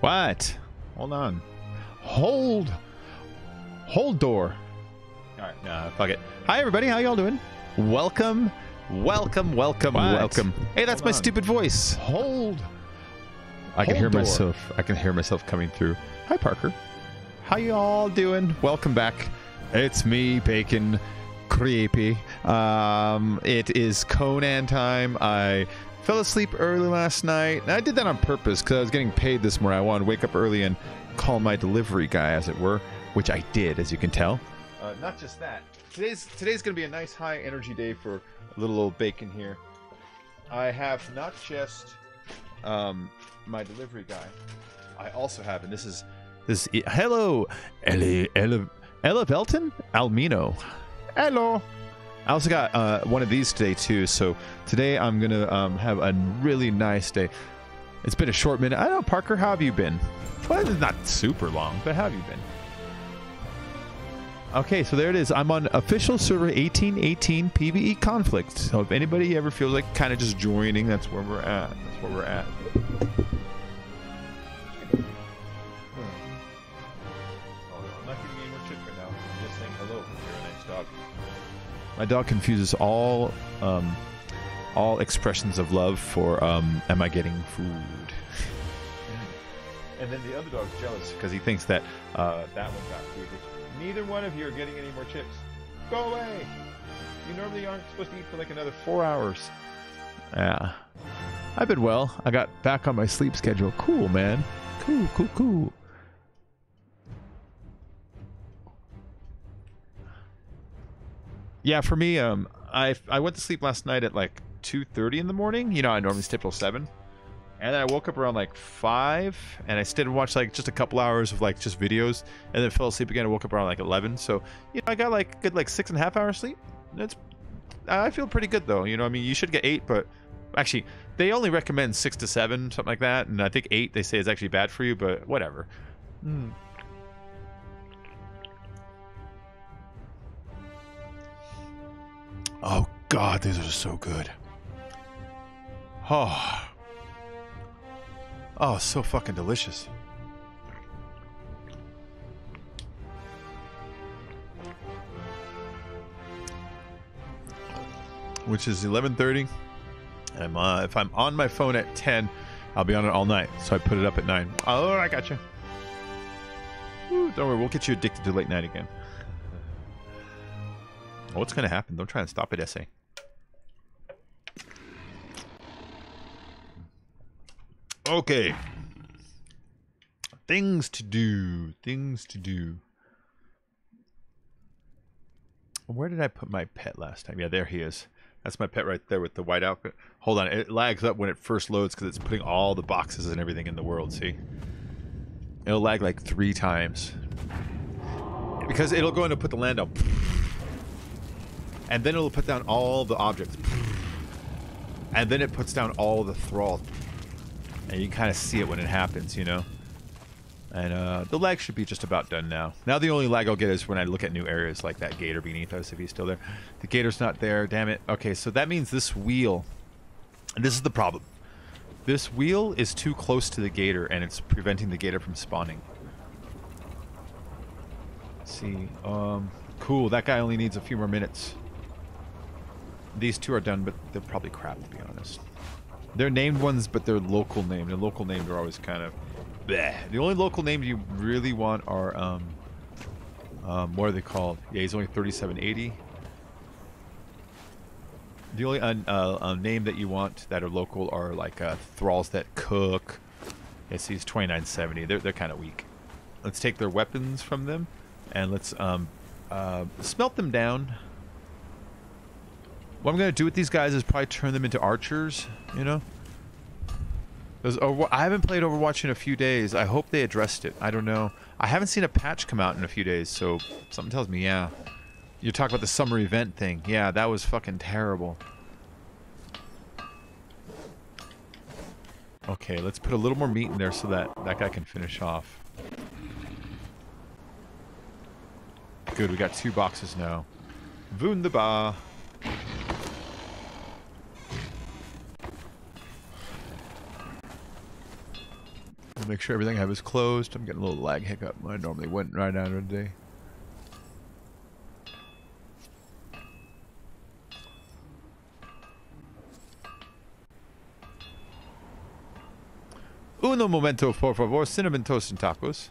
What? Hold on. Hold door. All right, nah, fuck it. Hi everybody, how y'all doing? Welcome. Hey, that's my stupid voice. I can hear myself. I can hear myself coming through. Hi Parker. How y'all doing? Welcome back. It's me, Bacon Creepy. It is Conan time. I fell asleep early last night. And I did that on purpose because I was getting paid this morning. I wanted to wake up early and call my delivery guy, as it were, which I did, as you can tell. Not just that. Today's going to be a nice high energy day for a little old Bacon here. I have not just my delivery guy. I also have, and this is hello, Ella Belton Almino. Hello. I also got one of these today too. So today I'm gonna have a really nice day. It's been a short minute. I don't know, Parker, how have you been? Well, it's not super long, but how have you been? Okay, so there it is. I'm on official server 1818 PvE conflict. So if anybody ever feels like kind of just joining, that's where we're at. That's where we're at. My dog confuses all expressions of love for am I getting food? And then the other dog's jealous because he thinks that that one got food. Which neither one of you are getting any more chips. Go away! You normally aren't supposed to eat for like another 4 hours. Yeah. I've been well. I got back on my sleep schedule. Cool, man. Cool. Yeah, for me, I went to sleep last night at like 2:30 in the morning. You know, I normally stay till 7. And then I woke up around like 5, and I stayed and watched like just a couple hours of like just videos, and then fell asleep again and woke up around like 11. So, you know, I got like good like 6.5 hours sleep. I feel pretty good though. You know, I mean, you should get 8, but actually, they only recommend 6 to 7, something like that. And I think 8 they say is actually bad for you, but whatever. Oh God, these are so good. Oh, so fucking delicious. Which is 11:30. If I'm on my phone at 10, I'll be on it all night. So I put it up at 9. Oh, I got you. Ooh, don't worry, we'll get you addicted to late night again. What's going to happen? Don't try and stop it, essay. Okay. Things to do. Where did I put my pet last time? Yeah, there he is. That's my pet right there with the white outfit. Hold on. It lags up when it first loads because it's putting all the boxes and everything in the world, see? It'll lag like 3 times. Because it'll go in and put the land up. And then it'll put down all the objects. And then it puts down all the thralls. And you can kind of see it when it happens, you know? And the lag should be just about done now. Now the only lag I'll get is when I look at new areas like that gator beneath us, if he's still there. The gator's not there, damn it. Okay, so that means this wheel... And this is the problem. This wheel is too close to the gator, and it's preventing the gator from spawning. Let's see. Cool, that guy only needs a few more minutes. These two are done, but they're probably crap, to be honest. They're named ones, but they're local named. And local named are always kind of... bleh. The only local names you really want are... what are they called? Yeah, he's only 3780. The only name that you want that are local are like thralls that cook. Yes, he's 2970. They're kind of weak. Let's take their weapons from them, and let's smelt them down. What I'm going to do with these guys is probably turn them into archers, you know? I haven't played Overwatch in a few days. I hope they addressed it. I don't know. I haven't seen a patch come out in a few days, so something tells me, yeah. You're talking about the summer event thing. Yeah, that was fucking terrible. Okay, let's put a little more meat in there so that that guy can finish off. Good, we got 2 boxes now. Wunderbar. Make sure everything I have is closed. I'm getting a little lag hiccup. I normally wouldn't right now today. Uno momento, por favor. Cinnamon toast and tacos.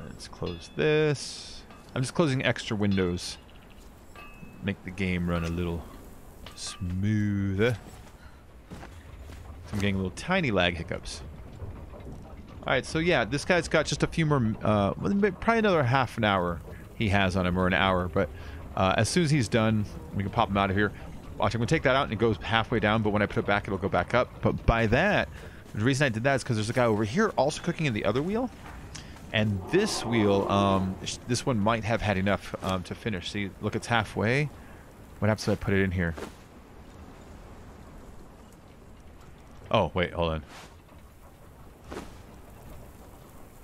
Let's close this. I'm just closing extra windows. Make the game run a little smoother. I'm getting little tiny lag hiccups. Alright, so yeah, this guy's got just a few more, probably another half an hour he has on him, or an hour, but as soon as he's done, we can pop him out of here. Watch, I'm going to take that out and it goes halfway down, but when I put it back, it'll go back up. But by that, the reason I did that is because there's a guy over here also cooking in the other wheel. And this wheel, this one might have had enough to finish. See, look, it's halfway. What happens if I put it in here? Oh, wait, hold on.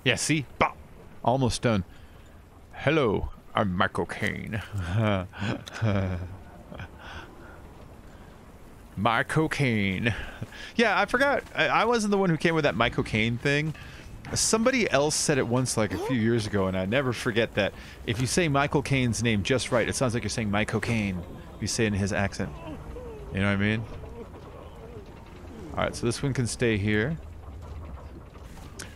Yeah, see? Bop! Almost done. Hello, I'm Michael Caine. Michael Caine. Yeah, I forgot. I wasn't the one who came with that Michael Caine thing. Somebody else said it once, like a few years ago, and I never forget that. If you say Michael Caine's name just right, it sounds like you're saying Michael Caine. If you say it in his accent. You know what I mean? Alright, so this one can stay here.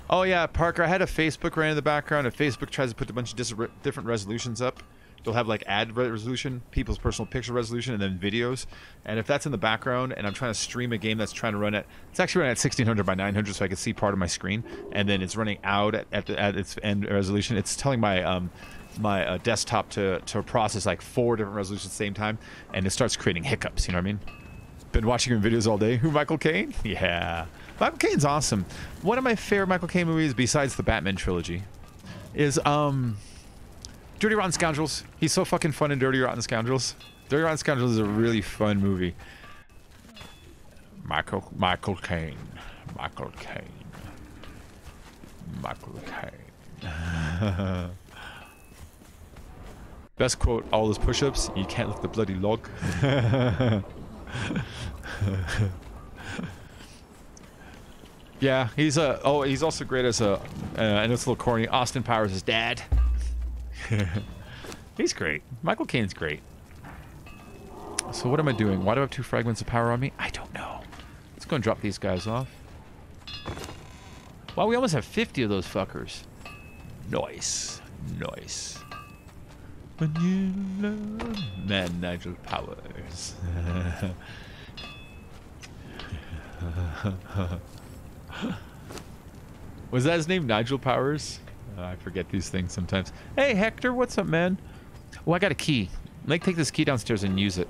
Oh yeah, Parker, I had a Facebook ran in the background. If Facebook tries to put a bunch of different resolutions up, they'll have like ad resolution, people's personal picture resolution, and then videos. And if that's in the background and I'm trying to stream a game that's trying to run at, it's actually running at 1600 by 900 so I can see part of my screen, and then it's running out at its end resolution. It's telling my my desktop to process like 4 different resolutions at the same time, and it starts creating hiccups, you know what I mean? Been watching your videos all day. Who, Michael Caine? Yeah. Michael Caine's awesome. One of my favorite Michael Caine movies, besides the Batman trilogy, is Dirty Rotten Scoundrels. He's so fucking fun in Dirty Rotten Scoundrels. Dirty Rotten Scoundrels is a really fun movie. Michael Caine. Michael Caine. Michael Caine. Best quote, all those push-ups, you can't lift the bloody log. Yeah, he's he's also great as a, and it's a little corny, Austin Powers' dad. He's great. Michael Caine's great. So what am I doing? Why do I have 2 fragments of power on me? I don't know. Let's go and drop these guys off. Wow, we almost have 50 of those fuckers. Nice. Nice. Man, Nigel Powers. Was that his name, Nigel Powers? I forget these things sometimes. Hey, Hector, what's up, man? Oh, I got a key. Let me take this key downstairs and use it.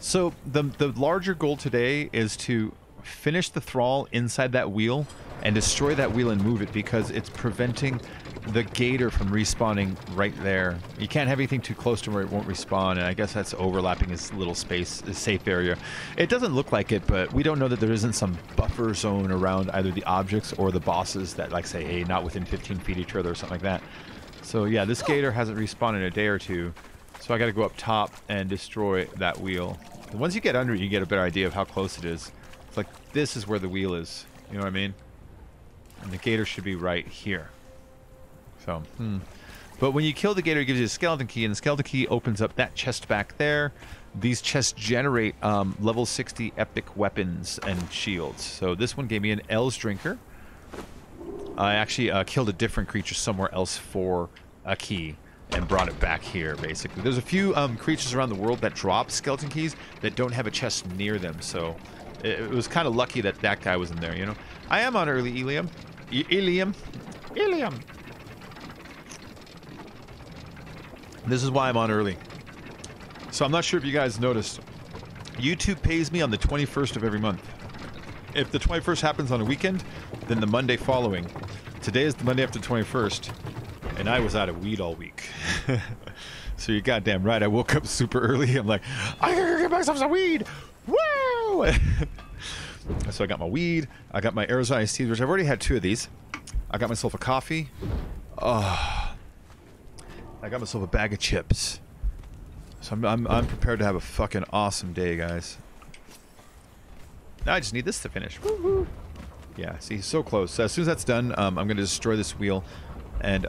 So, the larger goal today is to finish the thrall inside that wheel and destroy that wheel and move it, because it's preventing the gator from respawning right there. You can't have anything too close to where it won't respawn, and I guess that's overlapping his little space, his safe area. It doesn't look like it, but we don't know that there isn't some buffer zone around either the objects or the bosses that, like, say, hey, not within 15 feet of each other or something like that. So yeah, this gator hasn't respawned in a day or two, so I gotta go up top and destroy that wheel. And once you get under it, you get a better idea of how close it is. It's like, this is where the wheel is, you know what I mean? And the gator should be right here. So, But when you kill the gator, it gives you a skeleton key, and the skeleton key opens up that chest back there. These chests generate level 60 epic weapons and shields. So this one gave me an L's Drinker. I actually killed a different creature somewhere else for a key and brought it back here, basically. There's a few creatures around the world that drop skeleton keys that don't have a chest near them, so it was kind of lucky that that guy was in there, you know? I am on early Ilium. Ilium. This is why I'm on early. So I'm not sure if you guys noticed. YouTube pays me on the 21st of every month. If the 21st happens on a weekend, then the Monday following. Today is the Monday after the 21st, and I was out of weed all week. So you're goddamn right. I woke up super early. I'm like, I gotta get myself some weed. Woo! So I got my weed. I got my Arizona iced tea, which I've already had 2 of these. I got myself a coffee. Oh. I got myself a bag of chips. So I'm prepared to have a fucking awesome day, guys. Now I just need this to finish. Woo-hoo. Yeah, see, so close. So as soon as that's done, I'm going to destroy this wheel. And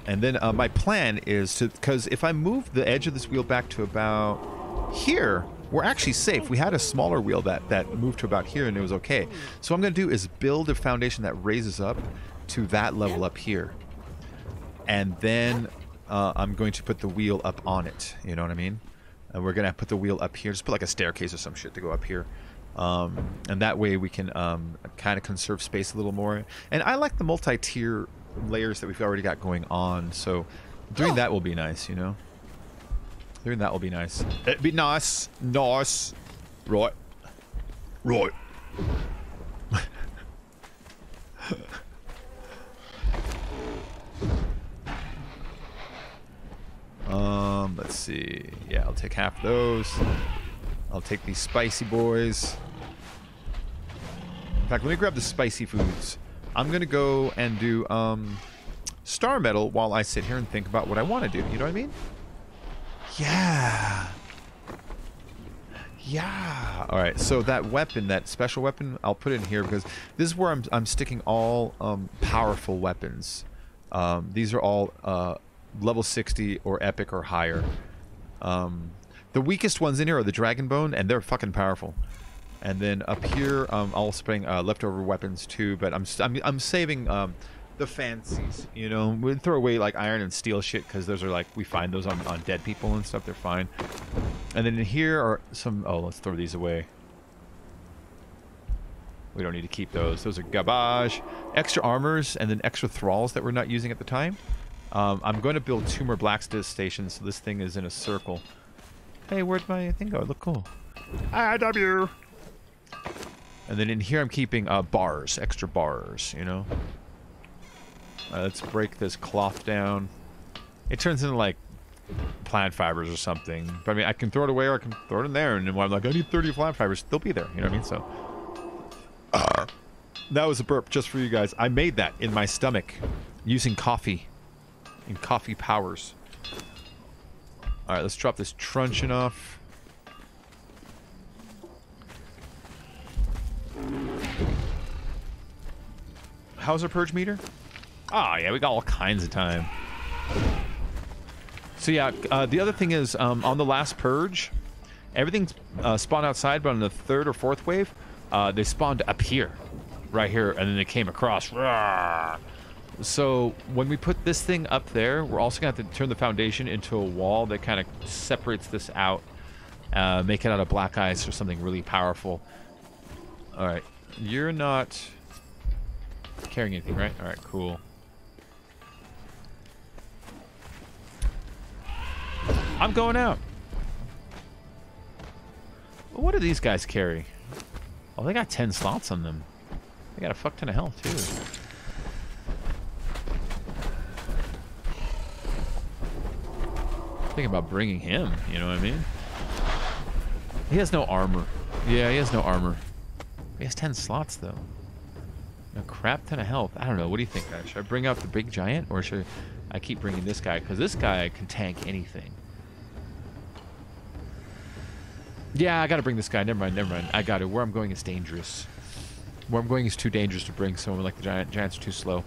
then my plan is to... Because if I move the edge of this wheel back to about here, we're actually safe. We had a smaller wheel that moved to about here, and it was okay. So what I'm going to do is build a foundation that raises up to that level up here. And then I'm going to put the wheel up on it. You know what I mean? And we're going to put the wheel up here. Just put like a staircase or some shit to go up here. And that way we can kind of conserve space a little more. And I like the multi-tier layers that we've already got going on. So doing that will be nice, you know? Doing that will be nice. It'd be nice. Nice. Right. Right. Let's see. Yeah, I'll take half of those. I'll take these spicy boys. In fact, let me grab the spicy foods. I'm gonna go and do star metal while I sit here and think about what I want to do. You know what I mean? Yeah. Yeah. All right. So that weapon, that special weapon, I'll put it in here because this is where I'm sticking all powerful weapons. These are all level 60 or epic or higher. The weakest ones in here are the Dragon Bone, and they're fucking powerful. And then up here, I'll spring leftover weapons too, but I'm saving the fancies. You know, we'll throw away like iron and steel shit because those are like we find those on dead people and stuff. They're fine. And then in here are some. Oh, let's throw these away. We don't need to keep those. Those are garbage. Extra armors and then extra thralls that we're not using at the time. I'm going to build 2 more blacksmith stations, so this thing is in a circle. Hey, where'd my thing go? It looked cool. IW. And then in here I'm keeping bars, extra bars, you know. Let's break this cloth down. It turns into like plant fibers or something. But I mean, I can throw it away or I can throw it in there. And then when I'm like, I need 30 plant fibers, they'll be there. You know what I mean? So that was a burp just for you guys. I made that in my stomach using coffee and coffee powers. All right, let's drop this truncheon off. How's our purge meter? Oh, yeah, we got all kinds of time. So, yeah, the other thing is, on the last purge, everything spawned outside, but on the 3rd or 4th wave, they spawned up here. Right here, and then they came across. Rawr. So, when we put this thing up there, we're also going to have to turn the foundation into a wall that kind of separates this out. Make it out of black ice or something really powerful. Alright, you're not carrying anything, right? Alright, cool. I'm going out. What do these guys carry? Oh, they got 10 slots on them. They got a fuck ton of health, too. Thinking about bringing him, you know what I mean? He has no armor. Yeah, he has no armor. He has 10 slots, though. A crap ton of health. I don't know. What do you think, guys? Should I bring out the big giant, or should I keep bringing this guy? Because this guy can tank anything. Yeah, I gotta bring this guy. Never mind, never mind. I got it. Where I'm going is dangerous. Where I'm going is too dangerous to bring someone like the giant. Giants are too slow.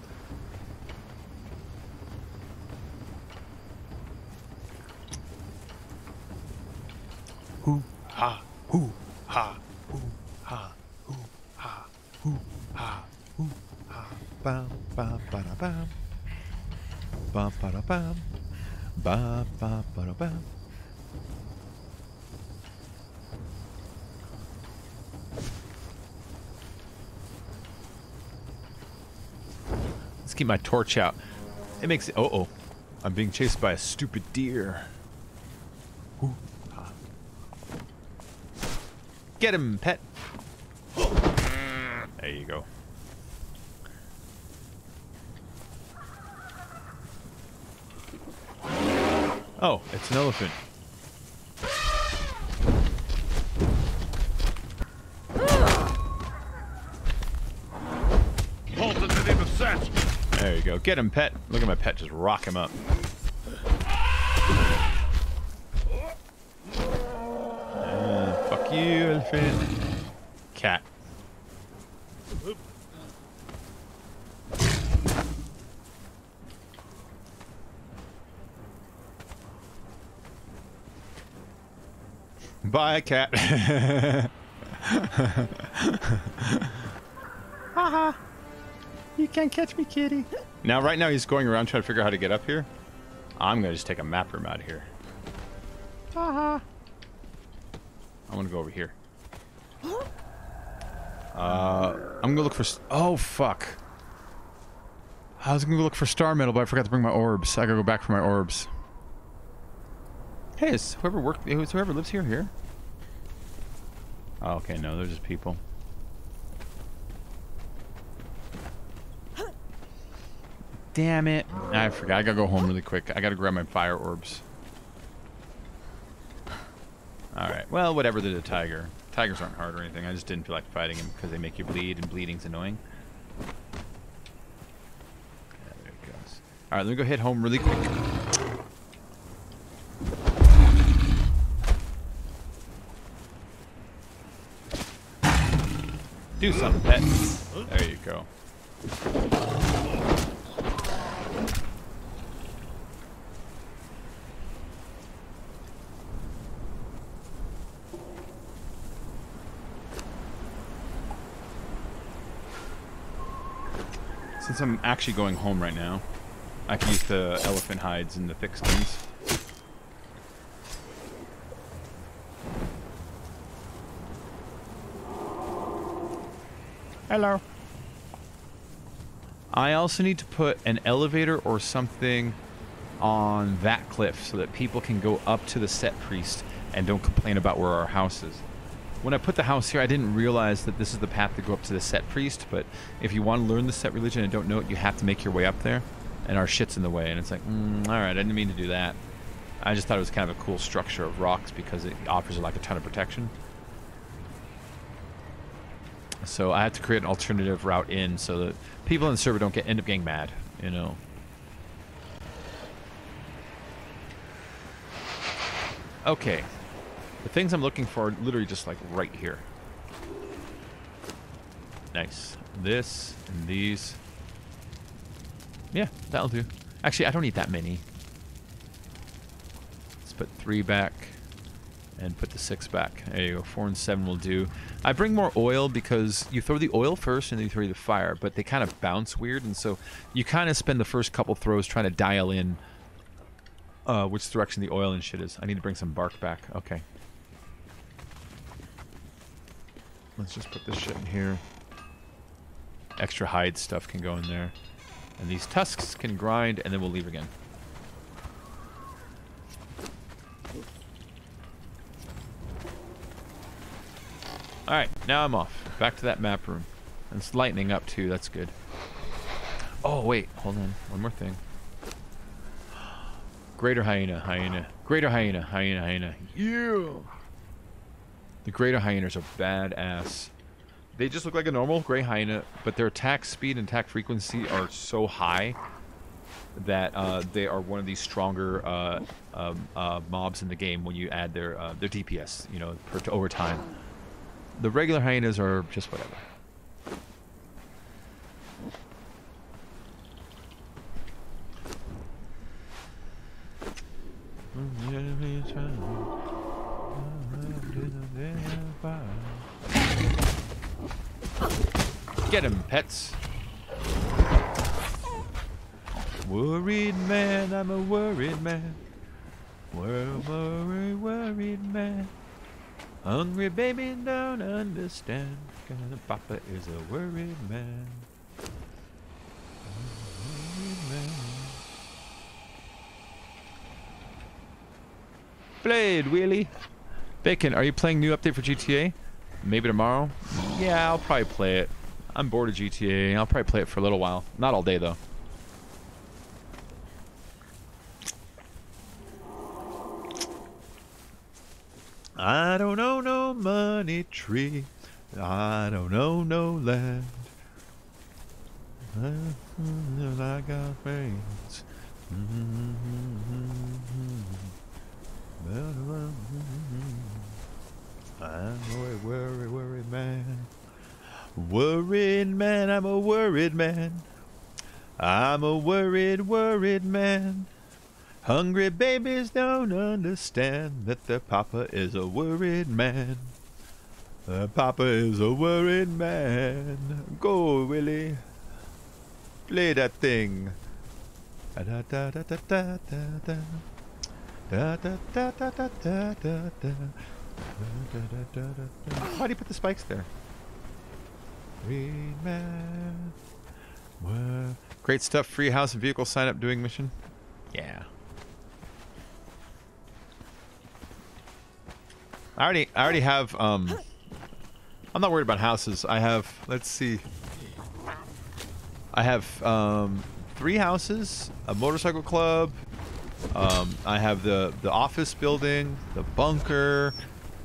Hoo ha, hoo ha, hoo ha, hoo ha, hoo ha, hoo ha. Bam, bam, ba da bam. Bam, ba da bam. Bam, bam, ba da bam. Let's keep my torch out. It makes it. Oh, I'm being chased by a stupid deer. Hoo ha. Get him, pet. There you go. Oh, it's an elephant. There you go. Get him, pet. Look at my pet just rock him up. you, elephant. Cat. Bye, cat. Haha. You can't catch me, kitty. Now, right now, he's going around trying to figure out how to get up here. I'm going to just take a map room out of here. Haha. I want to go over here. I'm going to look for... Oh, fuck. I was going to look for star metal, but I forgot to bring my orbs. I got to go back for my orbs. Hey, is whoever lives here? Oh, okay, no, they're just people. Damn it. I forgot. I gotta go home really quick. I gotta grab my fire orbs. Alright, well, whatever to the tiger. Tigers aren't hard or anything. I just didn't feel like fighting him because they make you bleed, and bleeding's annoying. Yeah, there it goes. Alright, let me go hit home really quick. Do something, pet. There you go. Since I'm actually going home right now, I can use the elephant hides and the thick skins. Hello. I also need to put an elevator or something on that cliff so that people can go up to the set priest and don't complain about where our house is. When I put the house here, I didn't realize that this is the path to go up to the set priest, but if you want to learn the set religion and don't know it, you have to make your way up there, and our shit's in the way, and it's like, alright, I didn't mean to do that. I just thought it was kind of a cool structure of rocks because it offers like a ton of protection. So I had to create an alternative route in so that people in the server don't end up getting mad, you know. Okay. The things I'm looking for are literally just like right here. Nice. This and these. Yeah, that'll do. Actually, I don't need that many. Let's put 3 back and put the 6 back. There you go. 4 and 7 will do. I bring more oil because you throw the oil first and then you throw the fire, but they kind of bounce weird, and so you kind of spend the first couple throws trying to dial in which direction the oil and shit is. I need to bring some bark back. Okay. Let's just put this shit in here. Extra hide stuff can go in there. And these tusks can grind, and then we'll leave again. Alright, now I'm off. Back to that map room. And it's lightening up too, that's good. Oh, wait, hold on. One more thing. Greater hyena, hyena. Greater hyena, hyena, hyena. Yeah! The greater hyenas are badass. They just look like a normal gray hyena, but their attack speed and attack frequency are so high that they are one of these stronger mobs in the game when you add their DPS, you know, over time. The regular hyenas are just whatever. Get him, pets. Worried man, I'm a worried man. Worried man. Hungry baby don't understand. Cause Papa is a worried man. Worried man. Blade, wheelie. Bacon, are you playing new update for GTA? Maybe tomorrow? Yeah, I'll probably play it. I'm bored of GTA. I'll probably play it for a little while. Not all day, though. I don't know no money tree. I don't know no land. I got friends. I'm a worried man. Worried man, I'm a worried man. I'm a worried man. Hungry babies don't understand that their papa is a worried man. Their papa is a worried man. Go, Willie. Play that thing. Da da da da da da da. Da da da da da da da. Why do you put the spikes there? Worried man. Great stuff. Free house and vehicle sign up doing mission. Yeah. I already have I'm not worried about houses. I have, let's see. I have 3 houses, a motorcycle club, I have the office building, the bunker,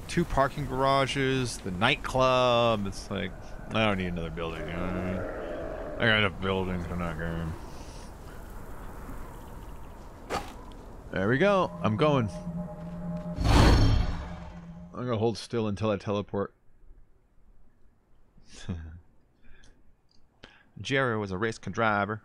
2 parking garages, the nightclub. It's like, I don't need another building, you know what I mean? I got enough buildings for that game. There we go. I'm going. I'm gonna hold still until I teleport. Jerry was a race car driver.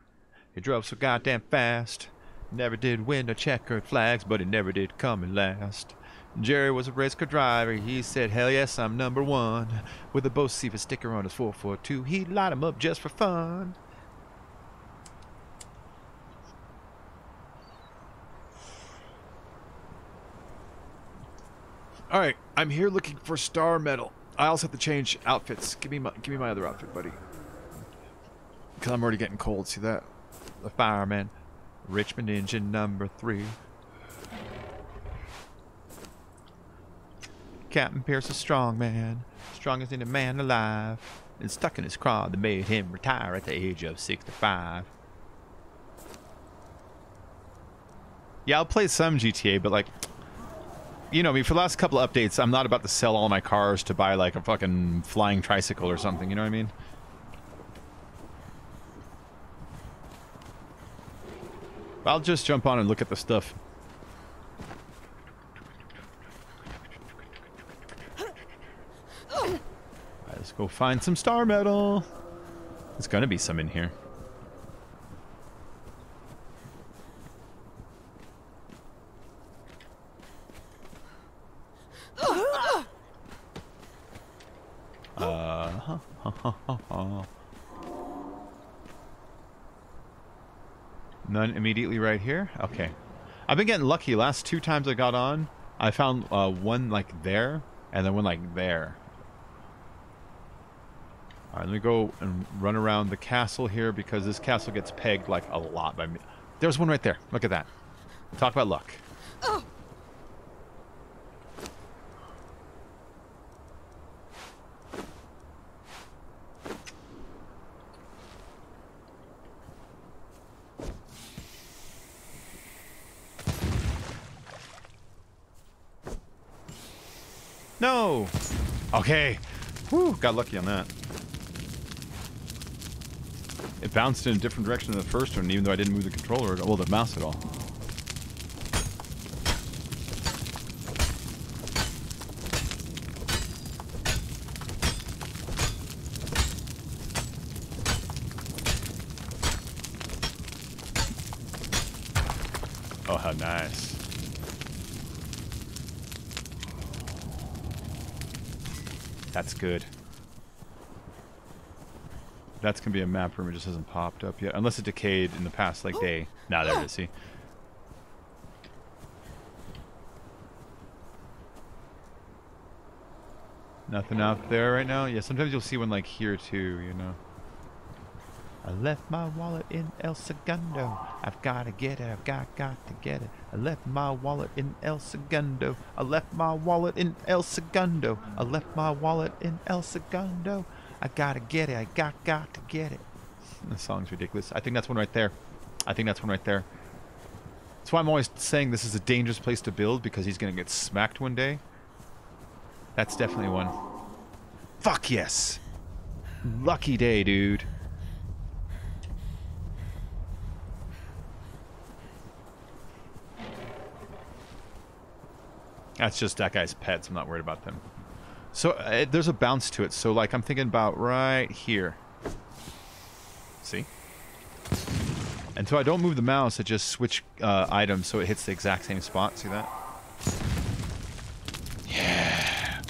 He drove so goddamn fast. Never did win the checkered flags, but he never did come in last. Jerry was a race car driver. He said, hell yes, I'm number 1. With a Bo Siva sticker on his 442, he'd light him up just for fun. Alright, I'm here looking for star medal. I also have to change outfits. Give me my other outfit, buddy. Because I'm already getting cold. See that? The fireman. Richmond engine number 3. Captain Pierce, a strong man. Strongest any man alive. And stuck in his craw that made him retire at the age of 65. Yeah, I'll play some GTA, but like, you know me, for the last couple of updates, I'm not about to sell all my cars to buy like a fucking flying tricycle or something, you know what I mean? I'll just jump on and look at the stuff. Let's go find some star metal. There's gonna be some in here. None immediately right here? Okay. I've been getting lucky. Last 2 times I got on, I found one like there, and then one like there. Alright, let me go and run around the castle here, because this castle gets pegged like a lot by me. There's one right there. Look at that. Talk about luck. No! Okay. Whew, got lucky on that. It bounced in a different direction than the first one, even though I didn't move the controller, well, the mouse at all. Oh, how nice. That's good. That's gonna be a map room. It just hasn't popped up yet, unless it decayed in the past like day. Nah, there it is. See. Nothing out there right now. Yeah, sometimes you'll see one like here too. You know. I left my wallet in El Segundo. I've gotta get it. I've got to get it. I left my wallet in El Segundo. I left my wallet in El Segundo. I left my wallet in El Segundo. I gotta get it. I got to get it. The song's ridiculous. I think that's one right there. I think that's one right there. That's why I'm always saying this is a dangerous place to build, because he's gonna get smacked one day. That's definitely one. Fuck yes. Lucky day, dude. That's just that guy's pets. I'm not worried about them. So there's a bounce to it. So like I'm thinking about right here. See? And so I don't move the mouse, I just switch items so it hits the exact same spot. See that? Yeah.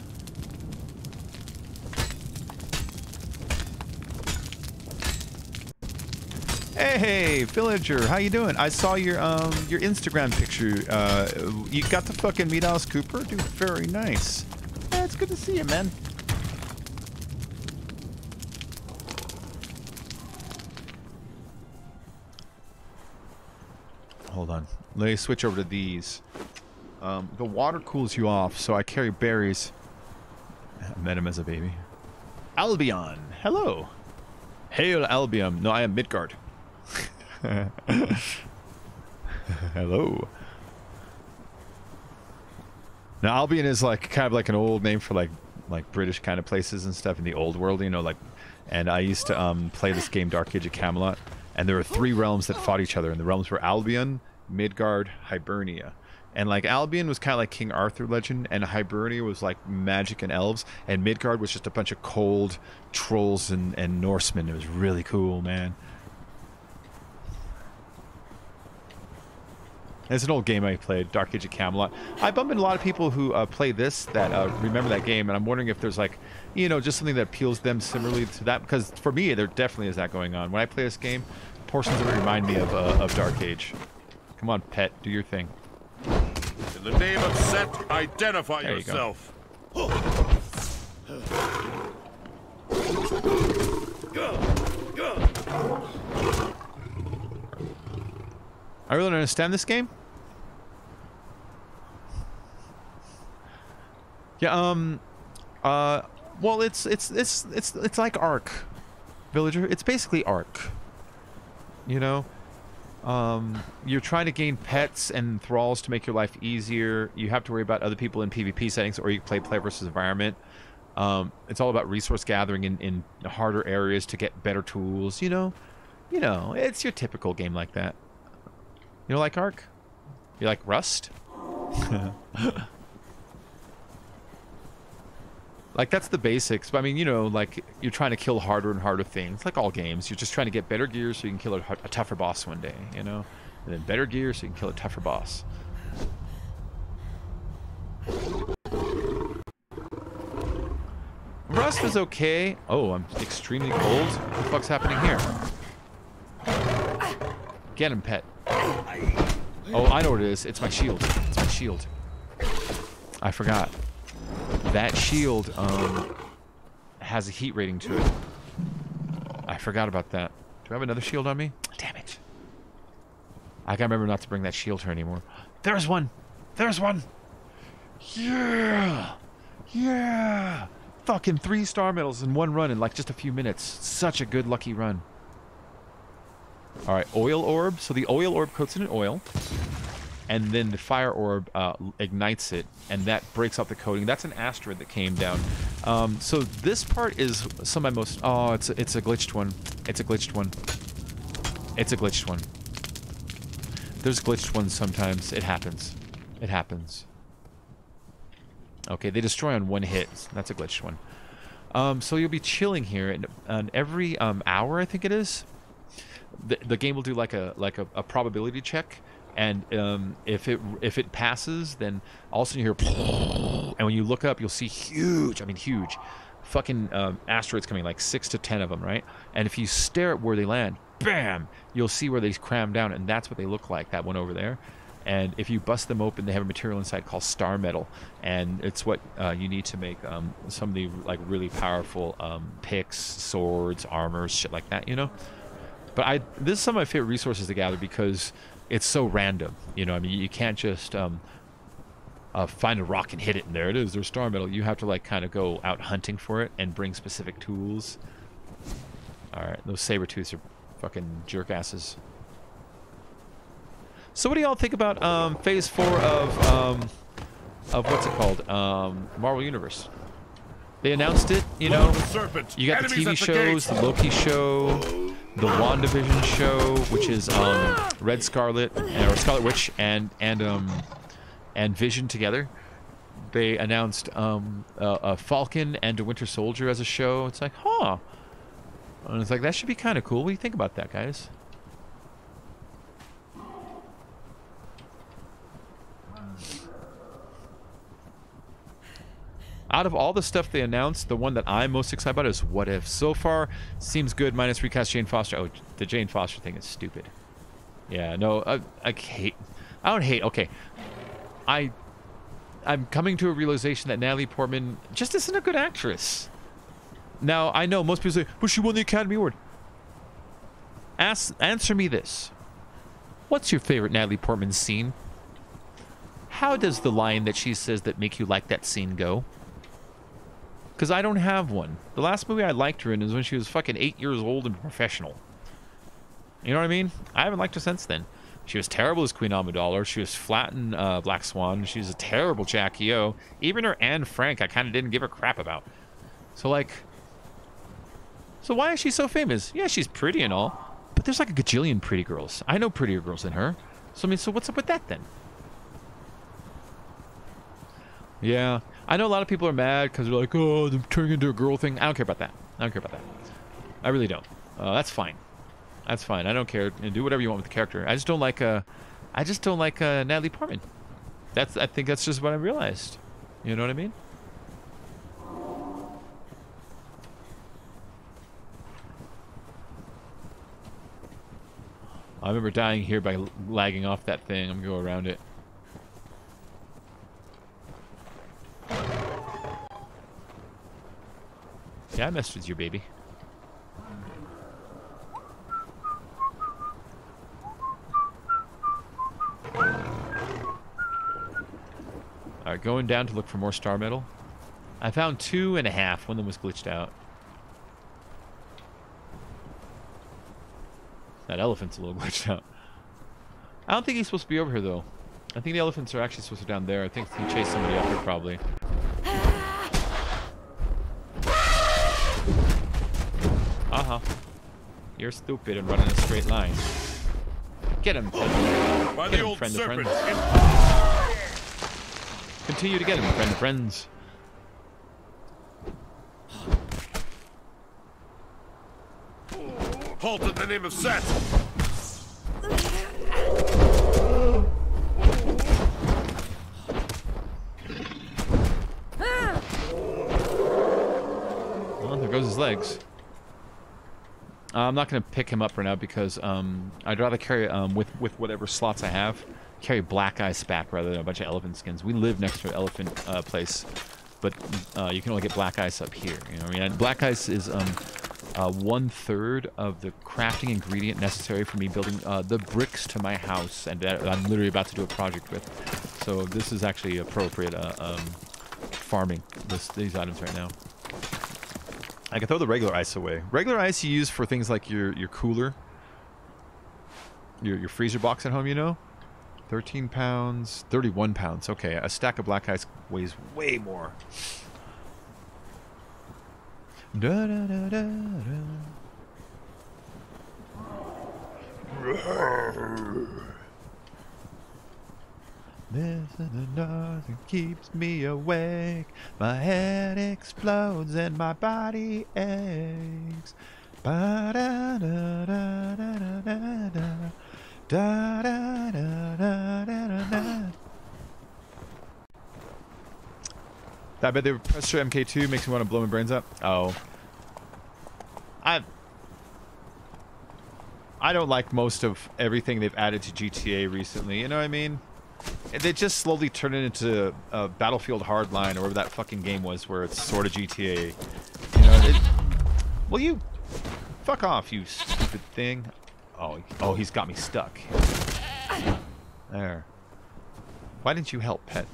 Hey, villager, how you doing? I saw your Instagram picture. You got to fucking meet Alice Cooper? Dude, very nice. Yeah, it's good to see you, man. Hold on. Let me switch over to these. The water cools you off, so I carry berries. I met him as a baby. Albion, hello. Hail Albion. No, I am Midgard. Hello. Now Albion is like kind of like an old name for like British kind of places and stuff in the old world, you know, like. And I used to play this game Dark Age of Camelot, and there were 3 realms that fought each other, and the realms were Albion, Midgard, Hibernia. And like Albion was kind of like King Arthur legend, and Hibernia was like magic and elves, and Midgard was just a bunch of cold trolls and Norsemen. It was really cool, man. It's an old game I played, Dark Age of Camelot. I bump into a lot of people who play this that remember that game, and I'm wondering if there's like, you know, just something that appeals them similarly to that, because for me, there definitely is that going on. When I play this game, portions of it remind me of Dark Age. Come on, pet, do your thing. In the name of Set, identify yourself. I really don't understand this game. Yeah, well, it's like Ark, Villager. It's basically Ark. You know, you're trying to gain pets and thralls to make your life easier. You have to worry about other people in PvP settings, or you play player versus environment. It's all about resource gathering in harder areas to get better tools. You know, it's your typical game like that. You don't like Ark? You like Rust? Like, that's the basics. But I mean, you know, like, you're trying to kill harder and harder things. Like all games. You're just trying to get better gear so you can kill a tougher boss one day, you know? And then better gear so you can kill a tougher boss. Rust is okay. Oh, I'm extremely cold. What the fuck's happening here? Get him, pet. Oh, I know what it is. It's my shield. It's my shield. I forgot. That shield has a heat rating to it. I forgot about that. Do I have another shield on me? Damn it. I gotta remember not to bring that shield here anymore. There's one! There's one! Yeah! Yeah! Fucking 3 star medals in one run in like just a few minutes. Such a good lucky run. Alright, oil orb. So the oil orb coats it in oil. And then the fire orb ignites it, and that breaks up the coating. That's an asteroid that came down. So this part is some of my most... Oh, it's a glitched one. It's a glitched one. It's a glitched one. There's glitched ones sometimes. It happens. It happens. Okay, they destroy on 1 hit. That's a glitched one. So you'll be chilling here, and every hour, I think it is, the game will do like a probability check. And if it passes, then all of a sudden you hear, and when you look up, you'll see huge, I mean huge, fucking asteroids coming, like 6 to 10 of them, right? And if you stare at where they land, bam, you'll see where they cram down, and that's what they look like, that one over there. And if you bust them open, they have a material inside called star metal, and it's what you need to make some of the like really powerful picks, swords, armors, shit like that, you know? But this is some of my favorite resources to gather because it's so random, you know. I mean, you can't just find a rock and hit it, and there it is. There's star metal. You have to like kind of go out hunting for it and bring specific tools. All right, those saber tooths are fucking jerk asses. So, what do y'all think about Phase 4 of what's it called? Marvel Universe. They announced it, you know. You got the TV shows, the Loki show, the WandaVision show, which is Red Scarlet or Scarlet Witch and Vision together. they announced a Falcon and a Winter Soldier as a show. It's like, huh. And it's like, that should be kind of cool. What do you think about that, guys? Out of all the stuff they announced, the one that I'm most excited about is What If. So far, seems good, minus recast Jane Foster. Oh, the Jane Foster thing is stupid. Yeah, no, I don't hate, okay. I'm coming to a realization that Natalie Portman just isn't a good actress. Now, I know most people say, but she won the Academy Award. Answer me this. What's your favorite Natalie Portman scene? How does the line that she says that make you like that scene go? Because I don't have one. The last movie I liked her in is when she was fucking 8 years old and professional. You know what I mean? I haven't liked her since then. She was terrible as Queen Amidala. She was flat in Black Swan. She was a terrible Jackie O. Even her Anne Frank, I kind of didn't give a crap about. So, like... So why is she so famous? Yeah, she's pretty and all. But there's like a gajillion pretty girls. I know prettier girls than her. So, I mean, so what's up with that then? Yeah. I know a lot of people are mad because they're like, oh, they're turning into a girl thing. I don't care about that. I don't care about that. I really don't. That's fine. That's fine. I don't care. Do whatever you want with the character. I just don't like Natalie Portman. I think that's just what I realized. You know what I mean? I remember dying here by lagging off that thing. I'm gonna go around it. Yeah, I messed with you, baby. Alright, going down to look for more star metal. I found 2.5. One of them was glitched out. That elephant's a little glitched out. I don't think he's supposed to be over here, though. I think the elephants are actually supposed to be down there. I think he chased somebody up here, probably. Uh-huh. You're stupid and running a straight line. Get him, friend. By Get the him, old friend of serpent. friends. Continue to get him, friend of friends. Halt in the name of Set. Well, there goes his legs. I'm not going to pick him up right now because I'd rather carry, with whatever slots I have, carry Black Ice back rather than a bunch of elephant skins. We live next to an elephant place, but you can only get Black Ice up here. You know what I mean? And Black Ice is 1/3 of the crafting ingredient necessary for me building the bricks to my house, and that I'm literally about to do a project with. So this is actually appropriate farming these items right now. I can throw the regular ice away. Regular ice you use for things like your cooler, your freezer box at home, you know? 13 pounds, 31 pounds. Okay, a stack of black ice weighs way more. Da, da, da, da, da. This and nothing keeps me awake. My head explodes and my body aches. Ba da da da da da da da da da da da da. I bet the Pressure MK2 makes me want to blow my brains up. Oh, I don't like most of everything they've added to GTA recently. You know what I mean? They just slowly turn it into a Battlefield Hardline or whatever that fucking game was where it's sort of GTA. You know, well, you... Fuck off, you stupid thing. Oh, he's got me stuck. There. Why didn't you help, pet?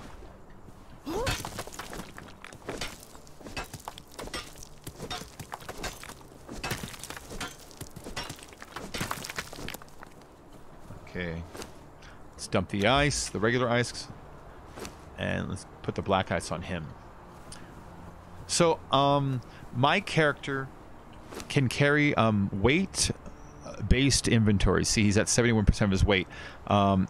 Okay. Let's dump the ice, the regular ice, and let's put the black ice on him. So, my character can carry weight-based inventory. See, he's at 71% of his weight.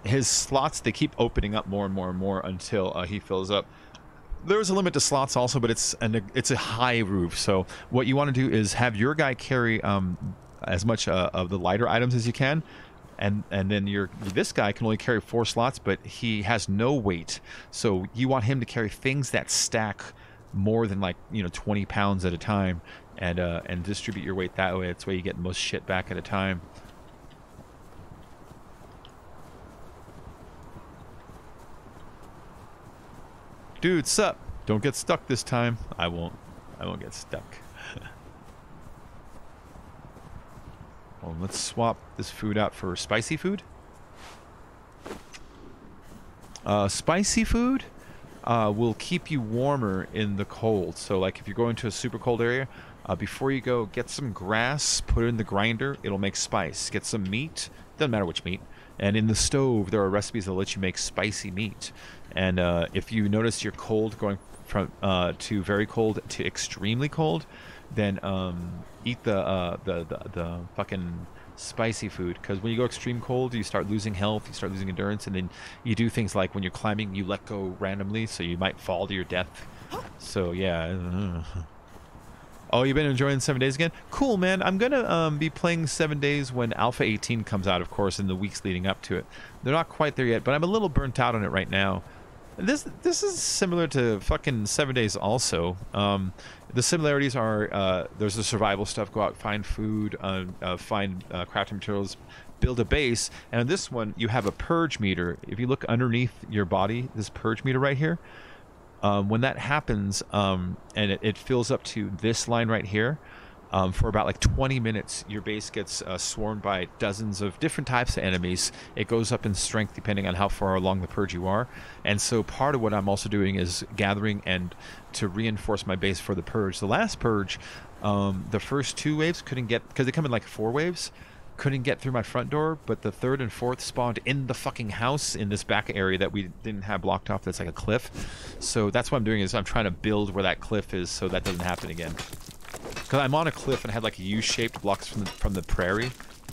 His slots, they keep opening up more and more and more until he fills up. There's a limit to slots also, but it's a high roof. So what you want to do is have your guy carry as much of the lighter items as you can, and then this guy can only carry 4 slots, but he has no weight. So you want him to carry things that stack more than, like, 20 pounds at a time, and distribute your weight that way. That's why you get the most shit back at a time. Dude, sup? Don't get stuck this time. I won't get stuck. Well, let's swap this food out for spicy food. Spicy food will keep you warmer in the cold. So, like, if you're going to a super cold area, before you go, get some grass, put it in the grinder. It'll make spice. Get some meat. Doesn't matter which meat. And in the stove, there are recipes that let you make spicy meat. And if you notice you're cold going from to very cold to extremely cold, then eat the fucking spicy food. Because when you go extreme cold, you start losing health, you start losing endurance, and then you do things like when you're climbing, you let go randomly, so you might fall to your death. So yeah. Oh, you've been enjoying 7 Days again? Cool, man. I'm going to be playing 7 Days when Alpha 18 comes out, of course, in the weeks leading up to it. They're not quite there yet, but I'm a little burnt out on it right now. This is similar to fucking 7 Days also. The similarities are there's the survival stuff. Go out, find food, find crafting materials, build a base. And on this one, you have a purge meter. If you look underneath your body, this purge meter right here, when that happens and it fills up to this line right here, for about like 20 minutes, your base gets swarmed by dozens of different types of enemies. It goes up in strength depending on how far along the purge you are. And so part of what I'm also doing is gathering and to reinforce my base for the purge. The last purge, the first 2 waves couldn't get, because they come in like 4 waves, couldn't get through my front door, but the 3rd and 4th spawned in the fucking house in this back area that we didn't have blocked off. That's like a cliff. So that's what I'm doing, is I'm trying to build where that cliff is so that doesn't happen again. Because I'm on a cliff and I had like a U-shaped blocks from the prairie,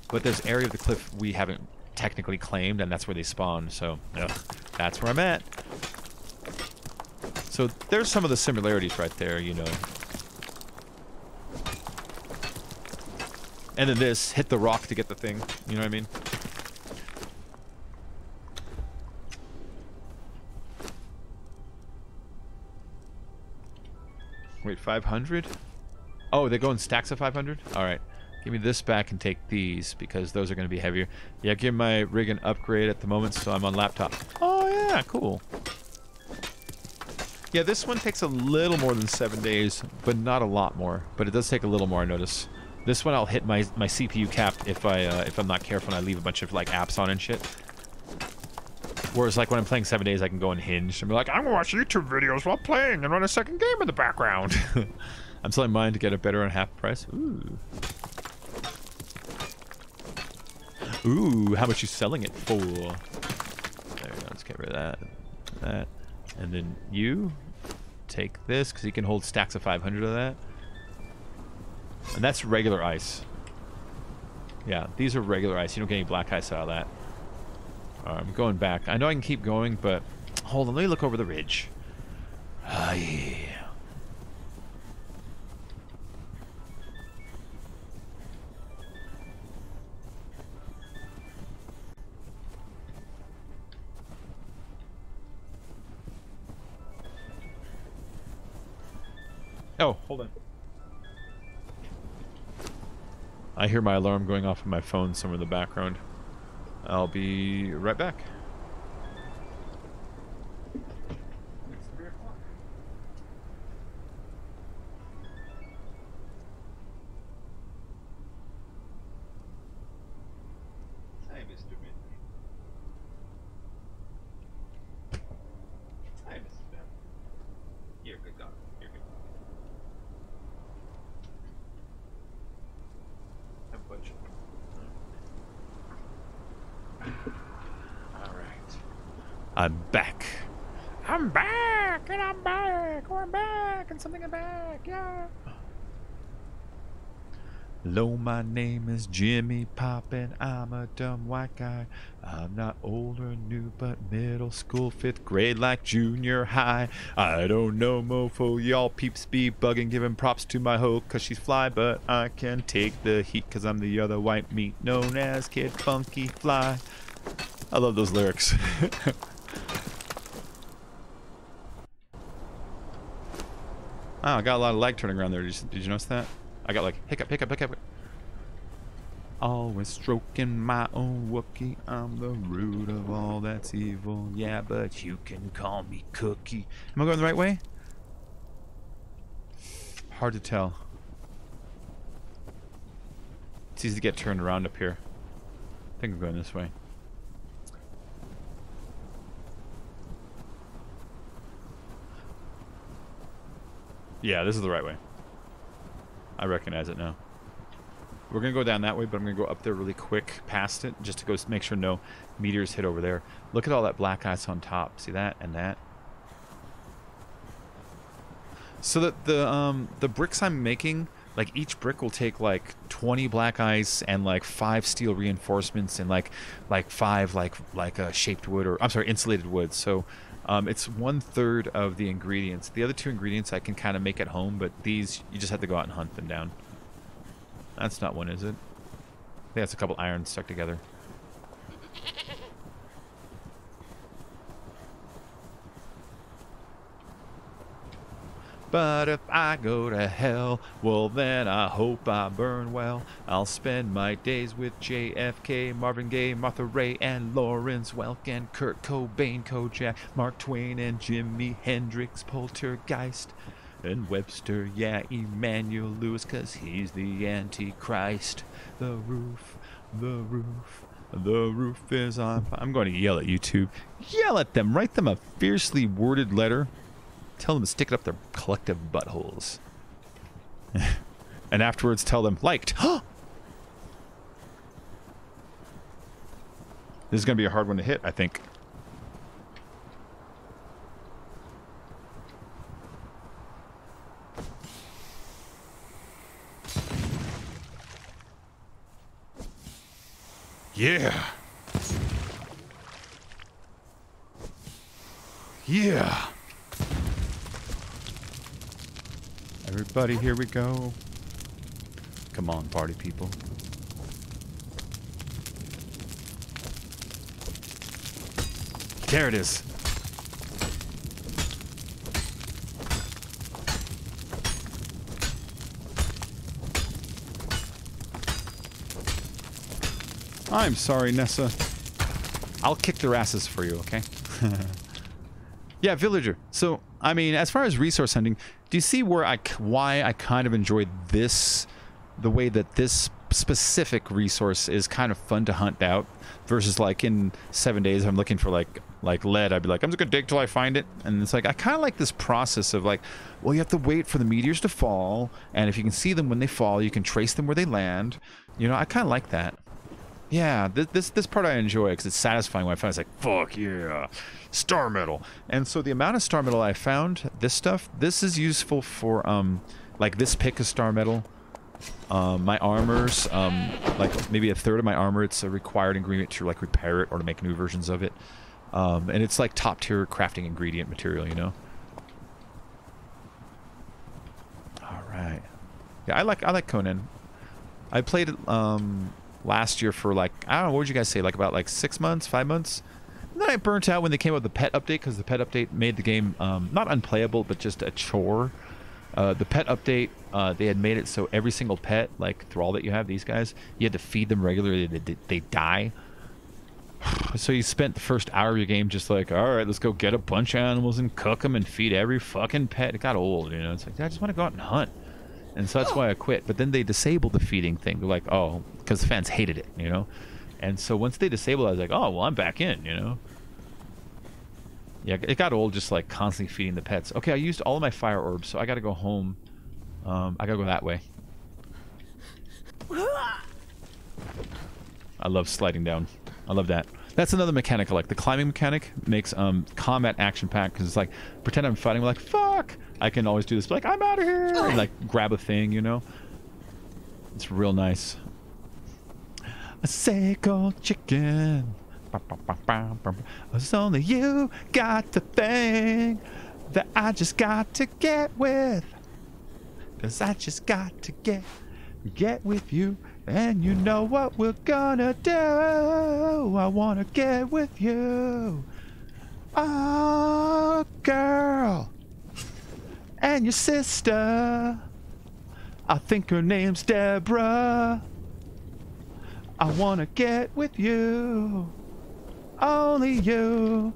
but there's area of the cliff we haven't technically claimed, and that's where they spawn. So that's where I'm at. So there's some of the similarities right there, you know. And then this, hit the rock to get the thing, you know what I mean? Wait, 500? Oh, they go in stacks of 500? Alright. Give me this back and take these, because those are going to be heavier. Yeah, give my rig an upgrade at the moment, so I'm on laptop. Oh, yeah, cool. Yeah, this one takes a little more than 7 days, but not a lot more. But it does take a little more, I notice. This one I'll hit my CPU cap if I'm not careful and I leave a bunch of like apps on and shit. Whereas like when I'm playing 7 Days, I can go on Hinge and be like, I'm gonna watch YouTube videos while playing and run a second game in the background. I'm selling mine to get it better on half price. Ooh. Ooh, how much you selling it for? There we go, let's get rid of that. That. And then you take this, because you can hold stacks of 500 of that. And that's regular ice. Yeah, these are regular ice. You don't get any black ice out of that. I'm going back. I know I can keep going, but hold on, let me look over the ridge. Ah, yeah. Oh, hold on. I hear my alarm going off on my phone somewhere in the background. I'll be right back. It's 3 o'clock. Hi, Mr. Mindy. Hi, Mrs. Bell. You're a good dog. You're a good dog. I'm butchering. Alright. I'm back. I'm back, and I'm back, or I'm back, and something I'm back, yeah. Hello, my name is Jimmy Pop and I'm a dumb white guy. I'm not old or new, but middle school, 5th grade, like junior high. I don't know, mofo, y'all peeps be bugging, giving props to my hoe, cause she's fly, but I can take the heat, cause I'm the other white meat known as Kid Funky Fly. I love those lyrics. Oh, I got a lot of lag turning around there. Did you notice that? I got like hiccup, hiccup, hiccup. Always stroking my own Wookie. I'm the root of all that's evil. Yeah, but you can call me Cookie. Am I going the right way? Hard to tell. It's easy to get turned around up here. I think I'm going this way. Yeah, this is the right way. I recognize it now. We're going to go down that way, but I'm going to go up there really quick past it just to go make sure no meteors hit over there. Look at all that black ice on top. See that and that? So that the bricks I'm making, like each brick will take like 20 black ice and like 5 steel reinforcements and like 5 shaped wood, or I'm sorry, insulated wood. So it's 1/3 of the ingredients. The other 2 ingredients I can kind of make at home, but these you just have to go out and hunt them down. That's not one, is it? I think that's a couple irons stuck together. But if I go to hell, well then I hope I burn well. I'll spend my days with JFK, Marvin Gaye, Martha Ray, and Lawrence Welk, and Kurt Cobain, Kojak, Mark Twain, and Jimi Hendrix, Poltergeist, and Webster, yeah, Emmanuel Lewis, 'cause he's the Antichrist. The roof, the roof, the roof is on fire. I'm going to yell at YouTube. Yell at them. Write them a fiercely worded letter. Tell them to stick it up their collective buttholes. And afterwards tell them, liked. This is going to be a hard one to hit, I think. Yeah. Yeah. Everybody, here we go. Come on, party people. There it is. I'm sorry, Nessa. I'll kick their asses for you, okay? Yeah, villager. So, I mean, as far as resource hunting, do you see why I kind of enjoyed this, the way that this specific resource is kind of fun to hunt out, versus like in 7 days I'm looking for like lead, I'd be like, I'm just gonna dig till I find it. And it's like, I kind of like this process of like, well, you have to wait for the meteors to fall, and if you can see them when they fall, you can trace them where they land. You know, I kind of like that. Yeah, this part I enjoy because it's satisfying when I find it's like, fuck yeah, star metal. And so the amount of star metal I found, this is useful for like this pick is star metal. My armors, like maybe 1/3 of my armor, it's a required ingredient to like repair it or to make new versions of it. And it's like top tier crafting ingredient material, you know. All right. Yeah, I like Conan. I played it last year for like, I don't know, what would you guys say, like about like 6 months, 5 months? And then I burnt out when they came out with the pet update, because the pet update made the game not unplayable, but just a chore. The pet update, they had made it so every single pet, like Thrall that you have, these guys, you had to feed them regularly. They die. So you spent the first hour of your game just like, all right, let's go get a bunch of animals and cook them and feed every fucking pet. It got old, you know. It's like, I just want to go out and hunt. And so that's why I quit. But then they disabled the feeding thing. They're like, oh, because the fans hated it, you know. And so once they disabled it, I was like, oh, well, I'm back in, you know. Yeah, it got old just like constantly feeding the pets. Okay, I used all of my fire orbs, so I got to go home. I got to go that way. I love sliding down. I love that. That's another mechanic I like. The climbing mechanic makes combat action-packed, because it's like, pretend I'm fighting, like, fuck! I can always do this, like, I'm out of here! And, like, grab a thing, you know? It's real nice. A Seiko chicken. It's only you got the thing that I just got to get with. 'Cause I just got to get with you. And you know what we're gonna do. I wanna get with you. Oh, girl. And your sister. I think her name's Deborah. I wanna get with you. Only you.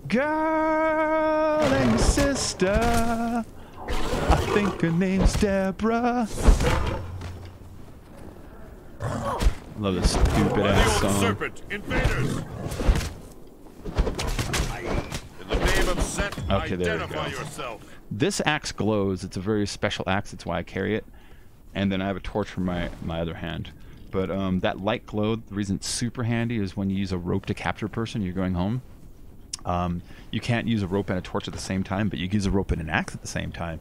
Girl and your sister. I think her name's Deborah. Love this stupid ass song. Serpent invaders. In the name of Set, okay, there we identify go. yourself. This axe glows. It's a very special axe. That's why I carry it. And then I have a torch for my other hand. But that light glow, the reason it's super handy is when you use a rope to capture a person, you're going home. You can't use a rope and a torch at the same time, but you can use a rope and an axe at the same time.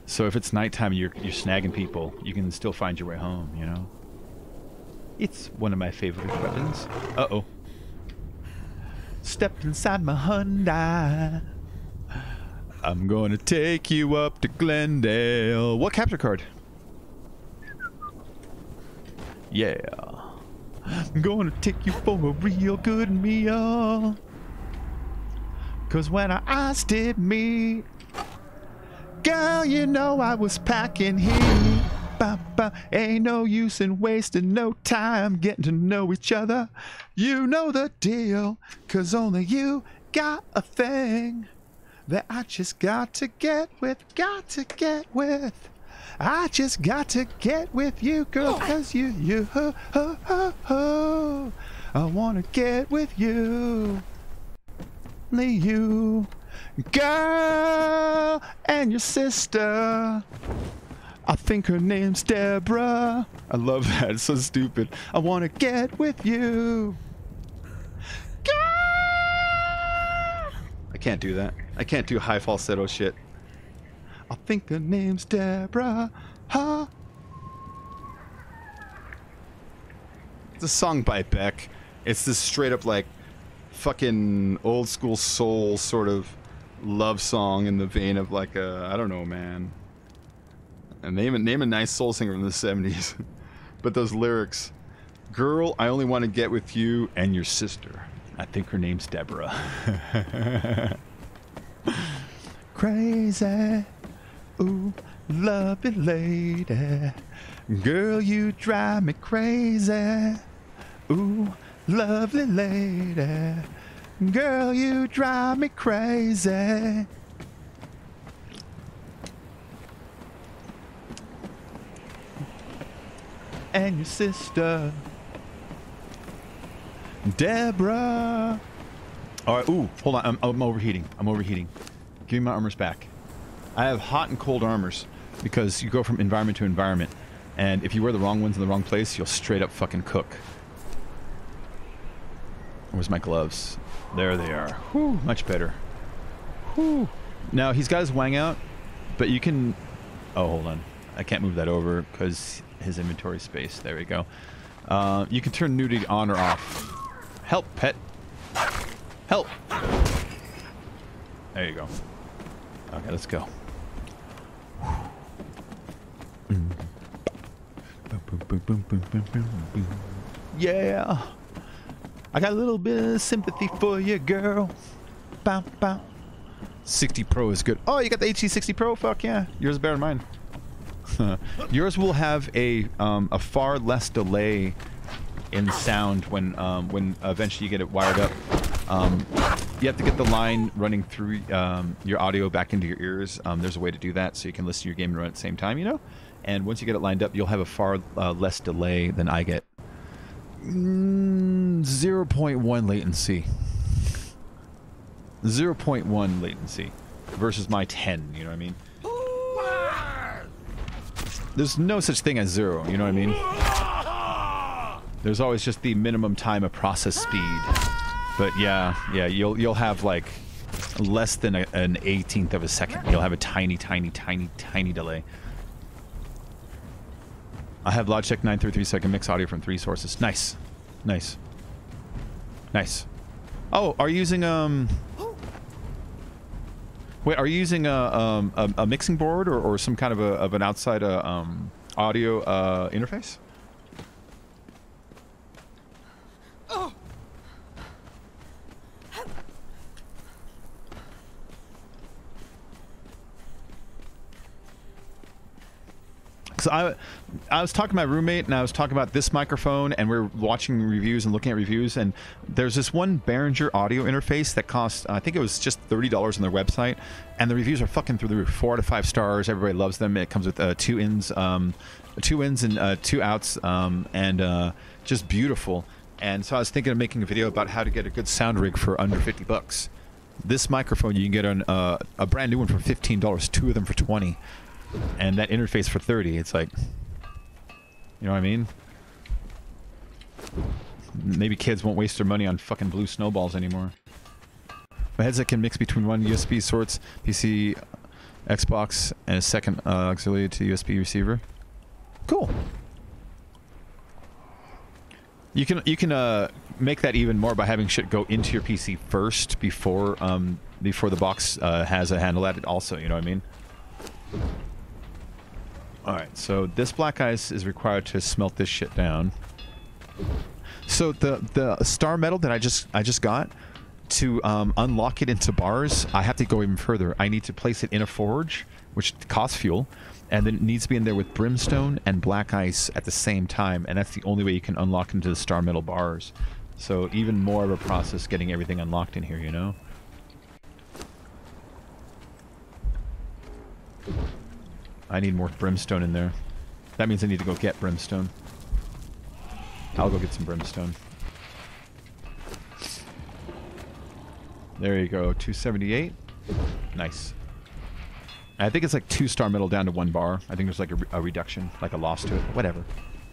So if it's nighttime and you're snagging people, you can still find your way home, you know? It's one of my favorite weapons. Uh-oh. Step inside my Hyundai. I'm gonna take you up to Glendale. What capture card? Yeah. I'm gonna take you for a real good meal. 'Cause when our eyes did meet, girl, you know I was packing heat. Ain't no use in wasting no time getting to know each other. You know the deal. 'Cause only you got a thing that I just got to get with. I just got to get with you, girl, 'cause you, I wanna get with you. Only you, girl, and your sister. I think her name's Deborah. I love that. It's so stupid. I wanna get with you. Girl! I can't do that. I can't do high falsetto shit. I think her name's Deborah. Huh? It's a song by Beck. It's this straight up like fucking old school soul sort of love song in the vein of like a, I don't know, man. And name a nice soul singer from the 70s. But those lyrics, girl, I only want to get with you and your sister. I think her name's Deborah. Crazy, ooh, lovely lady. Girl, you drive me crazy. Ooh, lovely lady. Girl, you drive me crazy. And your sister, Deborah. All right. Ooh, hold on. I'm overheating. Give me my armors back. I have hot and cold armors because you go from environment to environment, and if you wear the wrong ones in the wrong place, you'll straight up fucking cook. Where's my gloves? There they are. Whew, much better. Whew. Now he's got his wang out, but you can. Oh, hold on. I can't move that over because his inventory space. There we go. You can turn nudity on or off. Help, pet. Help. There you go. Okay, let's go. Yeah. I got a little bit of sympathy for you, girl. Bow, bow. 60 Pro is good. Oh, you got the HC60 Pro? Fuck yeah. Yours is better than mine. Yours will have a far less delay in sound when eventually you get it wired up. You have to get the line running through your audio back into your ears. There's a way to do that so you can listen to your game and run at the same time, you know? And once you get it lined up, you'll have a far less delay than I get. 0.1 latency. 0.1 latency versus my 10, you know what I mean? There's no such thing as 0, you know what I mean? There's always just the minimum time of process speed. But yeah, you'll have like less than an 18th of a second. You'll have a tiny delay. I have Logitech 933 so I can mix audio from 3 sources. Nice. Nice. Nice. Oh, are you using wait, are you using a mixing board or some kind of an outside audio interface? So I was talking to my roommate and I was talking about this microphone, and we're watching reviews and looking at reviews, and there's this one Behringer audio interface that costs, I think it was just $30 on their website, and the reviews are fucking through the roof. 4 out of 5 stars. Everybody loves them. It comes with 2 ins and 2 outs, and just beautiful. And so I was thinking of making a video about how to get a good sound rig for under 50 bucks. This microphone you can get on a brand new one for $15, 2 of them for 20. And that interface for 30. It's like, you know what I mean? Maybe kids won't waste their money on fucking blue snowballs anymore. My headset can mix between one USB sorts, PC, Xbox, and a second auxiliary to USB receiver. Cool. You can make that even more by having shit go into your PC first before the box has a handle at it also, you know what I mean? Alright, so this black ice is required to smelt this shit down. So the star metal that I just got, to unlock it into bars, I have to go even further. I need to place it in a forge, which costs fuel, and then it needs to be in there with brimstone and black ice at the same time, and that's the only way you can unlock into the star metal bars. So even more of a process getting everything unlocked in here, you know? I need more brimstone in there. That means I need to go get brimstone. I'll go get some brimstone. There you go, 278. Nice. I think it's like 2 star metal down to 1 bar. I think there's like a reduction, like a loss to it. Whatever.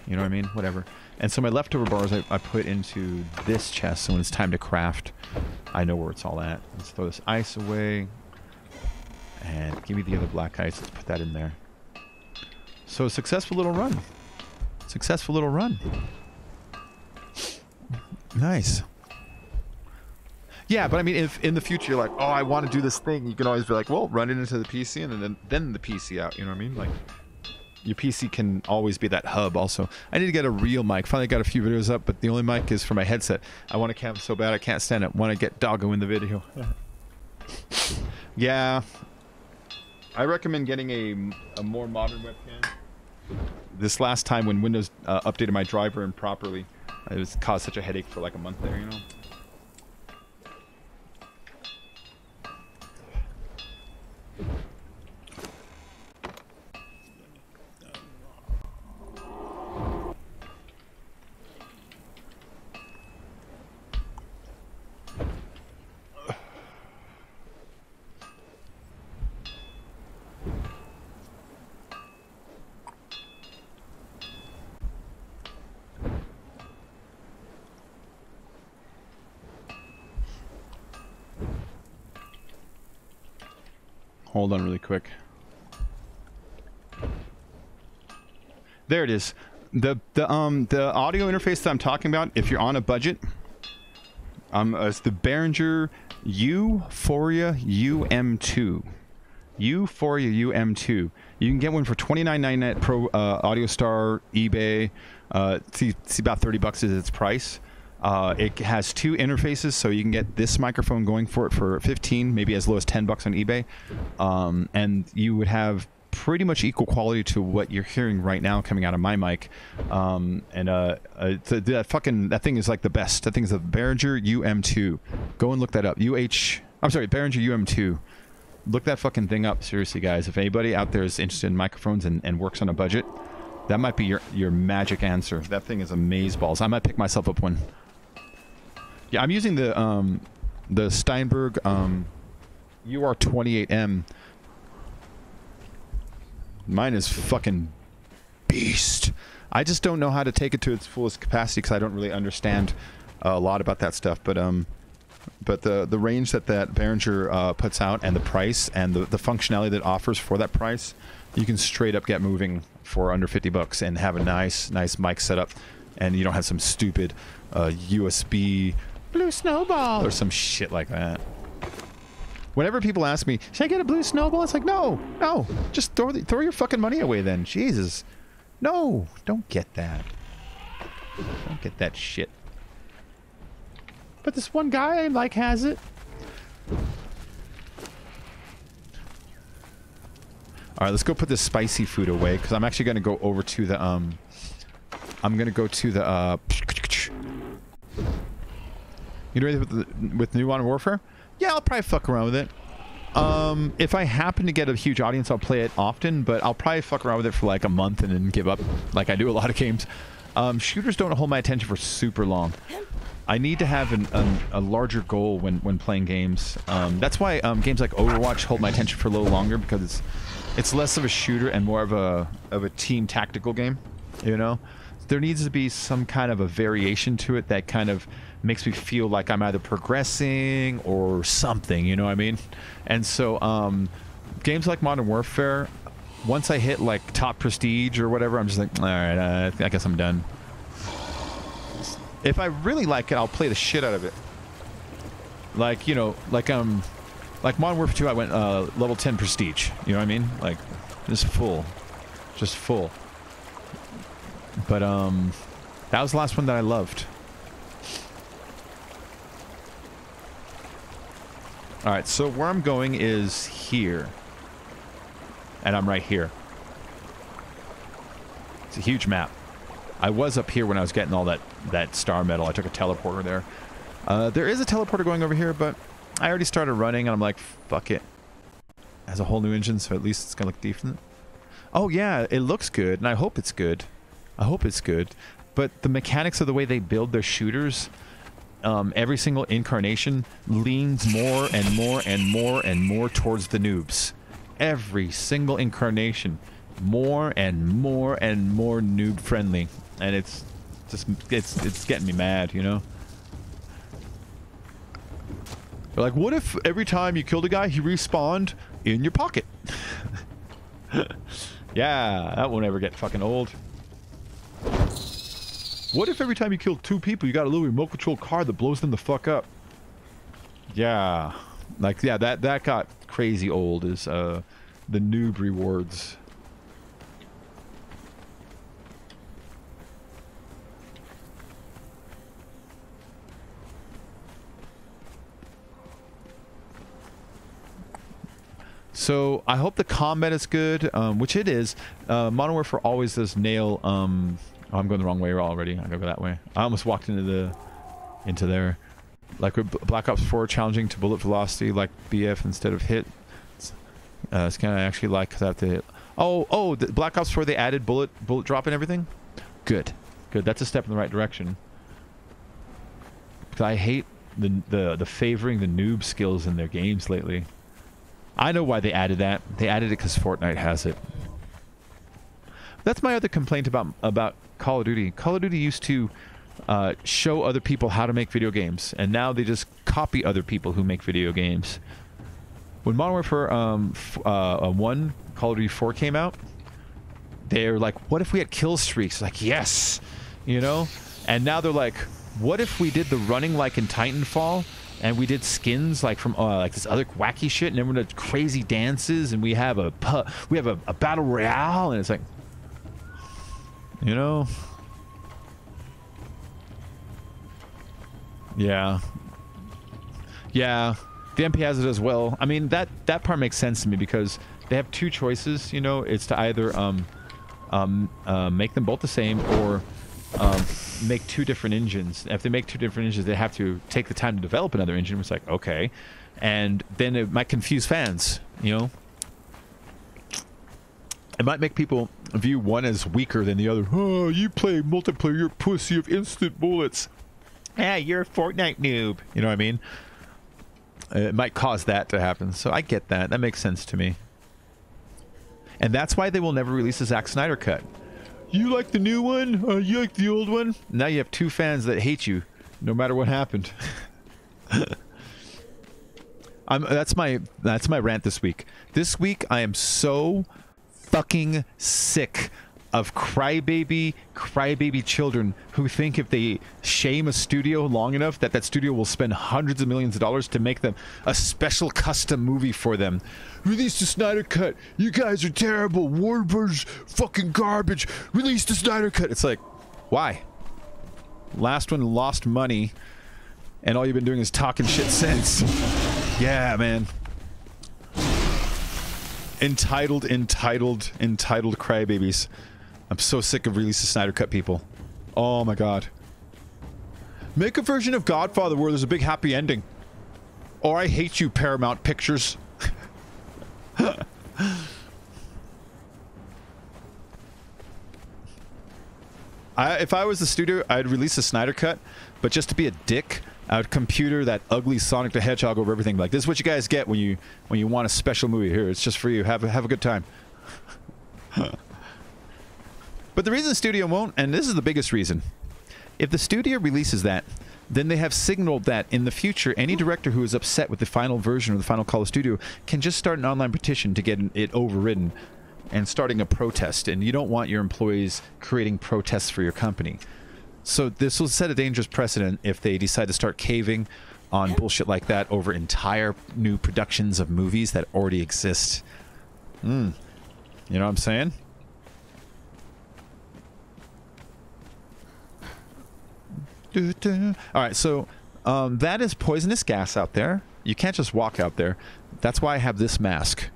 You know what I mean? Whatever. And so my leftover bars I put into this chest, so when it's time to craft, I know where it's all at. Let's throw this ice away. And give me the other black ice. Let's put that in there. So successful little run. Successful little run. Nice. Yeah, but I mean, if in the future you're like, oh, I want to do this thing, you can always be like, well, run it into the PC and then the PC out. You know what I mean? Like, your PC can always be that hub also. I need to get a real mic. Finally got a few videos up, but the only mic is for my headset. I want to cam so bad I can't stand it. Want to get Doggo in the video. Yeah. I recommend getting a more modern webcam. This last time when Windows updated my driver improperly, it was caused such a headache for like a month there, you know? Hold on really quick. There it is. The audio interface that I'm talking about, if you're on a budget, it's the Behringer Euphoria UM2. Euphoria UM2. You can get one for $29.99 at Pro AudioStar, eBay. It's about $30 is its price. It has 2 interfaces, so you can get this microphone going for it for 15, maybe as low as $10 on eBay, and you would have pretty much equal quality to what you're hearing right now coming out of my mic. That thing is like the best. That thing is a Behringer UM2. Go and look that up. I'm sorry, Behringer UM2. Look that fucking thing up. Seriously, guys. If anybody out there is interested in microphones and works on a budget, that might be your magic answer. That thing is amazeballs. I might pick myself up one. Yeah, I'm using the Steinberg UR28M. Mine is fucking beast. I just don't know how to take it to its fullest capacity because I don't really understand a lot about that stuff. But the range that Behringer puts out and the price and the functionality that it offers for that price, you can straight up get moving for under 50 bucks and have a nice mic setup, and you don't have some stupid USB blue snowball or some shit like that. Whenever people ask me, should I get a blue snowball? It's like, no, just throw your fucking money away then. Jesus. No, don't get that. Don't get that shit. But this one guy, like, has it. Alright, let's go put this spicy food away, because I'm actually going to go over to the, I'm going to go to the, you ready with New Modern Warfare? Yeah, I'll probably fuck around with it. If I happen to get a huge audience, I'll play it often, but I'll probably fuck around with it for like a month and then give up, like I do a lot of games. Shooters don't hold my attention for super long. I need to have a larger goal when playing games. That's why games like Overwatch hold my attention for a little longer, because it's less of a shooter and more of a team tactical game, you know? There needs to be some kind of a variation to it that kind of makes me feel like I'm either progressing or something, you know what I mean? And so games like Modern Warfare, once I hit like top prestige or whatever, I'm just like, all right, I guess I'm done. If I really like it, I'll play the shit out of it. Like, you know, like Modern Warfare 2, I went level 10 prestige, you know what I mean? Like, just full. But that was the last one that I loved. Alright, so where I'm going is here. And I'm right here. It's a huge map. I was up here when I was getting all that star medal. I took a teleporter there. There is a teleporter going over here, but I already started running and I'm like, fuck it. It has a whole new engine, so at least it's gonna look decent. Oh yeah, it looks good, and I hope it's good. But the mechanics of the way they build their shooters, every single incarnation leans more and more and more and more towards the noobs. Every single incarnation, more and more and more noob friendly, and it's just it's getting me mad, you know. They're like, what if every time you killed a guy, he respawned in your pocket? Yeah, that won't ever get fucking old. What if every time you kill 2 people, you got a little remote control car that blows them the fuck up? Yeah. Like, yeah, that got crazy old, is the noob rewards. So, I hope the combat is good, which it is. Modern Warfare always does nail, oh, I'm going the wrong way already. I gotta go that way. I almost walked into there. Like with Black Ops 4, challenging to bullet velocity like BF instead of hit. It's kind of actually like that. The Black Ops 4, they added bullet drop and everything. Good. That's a step in the right direction. Because I hate the favoring the noob skills in their games lately. I know why they added that. They added it because Fortnite has it. That's my other complaint about Call of Duty. Call of Duty used to show other people how to make video games, and now they just copy other people who make video games. When Modern Warfare 1, Call of Duty 4 came out, they're like, what if we had kill streaks? Like, yes! You know? And now they're like, what if we did the running like in Titanfall, and we did skins like from like this other wacky shit, and then we did crazy dances, and we have a battle royale, and it's like, you know? Yeah. The MP has it as well. I mean, that part makes sense to me because they have 2 choices, you know? It's to either make them both the same or make 2 different engines. If they make 2 different engines, they have to take the time to develop another engine. It's like, okay. And then it might confuse fans, you know? It might make people view one as weaker than the other. Oh, you play multiplayer, you're a pussy of instant bullets. Yeah, you're a Fortnite noob. You know what I mean? It might cause that to happen. So I get that. That makes sense to me. And that's why they will never release a Zack Snyder cut. You like the new one? You like the old one? Now you have 2 fans that hate you, no matter what happened. That's my rant this week. This week I am so fucking sick of crybaby children who think if they shame a studio long enough that studio will spend hundreds of millions of dollars to make them a special custom movie for them. Release the Snyder Cut. You guys are terrible. Warner's fucking garbage. Release the Snyder Cut. It's like, why? Last one lost money, and all you've been doing is talking shit since. Yeah, man. Entitled crybabies. I'm so sick of Release the Snyder Cut people. Oh my god. Make a version of Godfather where there's a big happy ending. Or I hate you, Paramount Pictures. If I was the studio, I'd release a Snyder Cut, but just to be a dick, I would computer that ugly Sonic the Hedgehog over everything. Like, this is what you guys get when you want a special movie. Here, it's just for you. Have a good time. But the reason the studio won't, and this is the biggest reason, if the studio releases that, then they have signaled that in the future, any director who is upset with the final version or the final call of studio can just start an online petition to get it overridden and starting a protest. And you don't want your employees creating protests for your company. So this will set a dangerous precedent if they decide to start caving on bullshit like that over entire new productions of movies that already exist. You know what I'm saying? Alright, so that is poisonous gas out there. You can't just walk out there. That's why I have this mask.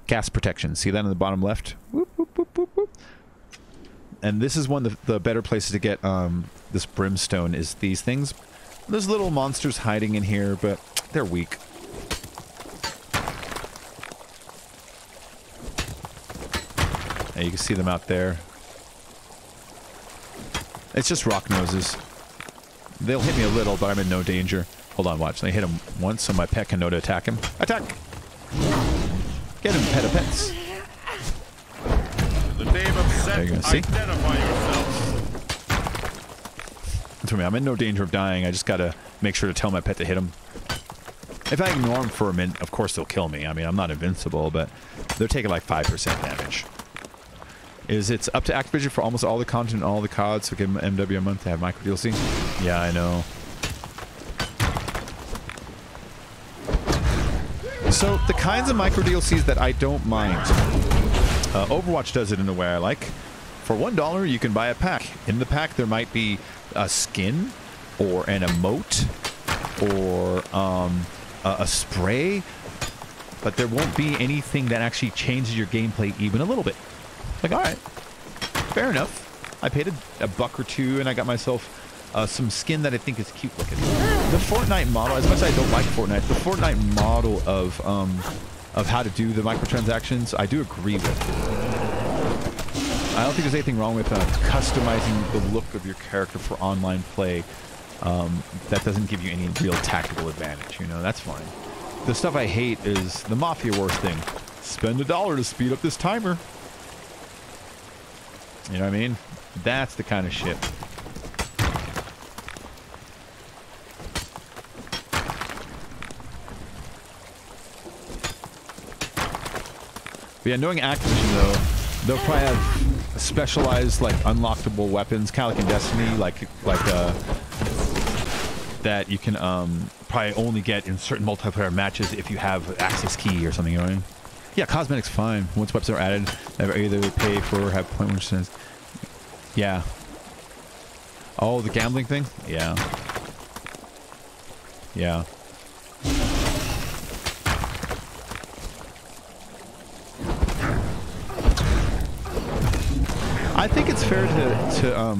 Gas protection. See that in the bottom left? Whoop, whoop, whoop, whoop, whoop. And this is one of the better places to get this brimstone is these things. There's little monsters hiding in here, but they're weak. And you can see them out there. It's just rock noses. They'll hit me a little, but I'm in no danger. Hold on, watch. Let me hit him once so my pet can know to attack him. Attack! Get him, pet-a-pets. In the name of Set, There you go. See? identify yourself. For me, I'm in no danger of dying. I just gotta make sure to tell my pet to hit him. If I ignore them for a minute, of course they'll kill me. I mean, I'm not invincible, but they're taking like 5% damage. It's up to Activision for almost all the content and all the CODs, so give them MW a month to have micro DLC. Yeah, I know. So, the kinds of micro DLCs that I don't mind. Overwatch does it in a way I like. For $1, you can buy a pack. In the pack, there might be a skin, or an emote, or a spray, but there won't be anything that actually changes your gameplay even a little bit. Like, alright, fair enough. I paid a buck or two and I got myself some skin that I think is cute looking. The Fortnite model, as much as I don't like Fortnite, the Fortnite model of how to do the microtransactions, I do agree with. I don't think there's anything wrong with customizing the look of your character for online play that doesn't give you any real tactical advantage, you know, that's fine. The stuff I hate is the Mafia Wars thing. Spend $1 to speed up this timer. You know what I mean? That's the kind of shit. But yeah, knowing Activision though, they'll probably have specialized like unlockable weapons, kind of like in Destiny, that you can probably only get in certain multiplayer matches if you have access key or something, you know what I mean? Yeah, cosmetics fine. Once weapons are added, they either pay for or have point which says. Yeah. Oh, the gambling thing? Yeah. Yeah. I think it's fair to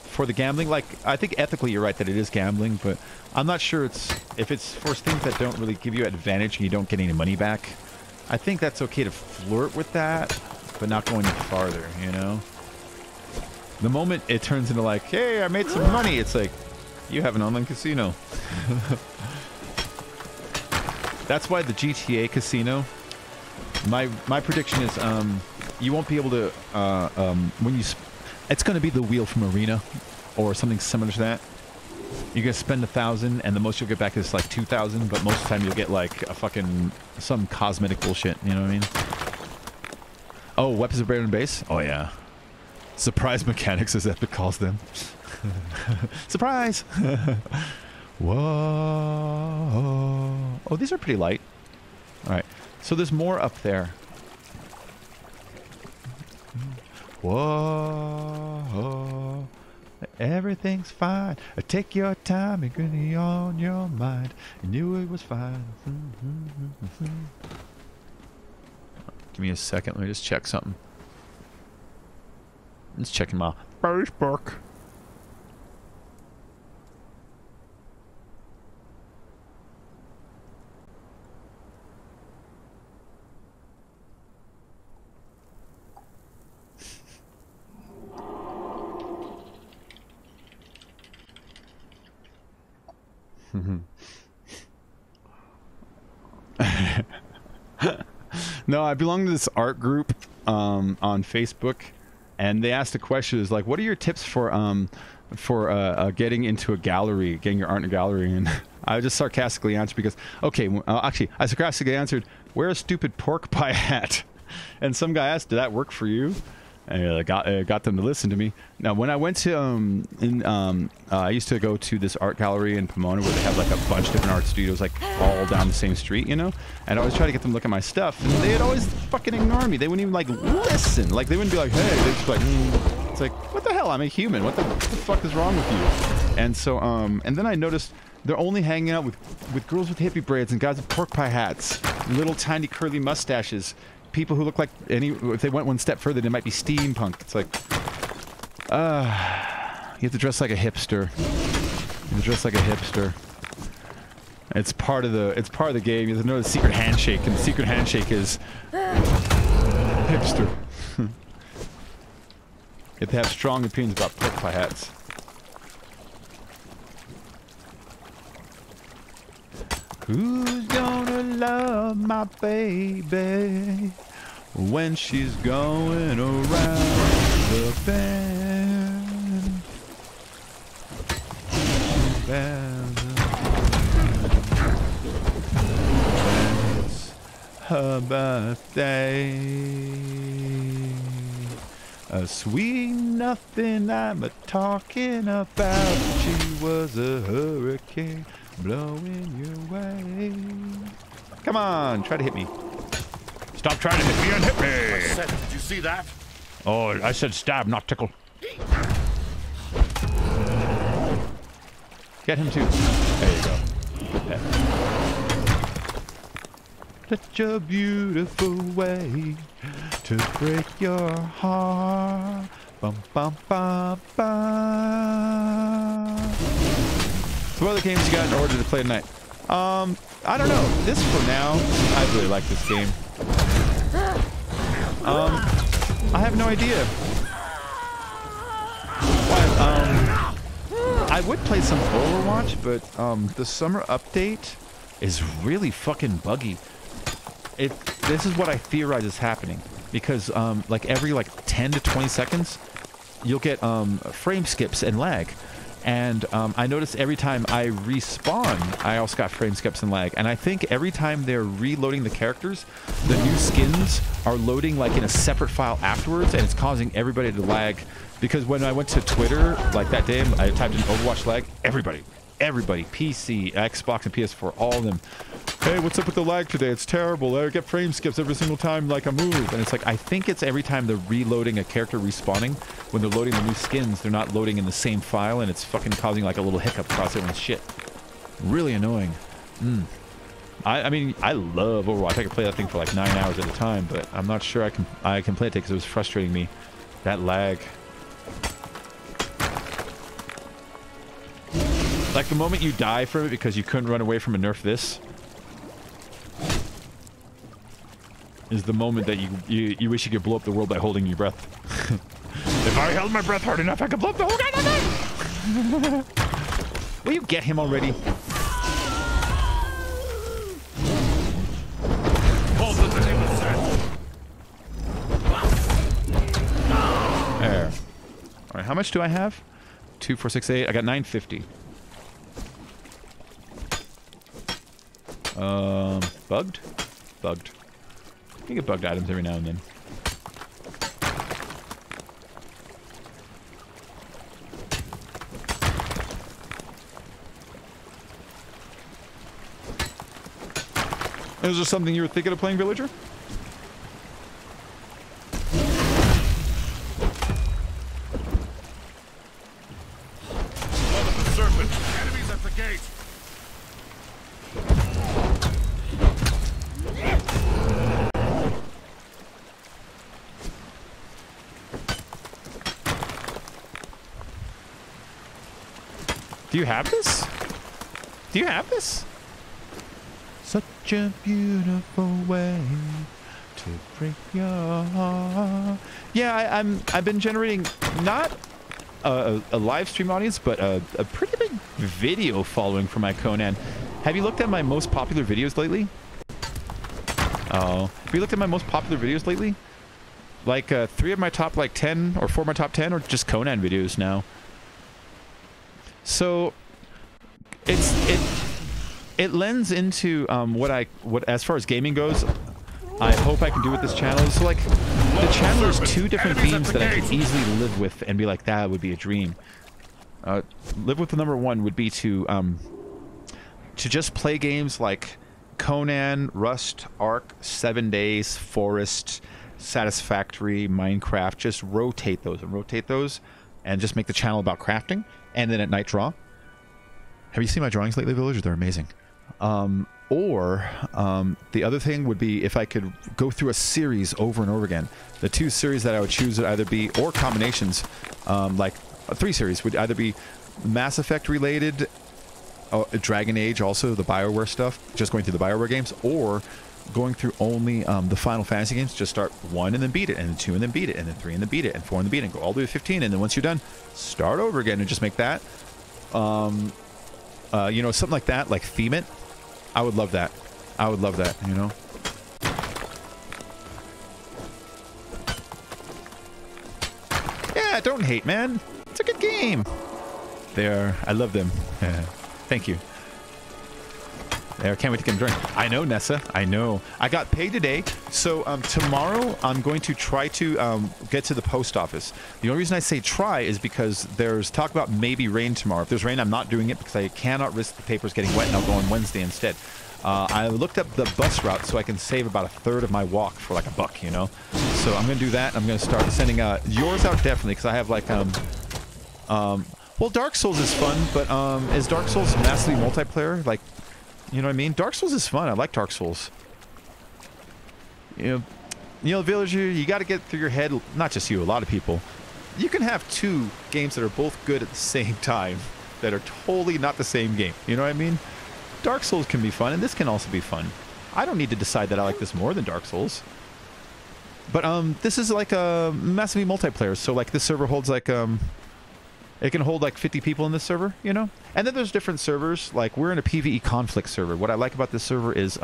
for the gambling, like, I think ethically you're right that it is gambling, but I'm not sure if it's for things that don't really give you advantage and you don't get any money back. I think that's okay to flirt with that, but not go any farther, you know? The moment it turns into like, hey, I made some money, it's like, you have an online casino. That's why the GTA casino, my prediction is, you won't be able to, it's going to be the wheel from Arena, or something similar to that. You're going to spend 1,000, and the most you'll get back is like 2,000, but most of the time you'll get like a fucking, some cosmetic bullshit, you know what I mean? Oh, weapons of abandoned base? Oh, yeah. Surprise mechanics, as Epic calls them. Surprise! Whoa. Oh, these are pretty light. Alright. So there's more up there. Whoa. Everything's fine. Take your time. You're gonna be on your mind. You knew it was fine. Give me a second. Let me just check something. I'm just checking my Facebook. No, I belong to this art group on Facebook, and they asked a question: "Is like, what are your tips for getting into a gallery, getting your art in a gallery?" And I just sarcastically answered because, okay, actually, I sarcastically answered, "Wear a stupid pork pie hat." And some guy asked, "Did that work for you?" And I got them to listen to me. Now, when I went to I used to go to this art gallery in Pomona where they have like a bunch of different art studios, like all down the same street, you know. And I always try to get them to look at my stuff, and they'd always fucking ignore me. They wouldn't even like listen. Like they wouldn't be like, "Hey," they'd just be like, It's like, what the hell? I'm a human. What the fuck is wrong with you? And so, and then I noticed they're only hanging out with girls with hippie braids and guys with pork pie hats, little tiny curly mustaches. People who look like if they went one step further, they might be steampunk. It's like, you have to dress like a hipster. You have to dress like a hipster. It's part of the game. You have to know the secret handshake, and the secret handshake is hipster. You have to have strong opinions about pork pie hats. Who's gonna love my baby when she's going around the bend? It's her birthday. A sweet nothing I'm talking about. She was a hurricane blowing your way. Come on, try to hit me. Stop trying to hit me and hit me. I said, did you see that? Oh, I said stab, not tickle. Get him too. There you go. Yeah. Such a beautiful way to break your heart. Bum bum bum bum. So what other games you got in order to play tonight? I don't know. This for now. I really like this game. I have no idea. I would play some Overwatch, but the summer update is really fucking buggy. This is what I theorize is happening, because like every 10 to 20 seconds, you'll get frame skips and lag. And I notice every time I respawn, I also got frame skips and lag. And I think every time they're reloading the characters, the new skins are loading like in a separate file afterwards, and it's causing everybody to lag. Because when I went to Twitter, like that day, I typed in Overwatch lag, everybody, PC, Xbox, and PS4, all of them. Hey, what's up with the lag today? It's terrible. I get frame skips every single time like I move. And it's like, I think it's every time they're reloading a character respawning, when they're loading the new skins, they're not loading in the same file, and it's fucking causing like a little hiccup across everyone's shit. Really annoying. I mean, I love Overwatch. I could play that thing for like 9 hours at a time, but I'm not sure I can play it because it was frustrating me. That lag. Like the moment you die from it because you couldn't run away from a nerf this is the moment that you wish you could blow up the world by holding your breath. If I held my breath hard enough, I could blow up the whole goddamn thing! Will you get him already? Hold the name of There. Alright, how much do I have? 2, 4, 6, 8. I got 950. Bugged? Bugged. You get bugged items every now and then. Is there something you were thinking of playing, Villager? Blood of the serpent. Enemies at the gate. Do you have this? Do you have this? Such a beautiful way to break your heart. Yeah, I've been generating not a live stream audience, but a pretty big video following for my Conan. Have you looked at my most popular videos lately? Oh, have you looked at my most popular videos lately? Like 3 of my top like 10 or 4 of my top 10 are just Conan videos now. So it lends into what as far as gaming goes, I hope I can do with this channel. So like the channel is 2 different themes that I can easily live with and be like, that would be a dream. Live with the number 1 would be to just play games like Conan, Rust, Ark, 7 Days, Forest, Satisfactory, Minecraft. Just rotate those and just make the channel about crafting. And then at night draw. Have you seen my drawings lately, Villager? They're amazing. Or the other thing would be if I could go through a series over and over again. The 2 series that I would choose would either be, or combinations, like 3 series would either be Mass Effect related, Dragon Age, also the BioWare stuff, just going through the BioWare games, or going through only the Final Fantasy games. Just start 1 and then beat it, and then 2 and then beat it, and then 3 and then beat it, and 4 and then beat it, and go all the way to 15, and then once you're done, start over again and just make that. You know, something like that, like theme it. I would love that. I would love that, you know? Yeah, don't hate, man. It's a good game. I love them. Thank you. There, can't wait to get a drink. I know, Nessa. I know. I got paid today, so tomorrow I'm going to try to get to the post office. The only reason I say try is because there's talk about maybe rain tomorrow. If there's rain, I'm not doing it because I cannot risk the papers getting wet, and I'll go on Wednesday instead. I looked up the bus route so I can save about 1/3 of my walk for like $1, you know? So I'm going to do that. I'm going to start sending yours out definitely because I have like... well, Dark Souls is fun, but is Dark Souls massively multiplayer? Like... You know what I mean? Dark Souls is fun. I like Dark Souls. You know, Villager, you got to get through your head, not just you, a lot of people. You can have 2 games that are both good at the same time that are totally not the same game. You know what I mean? Dark Souls can be fun, and this can also be fun. I don't need to decide that I like this more than Dark Souls. But this is like a massively multiplayer, so like this server holds like it can hold like 50 people in this server, you know? And then there's different servers. Like, we're in a PvE conflict server. What I like about this server is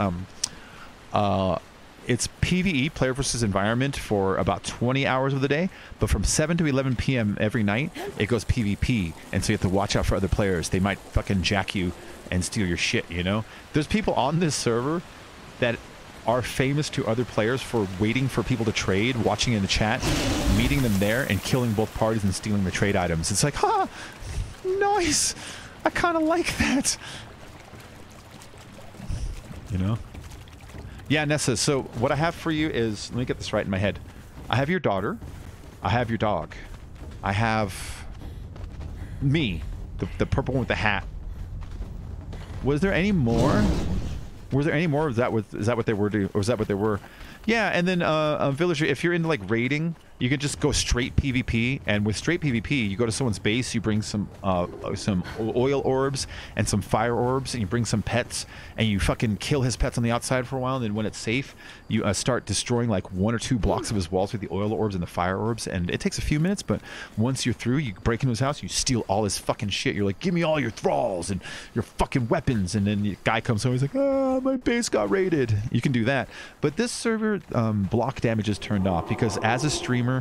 it's PvE, player versus environment, for about 20 hours of the day. But from 7 to 11 p.m. every night, it goes PvP. And so you have to watch out for other players. They might fucking jack you and steal your shit, you know? There's people on this server that are famous to other players for waiting for people to trade, watching in the chat, meeting them there, and killing both parties and stealing the trade items. It's like, ha! Nice! I kind of like that. You know? Yeah, Nessa, so what I have for you is... Let me get this right in my head. I have your daughter. I have your dog. I have... me. The purple one with the hat. Was there any more? Were there any more? Is that what they were doing? Or was that what they were? Yeah, and then Villager, if you're into like raiding, you can just go straight PvP, and with straight PvP, you go to someone's base, you bring some oil orbs and some fire orbs, and you bring some pets, and you fucking kill his pets on the outside for a while, and then when it's safe, you start destroying like 1 or 2 blocks of his walls with the oil orbs and the fire orbs, and it takes a few minutes, but once you're through, you break into his house, you steal all his fucking shit. You're like, give me all your thralls and your fucking weapons, and then the guy comes home, he's like, ah, my base got raided. You can do that, but this server block damage is turned off because as a streamer,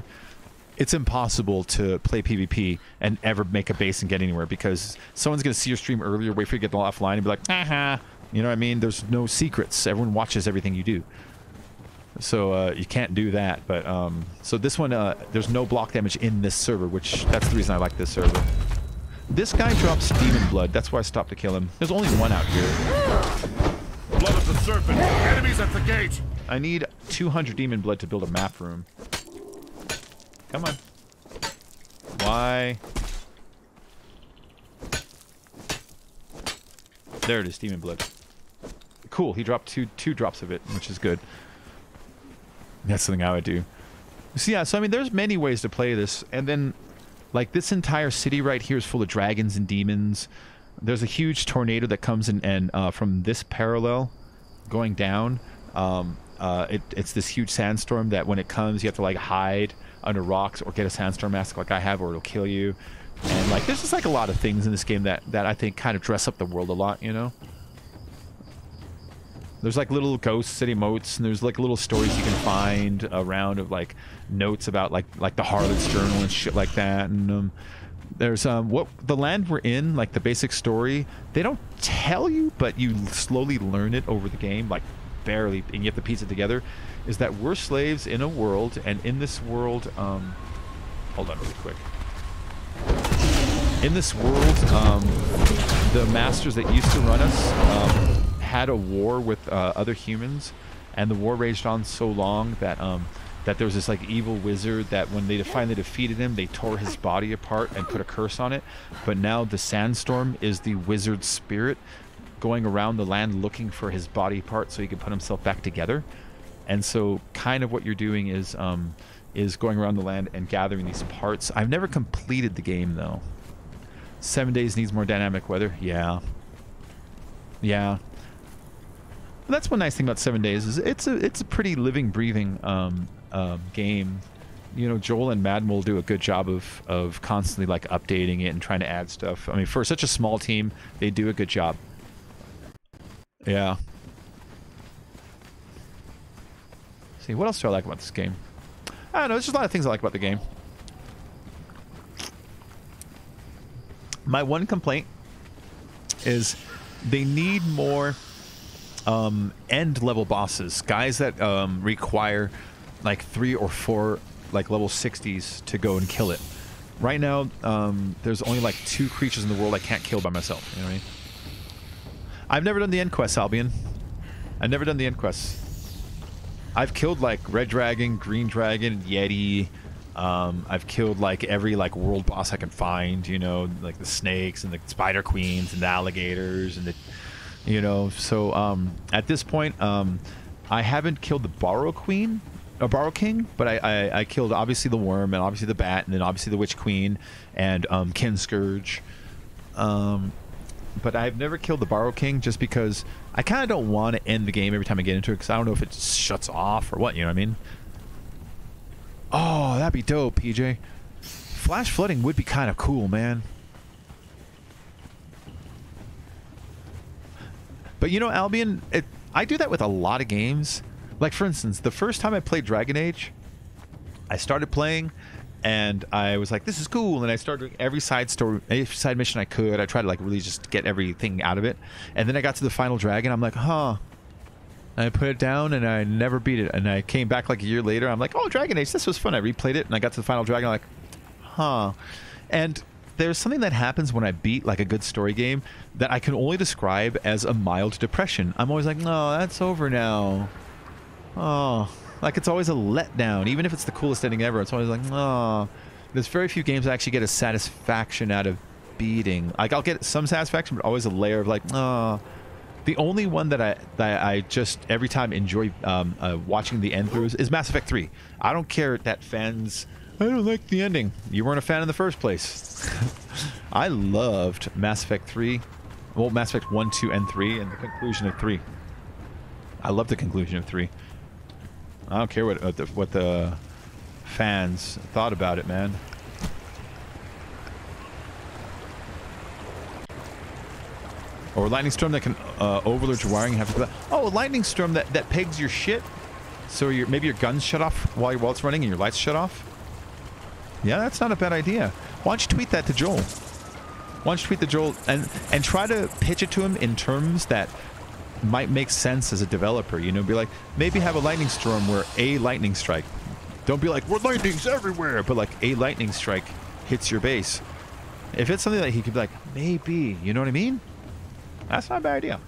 it's impossible to play PvP and ever make a base and get anywhere because someone's going to see your stream earlier, wait for you to get offline and be like, aha. You know what I mean? There's no secrets. Everyone watches everything you do. So you can't do that. But so this one, there's no block damage in this server, which that's the reason I like this server. This guy drops demon blood. That's why I stopped to kill him. There's only one out here. blood of the serpent. Enemies at the gate. I need 200 demon blood to build a map room. Come on. Why? There it is, demon blood. Cool, he dropped two drops of it, which is good. That's something I would do. So yeah, so I mean, there's many ways to play this, and then, like, this entire city right here is full of dragons and demons. There's a huge tornado that comes in, and from this parallel, going down, it's this huge sandstorm that when it comes, you have to like hide under rocks or get a sandstorm mask like I have, or it'll kill you. And like, there's just like a lot of things in this game that I think kind of dress up the world a lot, you know? There's like little ghost city moats, and there's like little stories you can find around of like notes about like the Harlot's Journal and shit like that. And there's what the land we're in, like the basic story, they don't tell you, but you slowly learn it over the game, like barely, and you have to piece it together. Is that we're slaves in a world, and in this world, hold on really quick. In this world, the masters that used to run us had a war with other humans, and the war raged on so long that that there was this like evil wizard that when they finally defeated him, they tore his body apart and put a curse on it. But now the sandstorm is the wizard's spirit going around the land looking for his body part so he can put himself back together. And so kind of what you're doing is going around the land and gathering these parts. I've never completed the game though. 7 days needs more dynamic weather. Yeah. That's one nice thing about 7 days is it's a pretty living, breathing game. You know, Joel and Madden will do a good job of constantly like updating it and trying to add stuff. I mean, for such a small team, they do a good job. Yeah. See, what else do I like about this game? I don't know, there's just a lot of things I like about the game. My one complaint is they need more end level bosses, guys that require like 3 or 4 like level 60s to go and kill it. Right now, there's only like 2 creatures in the world I can't kill by myself. You know what I mean? I've never done the end quests, Albion. I've never done the end quests. I've killed like Red Dragon, Green Dragon, Yeti. I've killed like every like world boss I can find. You know, like the snakes and the spider queens and the alligators and the, you know. So at this point, I haven't killed the Borrow Queen. Borrow King, but I killed obviously the worm and obviously the bat and then obviously the Witch Queen and Kin Scourge. But I've never killed the Borrow King just because I kind of don't want to end the game every time I get into it because I don't know if it shuts off or what, you know what I mean? Oh, that'd be dope, PJ. Flash flooding would be kind of cool, man. But you know, Albion, I do that with a lot of games. Like, for instance, the first time I played Dragon Age, I started playing, and I was like, this is cool, and I started doing every side mission I could. I tried to, like, really just get everything out of it. And then I got to the final dragon, I'm like, huh. And I put it down, and I never beat it. And I came back, like, a year later, I'm like, oh, Dragon Age, this was fun. I replayed it, and I got to the final dragon, I'm like, huh. And there's something that happens when I beat, like, a good story game that I can only describe as a mild depression. I'm always like, no, that's over now. Oh, like it's always a letdown. Even if it's the coolest ending ever, it's always like, oh. There's very few games I actually get a satisfaction out of beating. Like, I'll get some satisfaction, but always a layer of like, oh. The only one that I just every time enjoy watching the end throughs is Mass Effect 3. I don't care that fans, I don't like the ending. You weren't a fan in the first place. I loved Mass Effect 3. Well, Mass Effect 1, 2, and 3, and the conclusion of 3. I love the conclusion of 3. I don't care what the fans thought about it, man. Or lightning storm that can overload your wiring. Oh, a lightning storm that pegs your shit, so maybe your guns shut off while it's running and your lights shut off. Yeah, that's not a bad idea. Why don't you tweet that to Joel? Why don't you tweet to Joel and try to pitch it to him in terms that might make sense as a developer, you know, be like, maybe have a lightning storm where a lightning strike, don't be like, we're lightnings everywhere, but like a lightning strike hits your base. If it's something that he could be like, maybe, you know what I mean? That's not a bad idea.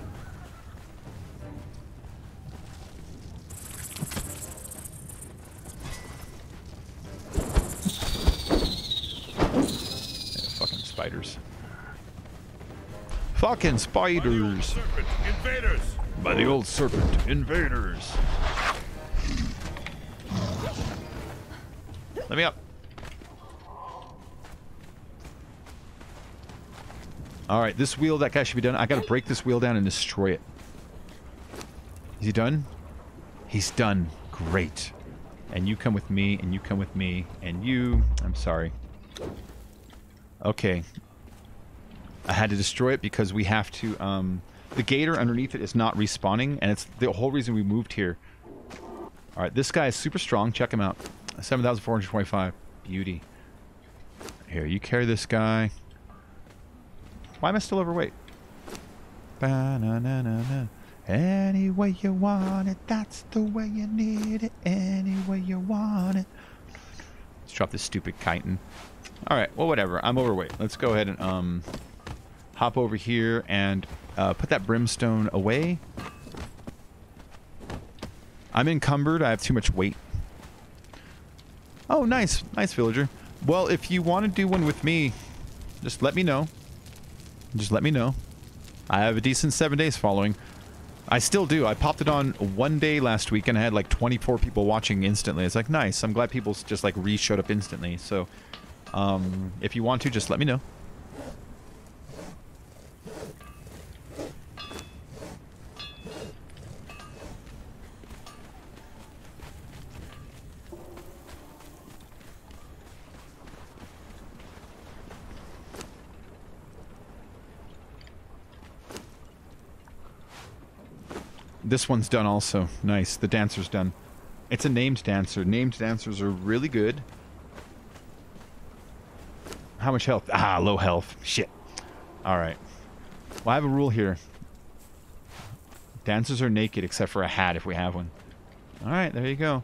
spiders. Fucking spiders. Serpent invaders. By the old serpent invaders. Let me up. Alright, this wheel, that guy should be done. I gotta break this wheel down and destroy it. Is he done? He's done. Great. And you come with me, and you come with me, and you... I'm sorry. Okay. I had to destroy it because we have to, the gator underneath it is not respawning, and it's the whole reason we moved here. Alright, this guy is super strong. Check him out. 7,425. Beauty. Here, you carry this guy. Why am I still overweight? Ba-na-na-na-na. Any way you want it, that's the way you need it. Any way you want it. Let's drop this stupid chitin. Alright, well, whatever. I'm overweight. Let's go ahead and, hop over here and put that brimstone away. I'm encumbered. I have too much weight. Oh, nice. Nice, villager. Well, if you want to do one with me, just let me know. Just let me know. I have a decent 7 days following. I still do. I popped it on one day last week and I had like 24 people watching instantly. It's like, nice. I'm glad people just like showed up instantly. So, if you want to, just let me know. This one's done also. Nice. The dancer's done. It's a named dancer. Named dancers are really good. How much health? Ah, low health. Shit. Alright. Well, I have a rule here. Dancers are naked except for a hat if we have one. Alright, there you go.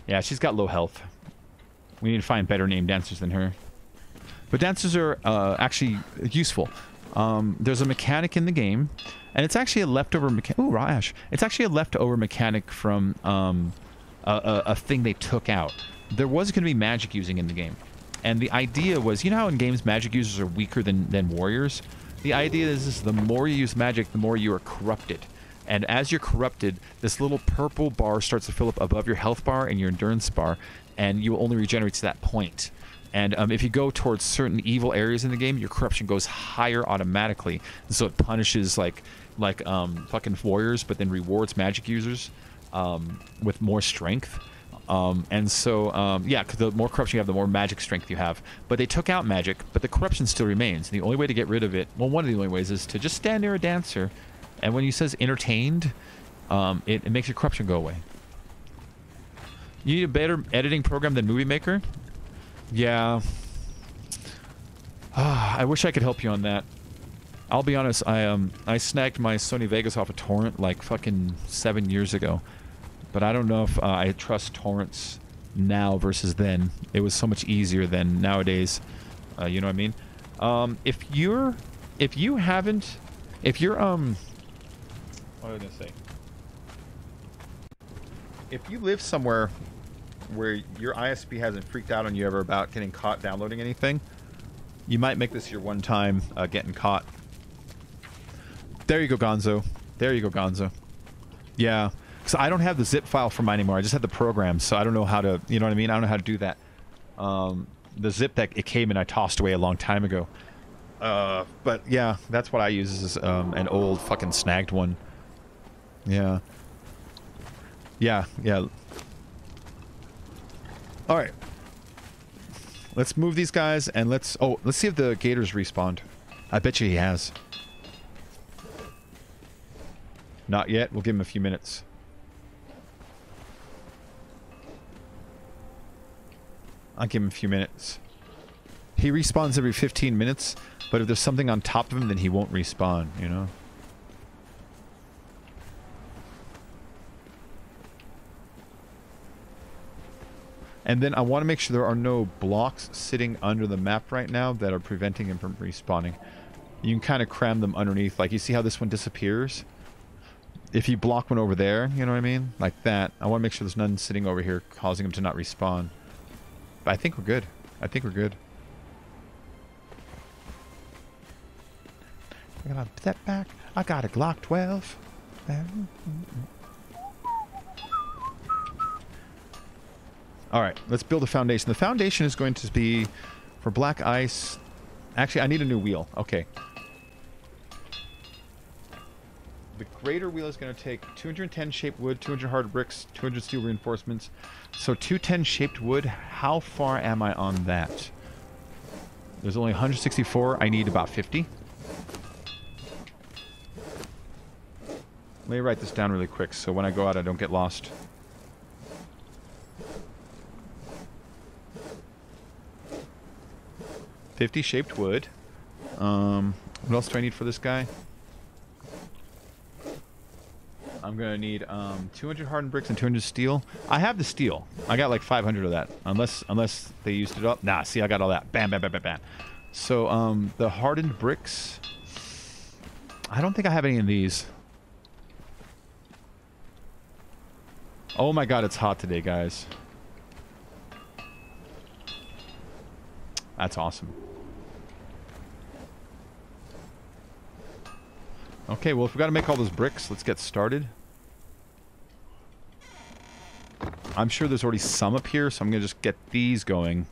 Yeah, she's got low health. We need to find better named dancers than her. But dancers are actually useful. There's a mechanic in the game, and it's actually a leftover mechanic. Ooh, raw ash. It's actually a leftover mechanic from a thing they took out. There was going to be magic using in the game, and the idea was, you know how in games magic users are weaker than warriors? The idea is the more you use magic, the more you are corrupted. And as you're corrupted, this little purple bar starts to fill up above your health bar and your endurance bar, and you will only regenerate to that point. And if you go towards certain evil areas in the game, your corruption goes higher automatically. And so it punishes like fucking warriors, but then rewards magic users with more strength. And so, yeah, 'cause the more corruption you have, the more magic strength you have. But they took out magic, but the corruption still remains. And the only way to get rid of it, well, one of the only ways is to just stand near a dancer. And when he says entertained, it makes your corruption go away. You need a better editing program than Movie Maker? Yeah. I wish I could help you on that. I'll be honest, I snagged my Sony Vegas off a torrent like fucking 7 years ago. But I don't know if I trust torrents now versus then. It was so much easier than nowadays. You know what I mean? If you're what was I gonna say? If you live somewhere where your ISP hasn't freaked out on you ever about getting caught downloading anything, you might make this your one time getting caught. There you go, Gonzo. There you go, Gonzo. Yeah. So I don't have the zip file for mine anymore. I just have the program, so I don't know how to, you know what I mean? I don't know how to do that. The zip that it came in, I tossed away a long time ago. But yeah, that's what I use is an old fucking snagged one. Yeah. Yeah, yeah. Alright. Let's move these guys and let's see if the gators respawned. I bet you he has. Not yet. We'll give him a few minutes. I'll give him a few minutes. He respawns every 15 minutes, but if there's something on top of him, then he won't respawn, you know? And then I want to make sure there are no blocks sitting under the map right now that are preventing him from respawning. You can kind of cram them underneath. Like, you see how this one disappears? If you block one over there, you know what I mean? Like that. I want to make sure there's none sitting over here causing him to not respawn. But I think we're good. I think we're good. I got that back. I got a Glock 12. All right, let's build a foundation. The foundation is going to be for black ice. Actually, I need a new wheel. Okay. The greater wheel is going to take 210 shaped wood, 200 hard bricks, 200 steel reinforcements. So 210 shaped wood, how far am I on that? There's only 164. I need about 50. Let me write this down really quick so when I go out I don't get lost. $50 shaped wood. What else do I need for this guy? I'm gonna need 200 hardened bricks and 200 steel. I have the steel. I got like 500 of that. Unless they used it up. Nah, see, I got all that. Bam, bam, bam, bam, bam. So the hardened bricks. I don't think I have any of these. Oh my god, it's hot today, guys. That's awesome. Okay, well, if we got to make all those bricks, let's get started. I'm sure there's already some up here, so I'm going to just get these going.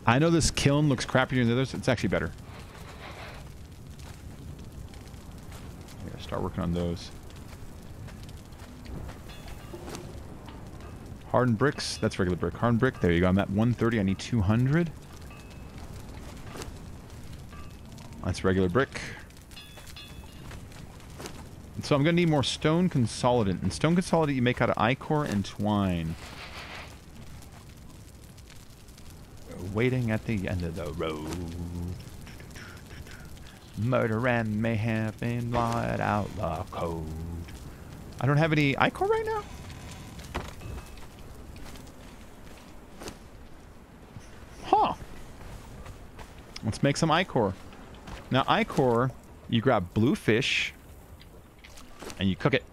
I know this kiln looks crappier than the others. It's actually better. I gotta start working on those. Hardened bricks. That's regular brick. Hardened brick. There you go. I'm at 130. I need 200. That's regular brick. And so I'm going to need more stone consolidant. And stone consolidant you make out of ichor and twine. Waiting at the end of the road. Murder and mayhem and blot out the code. I don't have any ichor right now? Huh. Let's make some ichor. Now, ichor, you grab blue fish and you cook it.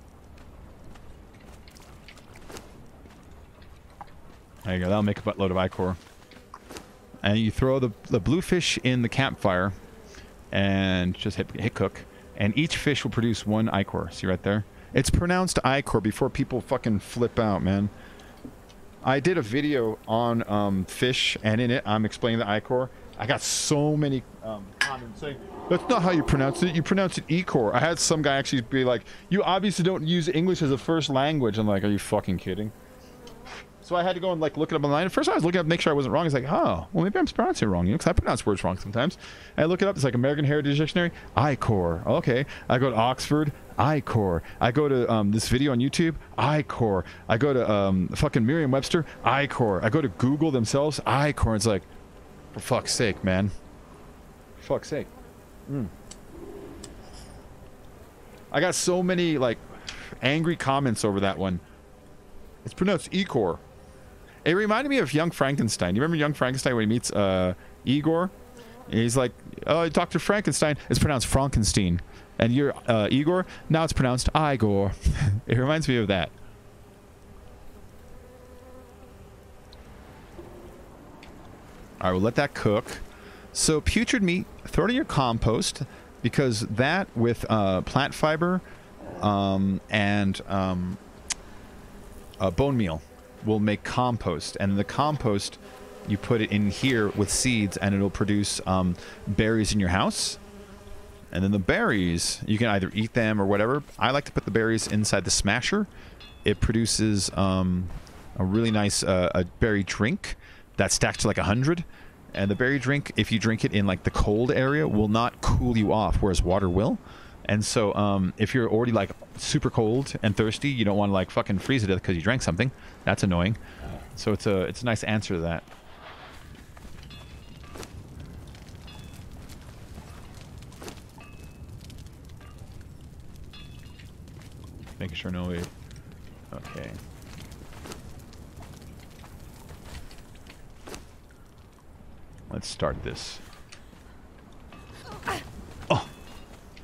There you go. That'll make a buttload of ichor. And you throw the blue fish in the campfire and just hit cook. And each fish will produce one ichor. See right there? It's pronounced ichor before people fucking flip out, man. I did a video on fish, and in it, I'm explaining the ichor. I got so many comments saying, that's not how you pronounce it. You pronounce it ichor. I had some guy actually be like, you obviously don't use English as a first language. I'm like, are you fucking kidding? So I had to go and like look it up online. At first I was looking up to make sure I wasn't wrong. It's like, oh, well maybe I'm pronouncing it wrong. You know, because I pronounce words wrong sometimes. And I look it up. It's like American Heritage Dictionary. ichor. Okay. I go to Oxford. ichor. I go to this video on YouTube. ichor. I go to fucking Merriam-Webster. ichor. I go to Google themselves. ichor. It's like, for fuck's sake, man. For fuck's sake. I got so many like angry comments over that one. It's pronounced ichor. It reminded me of Young Frankenstein. You remember Young Frankenstein when he meets Igor? And he's like, oh, Dr. Frankenstein. It's pronounced Frankenstein. And you're Igor? Now it's pronounced Igor. It reminds me of that. All right, we'll let that cook. So putrid meat, throw it in your compost, because that with plant fiber and bone meal will make compost, and the compost you put it in here with seeds and it'll produce berries in your house. And then the berries you can either eat them or whatever. I like to put the berries inside the smasher. It produces a really nice a berry drink that stacks to like 100, and the berry drink, if you drink it in like the cold area, will not cool you off, whereas water will. And so if you're already like super cold and thirsty, you don't want to like fucking freeze to death because you drank something. That's annoying. So it's a nice answer to that. Making sure nobody... Okay. Let's start this. Oh!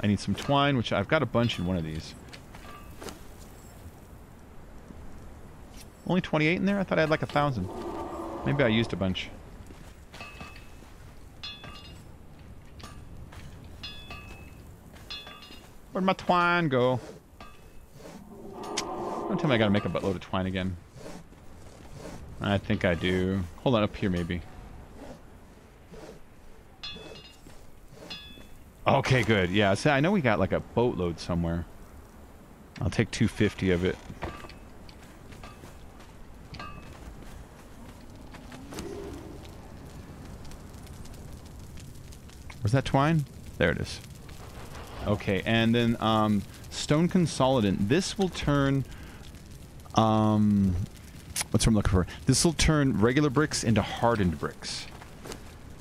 I need some twine, which I've got a bunch in one of these. Only 28 in there? I thought I had like 1,000. Maybe I used a bunch. Where'd my twine go? Don't tell me I gotta make a buttload of twine again. I think I do. Hold on, up here maybe. Okay, good. Yeah, so I know we got like a boatload somewhere. I'll take 250 of it. Where's that twine? There it is. Okay, and then stone consolidant. This will turn what's what I'm looking for? This will turn regular bricks into hardened bricks.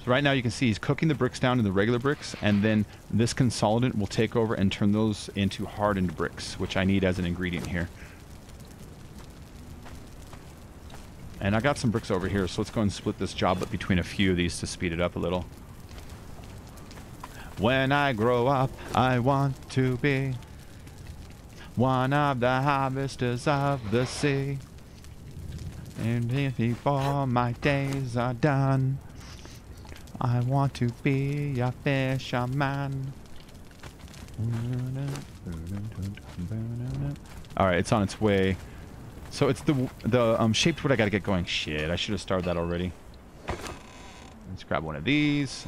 So right now you can see he's cooking the bricks down into the regular bricks, and then this consolidant will take over and turn those into hardened bricks, which I need as an ingredient here. And I got some bricks over here, so let's go and split this job up between a few of these to speed it up a little. When I grow up, I want to be one of the harvesters of the sea. And before my days are done, I want to be a fisherman. Alright, it's on its way. So it's the shaped wood I gotta get going. Shit, I should have started that already. Let's grab one of these.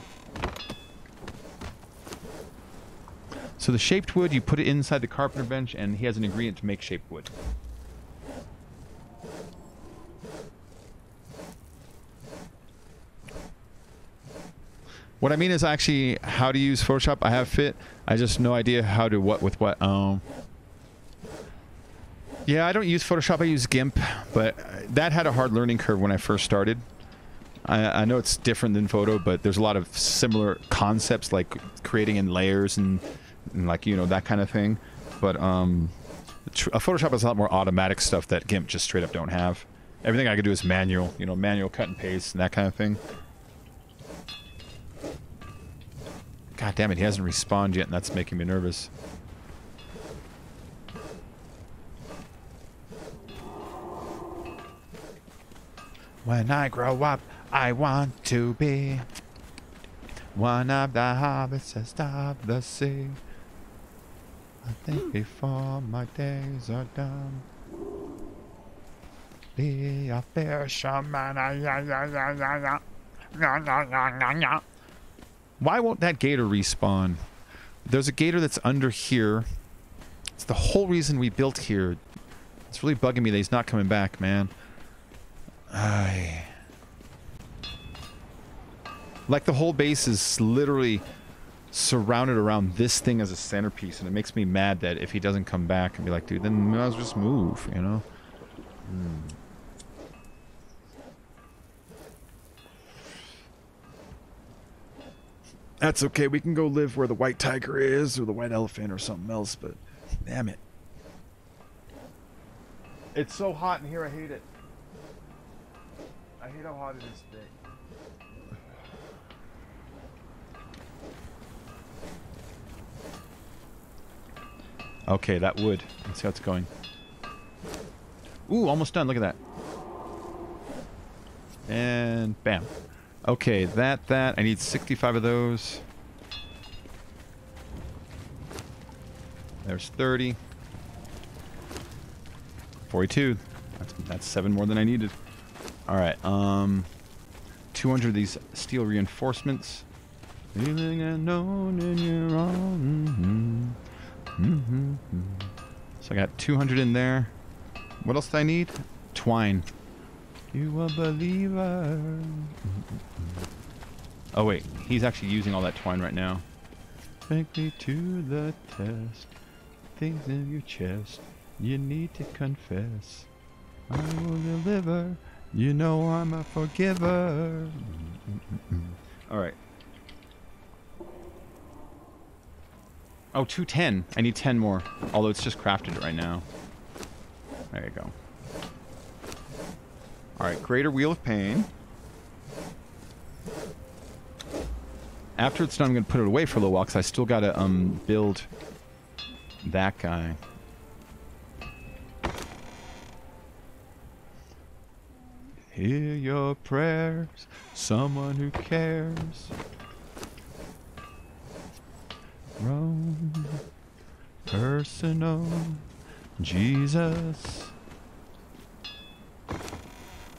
So the shaped wood, you put it inside the carpenter bench, and he has an ingredient to make shaped wood. What I mean is actually how to use Photoshop. I have Fit. I just no idea how to what with what. Yeah, I don't use Photoshop. I use GIMP, but that had a hard learning curve when I first started. I know it's different than photo, but there's a lot of similar concepts like creating in layers and like, you know, that kind of thing. But Photoshop has a lot more automatic stuff that GIMP just straight up don't have. Everything I could do is manual, you know, manual cut and paste and that kind of thing. God damn it, he hasn't respawned yet, and that's making me nervous. When I grow up, I want to be one of the harvesters of the sea. I think before my days are done, be a fisherman. Why won't that gator respawn? There's a gator that's under here. It's the whole reason we built here. It's really bugging me that he's not coming back, man. Like the whole base is literally surrounded around this thing as a centerpiece, and it makes me mad that if he doesn't come back and be like, dude, then might as well just move, you know? That's okay, we can go live where the white tiger is, or the white elephant, or something else, but damn it. It's so hot in here, I hate it. I hate how hot it is today. Okay, that wood. Let's see how it's going. Ooh, almost done, look at that. And bam. Okay, that. I need 65 of those. There's 30. 42. That's 7 more than I needed. Alright, 200 of these steel reinforcements. Feeling unknown in your own. So I got 200 in there. What else do I need? Twine. You a believer. Oh wait, he's actually using all that twine right now. Take me to the test. Things in your chest. You need to confess. I will deliver. You know I'm a forgiver. Alright. Oh, 210. I need 10 more. Although it's just crafted right now. There you go. Alright, Greater Wheel of Pain. After it's done, I'm going to put it away for a little while, because I still got to build that guy. hear your prayers, someone who cares. Rome, personal, Jesus.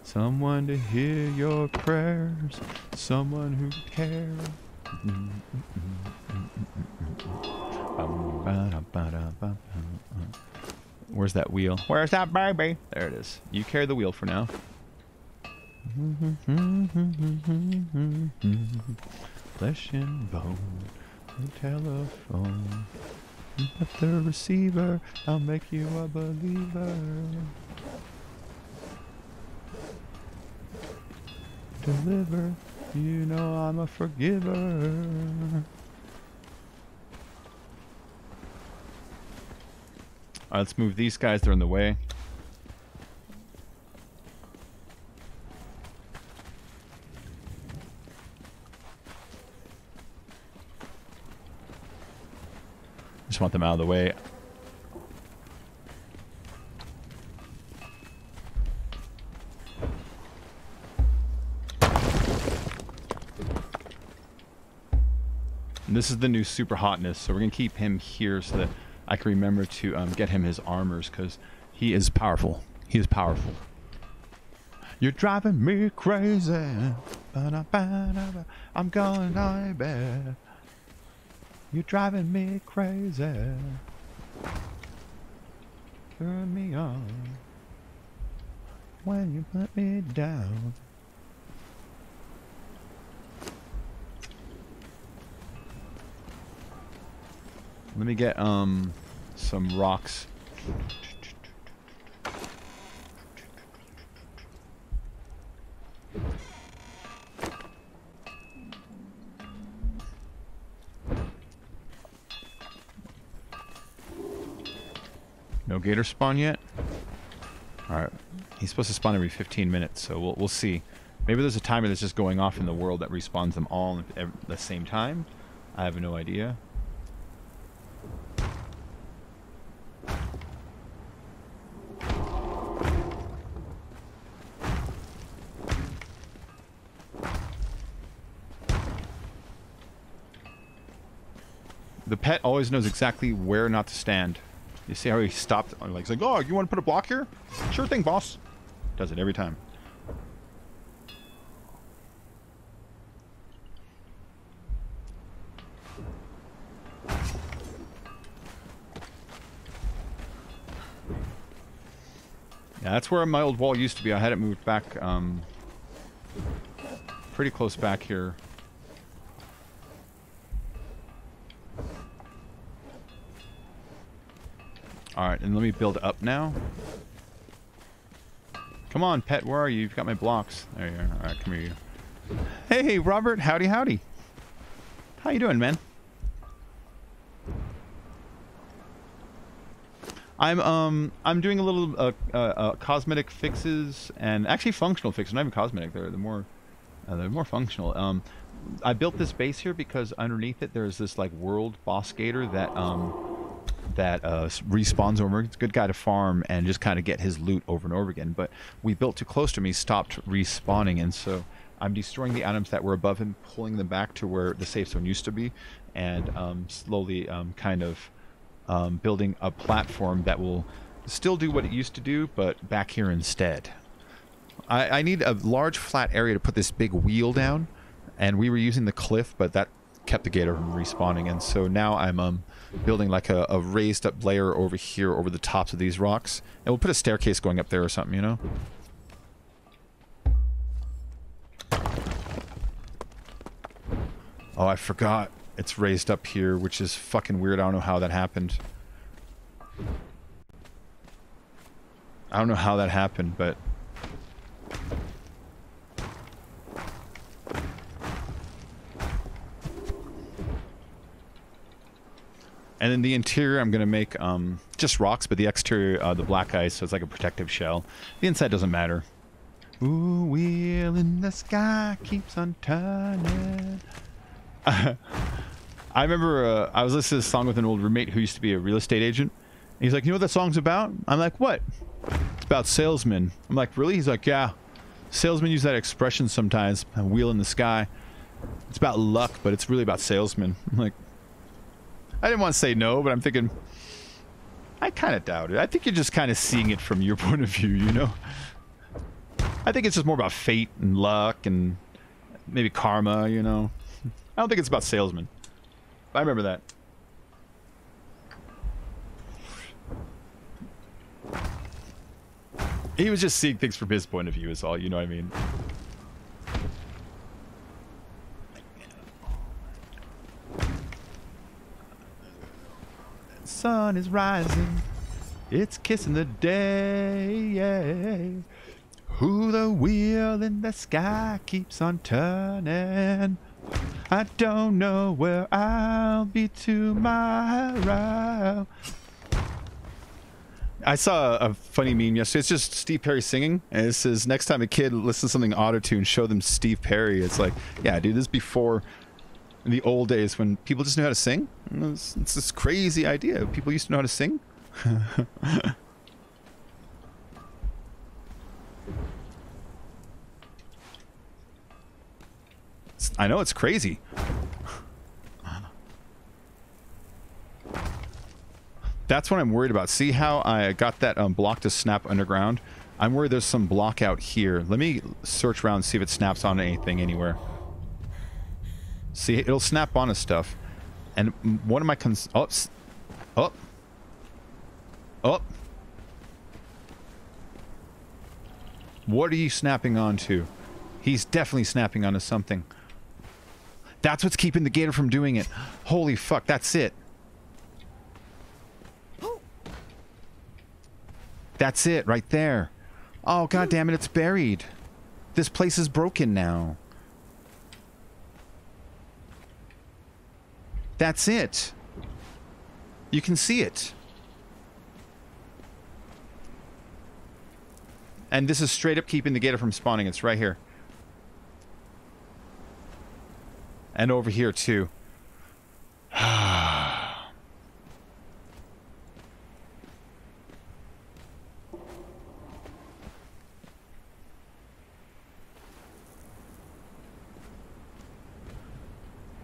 Someone to hear your prayers, someone who cares. Where's that wheel? Where's that baby? There it is. You carry the wheel for now. Flesh and bone, the telephone. At the receiver, I'll make you a believer. Deliver, you know I'm a forgiver. Alright, let's move these guys, they're in the way. Just want them out of the way. And this is the new super hotness, so we're going to keep him here so that I can remember to get him his armors, because he is powerful. He is powerful. You're driving me crazy. I'm going I bet. You're driving me crazy. Turn me on when you put me down. Let me get some rocks. No gator spawn yet? Alright. He's supposed to spawn every 15 minutes, so we'll see. Maybe there's a timer that's just going off in the world that respawns them all at the same time. I have no idea. The pet always knows exactly where not to stand. You see how he stopped? Like, he's like, oh, you want to put a block here? Sure thing, boss. Does it every time. Yeah, that's where my old wall used to be. I had it moved back pretty close back here. Alright, and let me build up now. Come on, pet, where are you? You've got my blocks. There you are. Alright, come here, you. Hey, Robert, howdy, howdy. How you doing, man? I'm doing a little cosmetic fixes and actually functional fixes. Not even cosmetic. They're more functional. I built this base here because underneath it there's this like world boss gator that respawns over. It's a good guy to farm and just kind of get his loot over and over again. But we built too close to him. He stopped respawning, and so I'm destroying the items that were above him, pulling them back to where the safe zone used to be, and slowly kind of building a platform that will still do what it used to do, but back here instead. I need a large flat area to put this big wheel down, and we were using the cliff, but that kept the gator from respawning, and so now I'm building like a raised up layer over here over the tops of these rocks, and we'll put a staircase going up there or something, you know? Oh, I forgot. It's raised up here, which is fucking weird. I don't know how that happened. I don't know how that happened, but... And in the interior, I'm going to make just rocks, but the exterior, the black ice, so it's like a protective shell. The inside doesn't matter. Ooh, wheel in the sky keeps on turning. I remember I was listening to this song with an old roommate who used to be a real estate agent. And he's like, you know what that song's about? I'm like, what? It's about salesmen. I'm like, really? He's like, yeah. Salesmen use that expression sometimes, a wheel in the sky. It's about luck, but it's really about salesmen. I'm like, I didn't want to say no, but I'm thinking, I kind of doubt it. I think you're just kind of seeing it from your point of view, you know? I think it's just more about fate and luck and maybe karma, you know? I don't think it's about salesmen. I remember that. He was just seeing things from his point of view is all, you know what I mean? The sun is rising. It's kissing the day. Yeah. Who the wheel in the sky keeps on turning. I don't know where I'll be tomorrow. I saw a funny meme yesterday. It's just Steve Perry singing, and it says, next time a kid listens to something auto-tune, show them Steve Perry. It's like, yeah, dude, this is before the old days when people just knew how to sing. It's this crazy idea. People used to know how to sing. I know, it's crazy. That's what I'm worried about. See how I got that block to snap underground? I'm worried there's some block out here. Let me search around and see if it snaps on anything anywhere. See, it'll snap onto stuff. And one of my oh. What are you snapping onto? He's definitely snapping onto something. That's what's keeping the gator from doing it. Holy fuck, that's it. That's it, right there. Oh, god damn it, it's buried. This place is broken now. That's it. You can see it. And this is straight up keeping the gator from spawning. It's right here. And over here, too.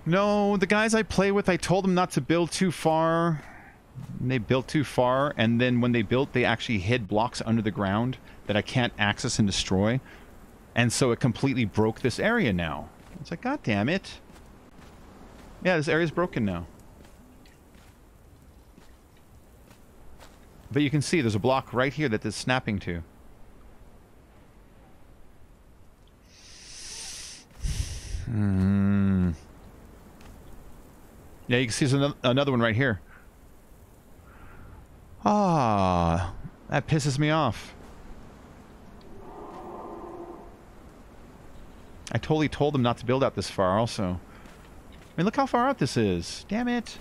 No, the guys I play with, I told them not to build too far. And they built too far, and then when they built, they actually hid blocks under the ground that I can't access and destroy. And so it completely broke this area now. It's like, god damn it. Yeah, this area's broken now. But you can see there's a block right here that it's snapping to. Yeah, you can see there's another one right here. Ah, that pisses me off. I totally told them not to build out this far also. I mean, look how far out this is. Damn it.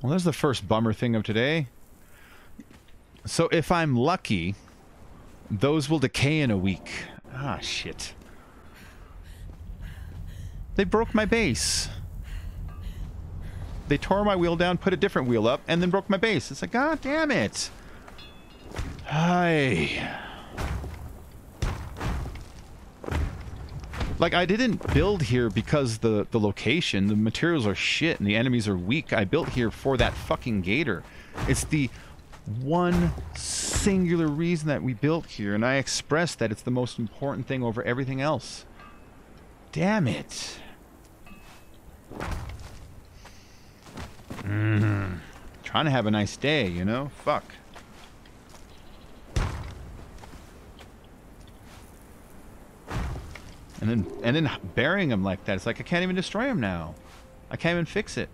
Well, there's the first bummer thing of today. So if I'm lucky, those will decay in a week. Ah, shit. They broke my base. They tore my wheel down, put a different wheel up, and then broke my base. It's like, god damn it. Hi. Like, I didn't build here because the location, the materials are shit, and the enemies are weak. I built here for that fucking gator. It's the one singular reason that we built here, and I expressed that it's the most important thing over everything else. Damn it. Trying to have a nice day, you know? Fuck. And then burying him like that, it's like I can't even destroy him now. I can't even fix it.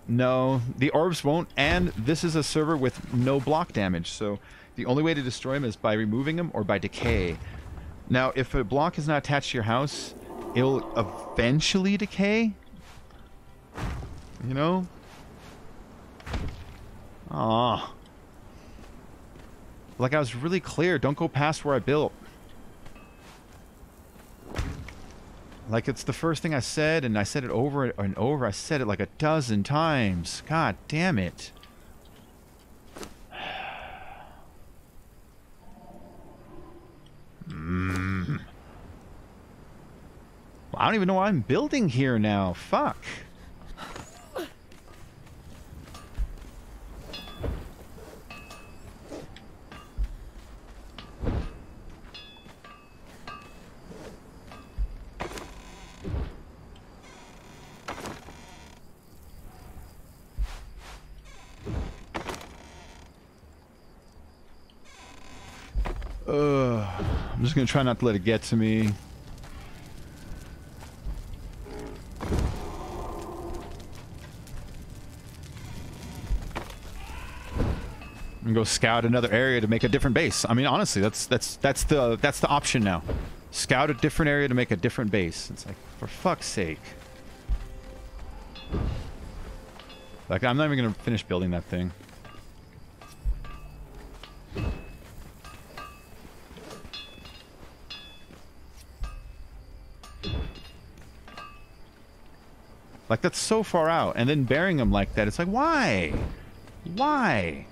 No, the orbs won't, and this is a server with no block damage, so the only way to destroy him is by removing him or by decay. Now, if a block is not attached to your house, it'll eventually decay. You know? Aw. Like, I was really clear, don't go past where I built. Like it's the first thing I said, and I said it over and over. I said it like a dozen times. God damn it. I don't even know what I'm building here now. Fuck. I'm just gonna try not to let it get to me. And go scout another area to make a different base. I mean, honestly, that's the option now. Scout a different area to make a different base. It's like, for fuck's sake. Like, I'm not even gonna finish building that thing. Like, that's so far out. And then burying them like that, it's like, why? Why?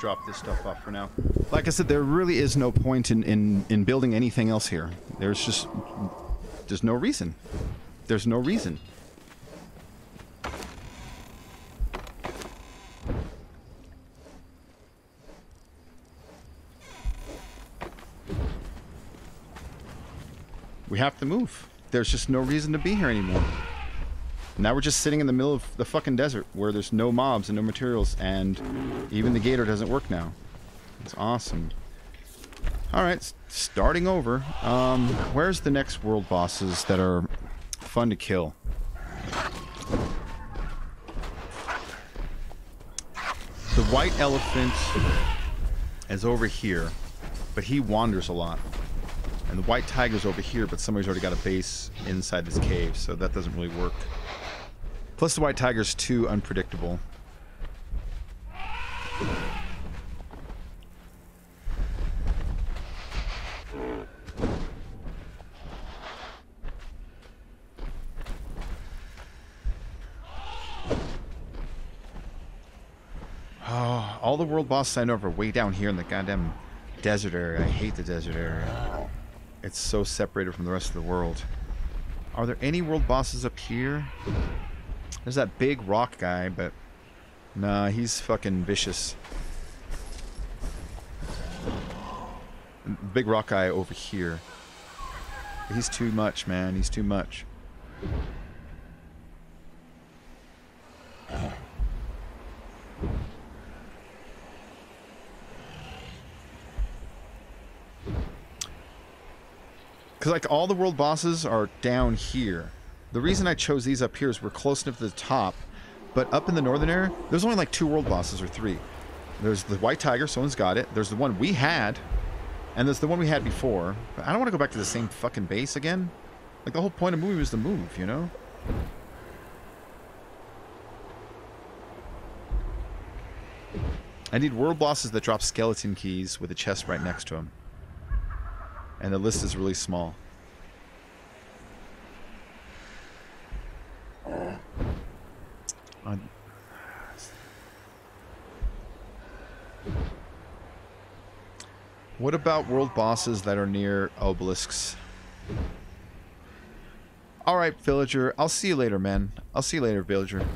Drop this stuff off for now. Like I said, there really is no point in building anything else here. There's no reason. There's no reason. We have to move. There's just no reason to be here anymore. Now we're just sitting in the middle of the fucking desert where there's no mobs and no materials, and even the gator doesn't work now. It's awesome. Alright, starting over. Where's the next world bosses that are fun to kill? The white elephant is over here, but he wanders a lot. And the white tiger's over here, but somebody's already got a base inside this cave, so that doesn't really work. Plus the white tiger's too unpredictable. Oh, all the world bosses I know are way down here in the goddamn desert area. I hate the desert area. It's so separated from the rest of the world. Are there any world bosses up here? There's that big rock guy, but nah, he's fucking vicious. Big rock guy over here. He's too much, man. He's too much. Because, like, all the world bosses are down here. The reason I chose these up here is we're close enough to the top. But up in the northern area, there's only like 2 world bosses or 3. There's the White Tiger, someone's got it. There's the one we had. And there's the one we had before. But I don't want to go back to the same fucking base again. Like, the whole point of the movie was to move, you know? I need world bosses that drop skeleton keys with a chest right next to them. And the list is really small. What about world bosses that are near obelisks? Alright, villager. I'll see you later, man. I'll see you later, villager.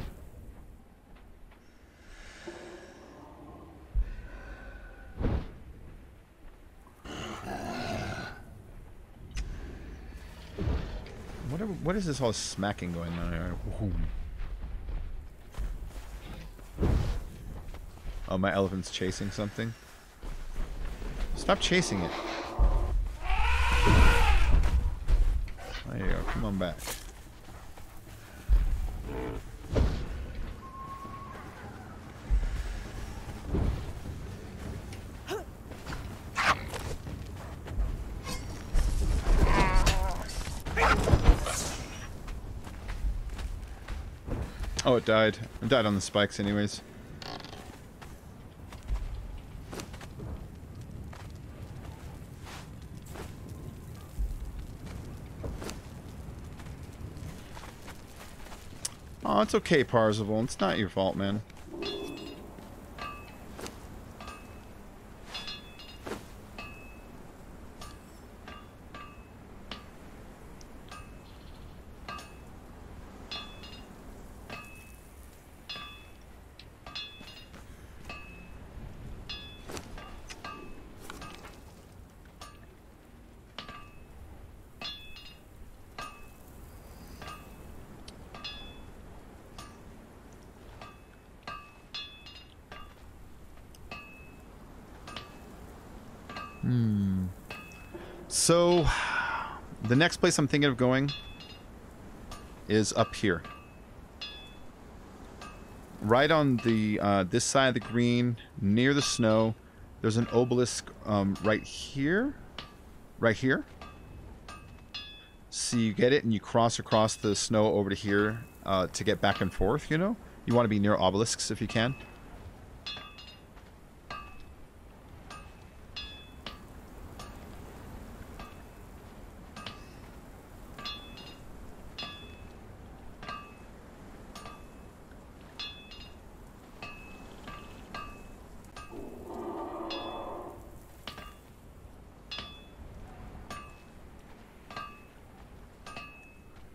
What is this all smacking going on here? Oh, my elephant's chasing something? Stop chasing it. There you go. Come on back. Oh, it died. It died on the spikes anyways. Oh, it's okay, Parzival. It's not your fault, man. So, the next place I'm thinking of going is up here. Right on the this side of the green, near the snow, there's an obelisk right here. Right here. So you get it and you cross across the snow over to here to get back and forth, you know? You want to be near obelisks if you can.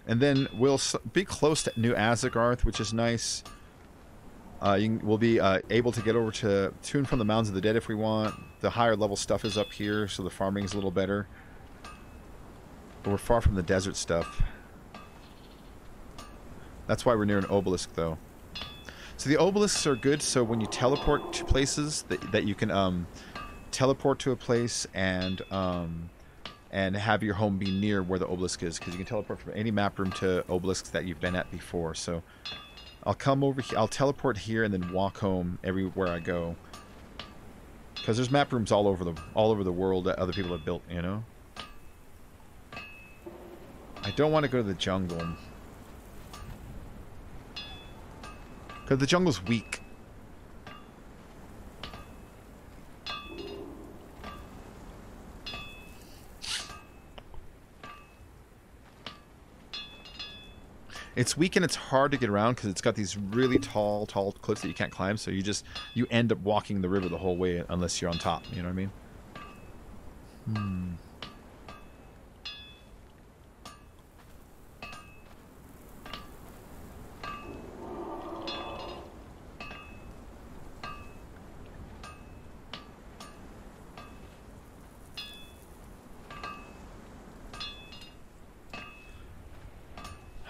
And then we'll be close to New Azagarth, which is nice. We'll be able to get over to and from the Mounds of the Dead if we want. The higher level stuff is up here, so the farming is a little better. But we're far from the desert stuff. That's why we're near an obelisk, though. So the obelisks are good, so when you teleport to places, that you can teleport to a place and have your home be near where the obelisk is, because you can teleport from any map room to obelisks that you've been at before. So I'll come over here, I'll teleport here and then walk home everywhere I go, because there's map rooms all over the world that other people have built, you know. I don't want to go to the jungle, because the jungle's weak. It's weak and it's hard to get around because it's got these really tall cliffs that you can't climb, so you end up walking the river the whole way unless you're on top, you know what I mean?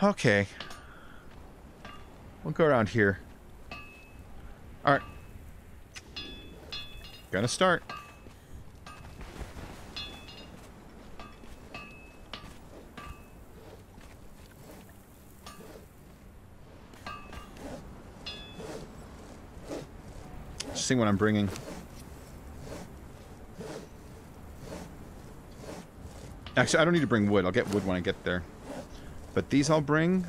Okay. We'll go around here. Alright. Gonna start. Just seeing what I'm bringing. Actually, I don't need to bring wood. I'll get wood when I get there. But these I'll bring.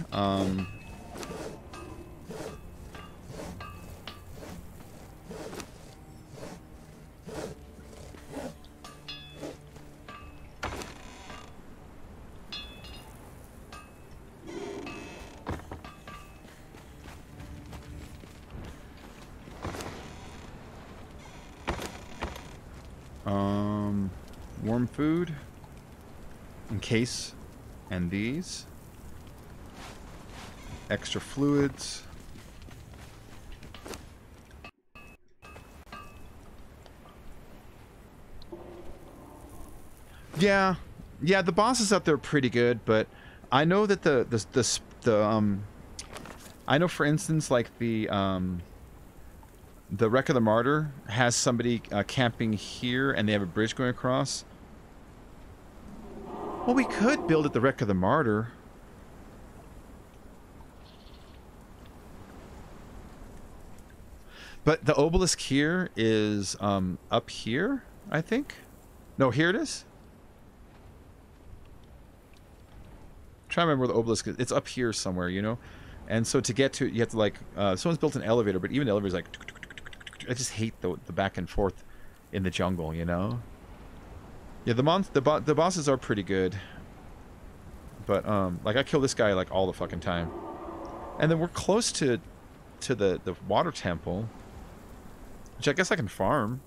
Warm food. In case. And these. Extra fluids. Yeah. Yeah, the bosses out there are pretty good, but I know that I know, for instance, like the Wreck of the Martyr has somebody camping here, and they have a bridge going across. Well, we could build at the Wreck of the Martyr. But the obelisk here is up here, I think. No, here it is. I'm trying to remember where the obelisk is. It's up here somewhere, you know? And so to get to it, you have to, like... someone's built an elevator, but even the elevator's like... I just hate the back and forth in the jungle, you know? Yeah, the bosses are pretty good. But, like, I kill this guy, like, all the fucking time. And then we're close to the water temple. Which I guess I can farm.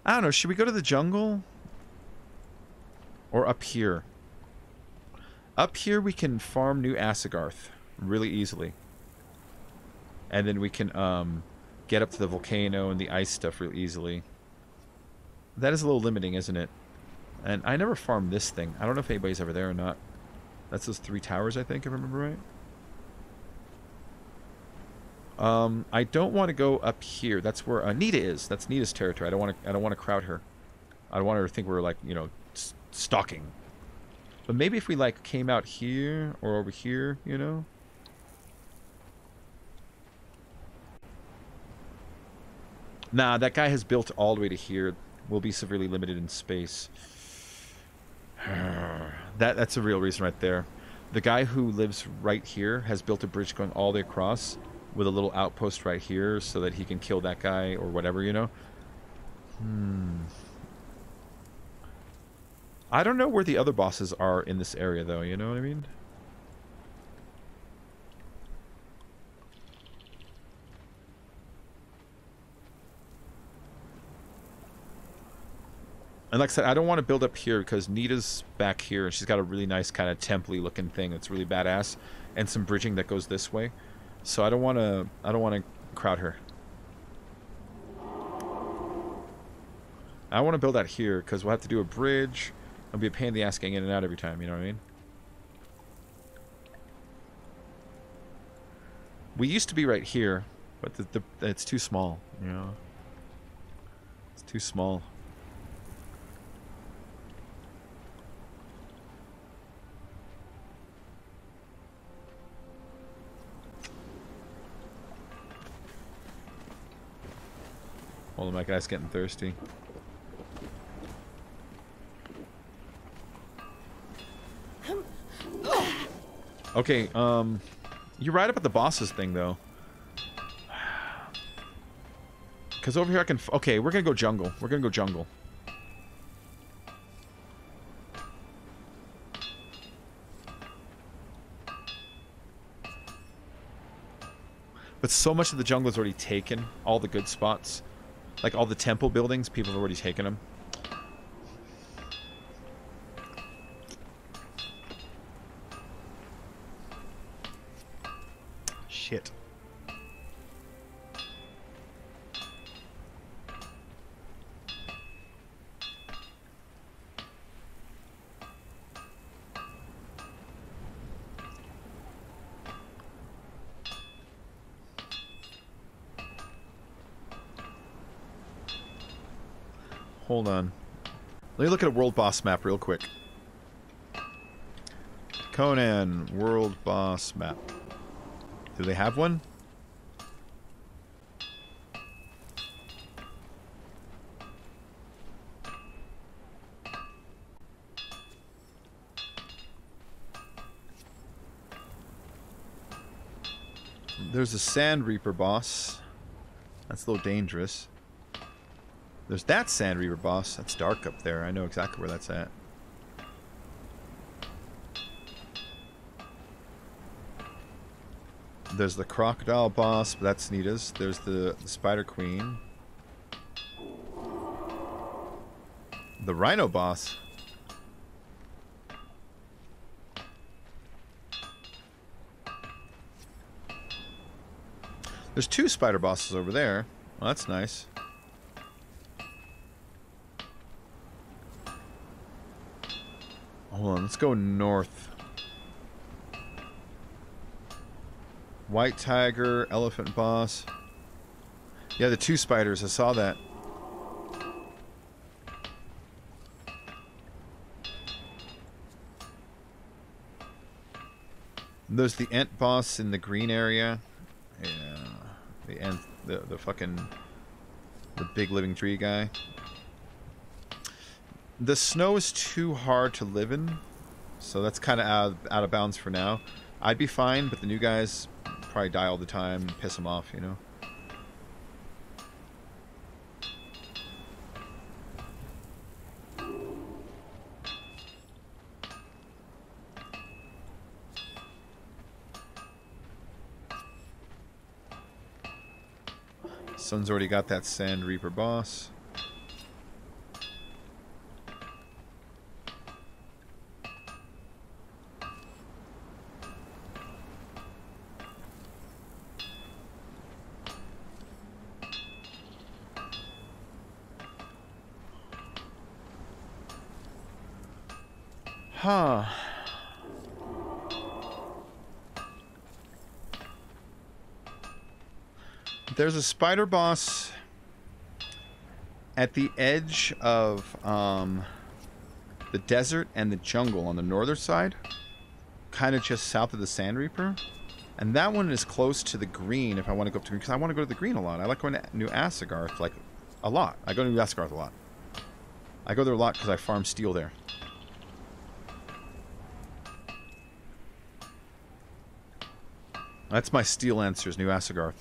I don't know, should we go to the jungle? Or up here? Up here we can farm New Asagarth really easily. And then we can, get up to the volcano and the ice stuff real easily. That is a little limiting, isn't it? And I never farmed this thing. I don't know if anybody's ever there or not. That's those 3 towers, I think, if I remember right. I don't want to go up here. That's where Nita is. That's Nita's territory. I don't want to crowd her. I don't want her to think we're, like, you know, stalking. But maybe if we, like, came out here or over here, you know? Nah, that guy has built all the way to here. We'll be severely limited in space. That's a real reason right there. The guy who lives right here has built a bridge going all the way across with a little outpost right here so that he can kill that guy or whatever, you know? I don't know where the other bosses are in this area, though, you know what I mean? And like I said, I don't want to build up here because Nita's back here and she's got a really nice kind of temple-y looking thing that's really badass and some bridging that goes this way. So I don't want to crowd her. I want to build out here because we'll have to do a bridge. It'll be a pain in the ass getting in and out every time, you know what I mean? We used to be right here, but it's too small, you know? It's too small. Hold on, my guy's getting thirsty. Okay, you're right about the bosses thing, though. Because over here I can... Okay, we're gonna go jungle. We're gonna go jungle. But so much of the jungle is already taken. All the good spots. Like all the temple buildings, people have already taken them. Shit. Hold on. Let me look at a world boss map real quick. Conan, world boss map. Do they have one? There's a Sand Reaper boss. That's a little dangerous. There's that Sand Reaper boss. That's dark up there. I know exactly where that's at. There's the Crocodile boss, but that's Nita's. There's the Spider Queen. The Rhino boss. There's 2 spider bosses over there. Well, that's nice. Hold on, let's go north. White Tiger, Elephant Boss. Yeah, the 2 spiders, I saw that. There's the Ent boss in the green area. Yeah. The Ent, the fucking... the big living tree guy. The snow is too hard to live in, so that's kind of out of bounds for now. I'd be fine, but the new guys probably die all the time and piss them off, you know? Sun's already got that Sand Reaper boss. Huh. There's a spider boss at the edge of the desert and the jungle on the northern side, kind of just south of the Sand Reaper. And that one is close to the green if I want to go up to green, because I want to go to the green a lot. I like going to New Asagarth, like, a lot. I go to New Asagarth a lot. I go there a lot because I farm steel there. That's my steel answers, New Asagarth.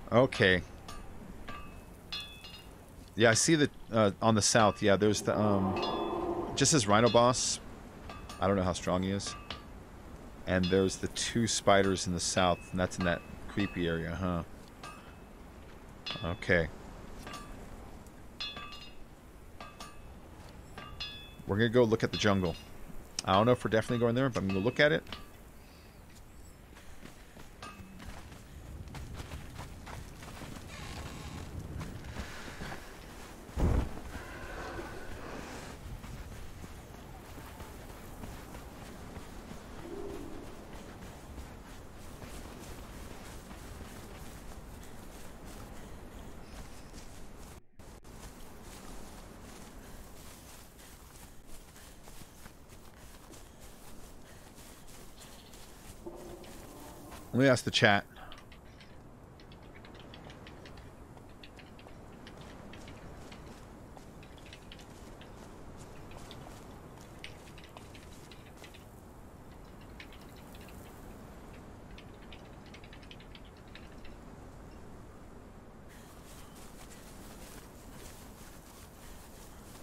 Okay. Yeah, I see the on the south. Yeah, there's the just this Rhino boss. I don't know how strong he is. And there's the 2 spiders in the south, and that's in that creepy area, huh? Okay. We're gonna go look at the jungle. I don't know if we're definitely going there, but I'm gonna look at it. Let me ask the chat.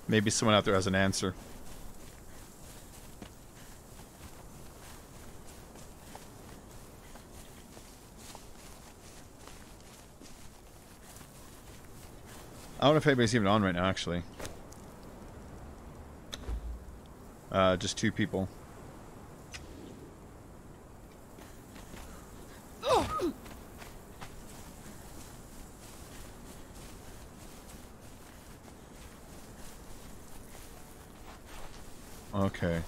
Maybe someone out there has an answer. I don't know if anybody's even on right now, actually. Just 2 people. Okay.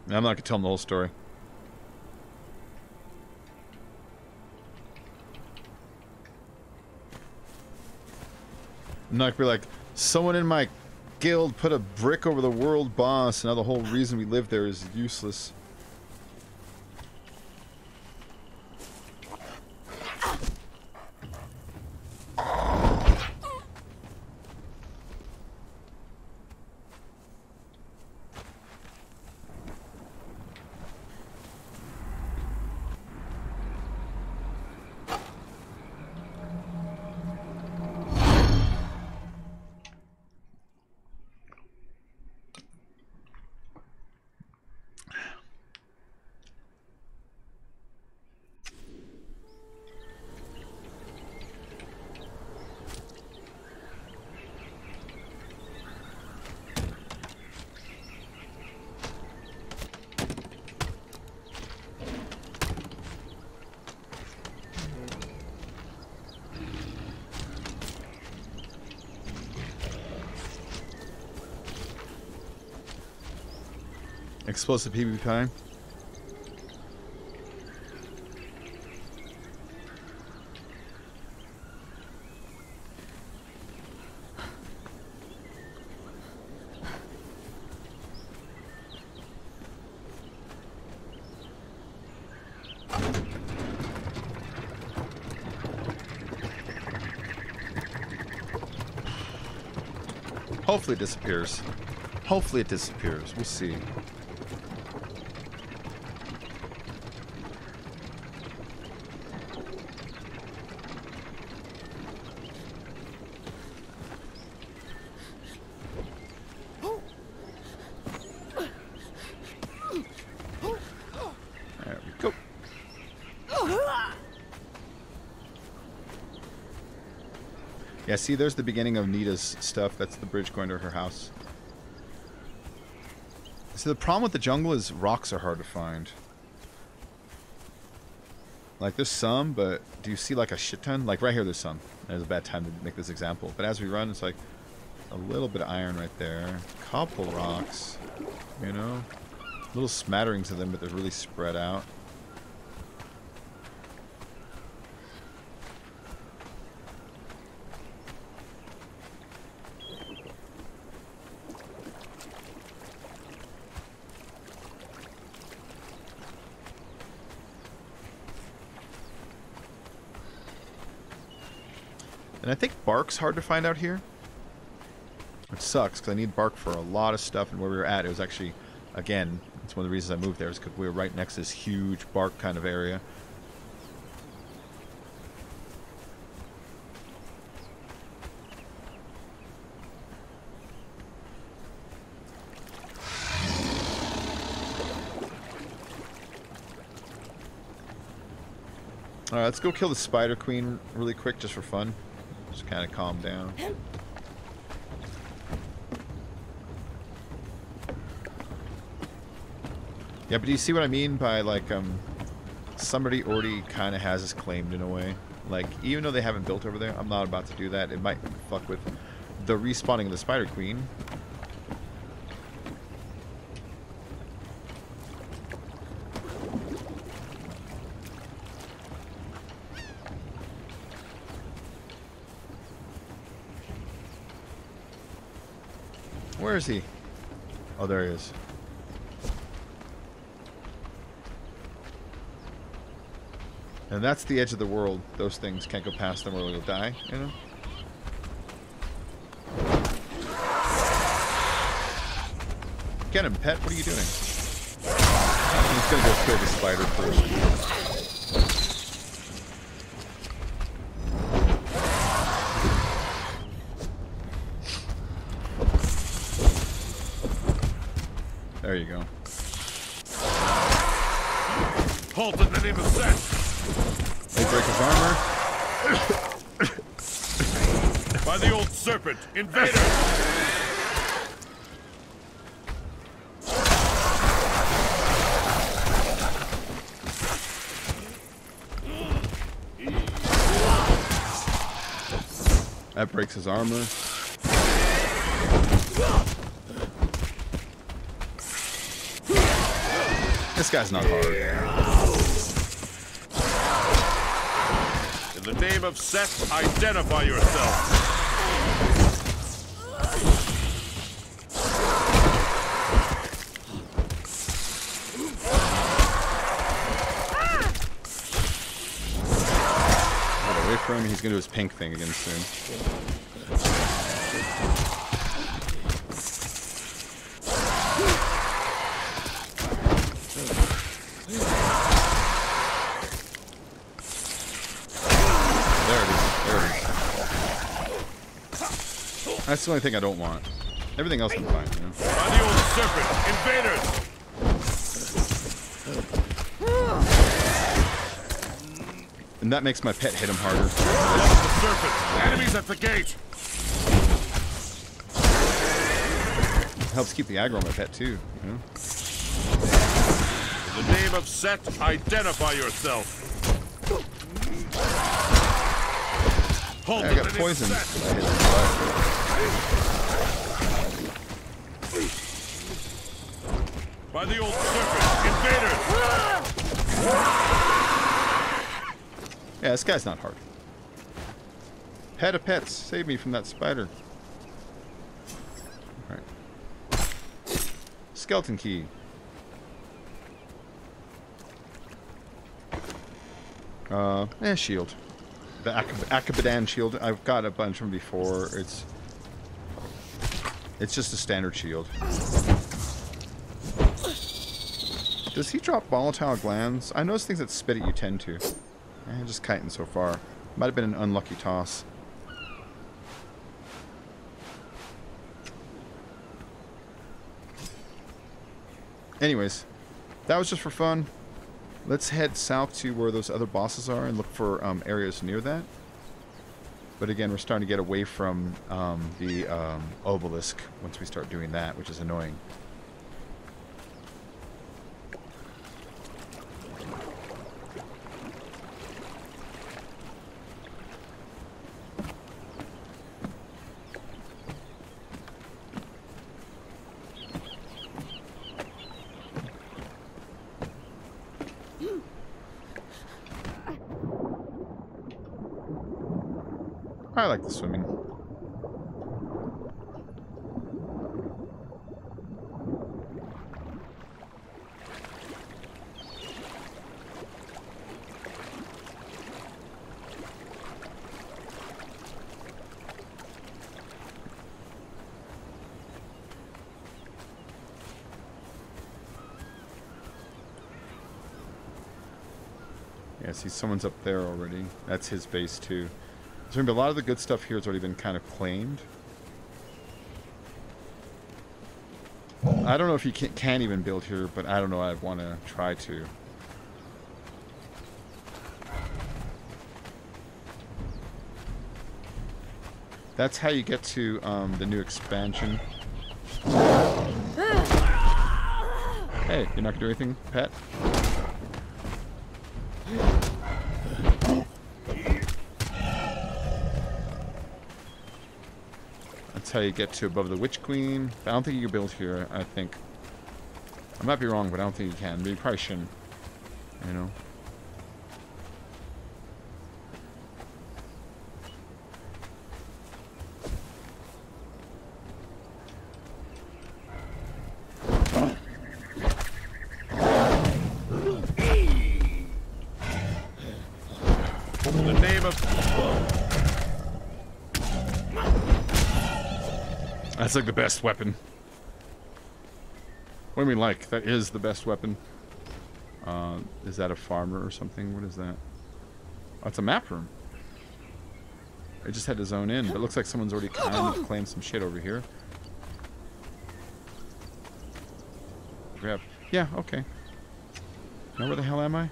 I'm not gonna tell them the whole story. I'm not gonna be like, someone in my guild put a brick over the world boss, and now the whole reason we live there is useless. Explosive PvP. Hopefully it disappears. Hopefully it disappears. We'll see. There we go. Yeah, see, there's the beginning of Nita's stuff. That's the bridge going to her house. See, the problem with the jungle is rocks are hard to find. Like, there's some, but do you see, like, a shit ton? Like, right here, there's some. There's a bad time to make this example. But as we run, it's like a little bit of iron right there. Couple rocks, you know? Little smatterings of them, but they're really spread out. And I think bark's hard to find out here. Which sucks, because I need bark for a lot of stuff, and where we were at, it was actually, again, it's one of the reasons I moved there, is because we were right next to this huge bark kind of area. Alright, let's go kill the Spider Queen really quick, just for fun. Just kind of calm down. Yeah, but do you see what I mean by, like, somebody already kind of has us claimed in a way? Like, even though they haven't built over there, I'm not about to do that. It might fuck with the respawning of the Spider Queen. Where is he? Oh, there he is. And that's the edge of the world. Those things can't go past them or they'll die, you know? Get him, pet. What are you doing? He's gonna go kill the spider first. There you go. Halt in the name of Set! They break his armor. By the old serpent, invader! That breaks his armor. This guy's not hard. In the name of Set, identify yourself! gonna do his pink thing again soon. There it is. That's the only thing I don't want. Everything else I'm fine, you know. By the old serpent, invaders! And that makes my pet hit him harder. The serpent, enemies at the gate! Helps keep the aggro on my pet too, you know. In the name of Set, identify yourself. Hold I it got and poisoned. it's set. I hit the spot. By the old serpent, invaders! Yeah, this guy's not hard. Pet of pets, save me from that spider. Alright. Skeleton key. Shield. The Akabadan shield. I've got a bunch from before. It's just a standard shield. Does he drop volatile glands? I noticed things that spit at you tend to. Just kiting so far. Might have been an unlucky toss. Anyways, that was just for fun. Let's head south to where those other bosses are and look for areas near that. But again, we're starting to get away from the obelisk once we start doing that, which is annoying. I like the swimming. Yeah, see, someone's up there already. That's his base too. So remember, a lot of the good stuff here has already been kind of claimed. I don't know if you can even build here, but I don't know. I want to try to. That's how you get to the new expansion. Hey, you're not gonna do anything, pet? That's how you get to above the Witch Queen. I don't think you can build here, I think. I might be wrong, but I don't think you can. But you probably shouldn't. You know? In the name of... That's like the best weapon. What do you mean like? That is the best weapon. Is that a farmer or something? What is that? Oh, it's a map room. I just had to zone in, but it looks like someone's already kind of claimed some shit over here. Grab. Yeah, okay. Now where the hell am I?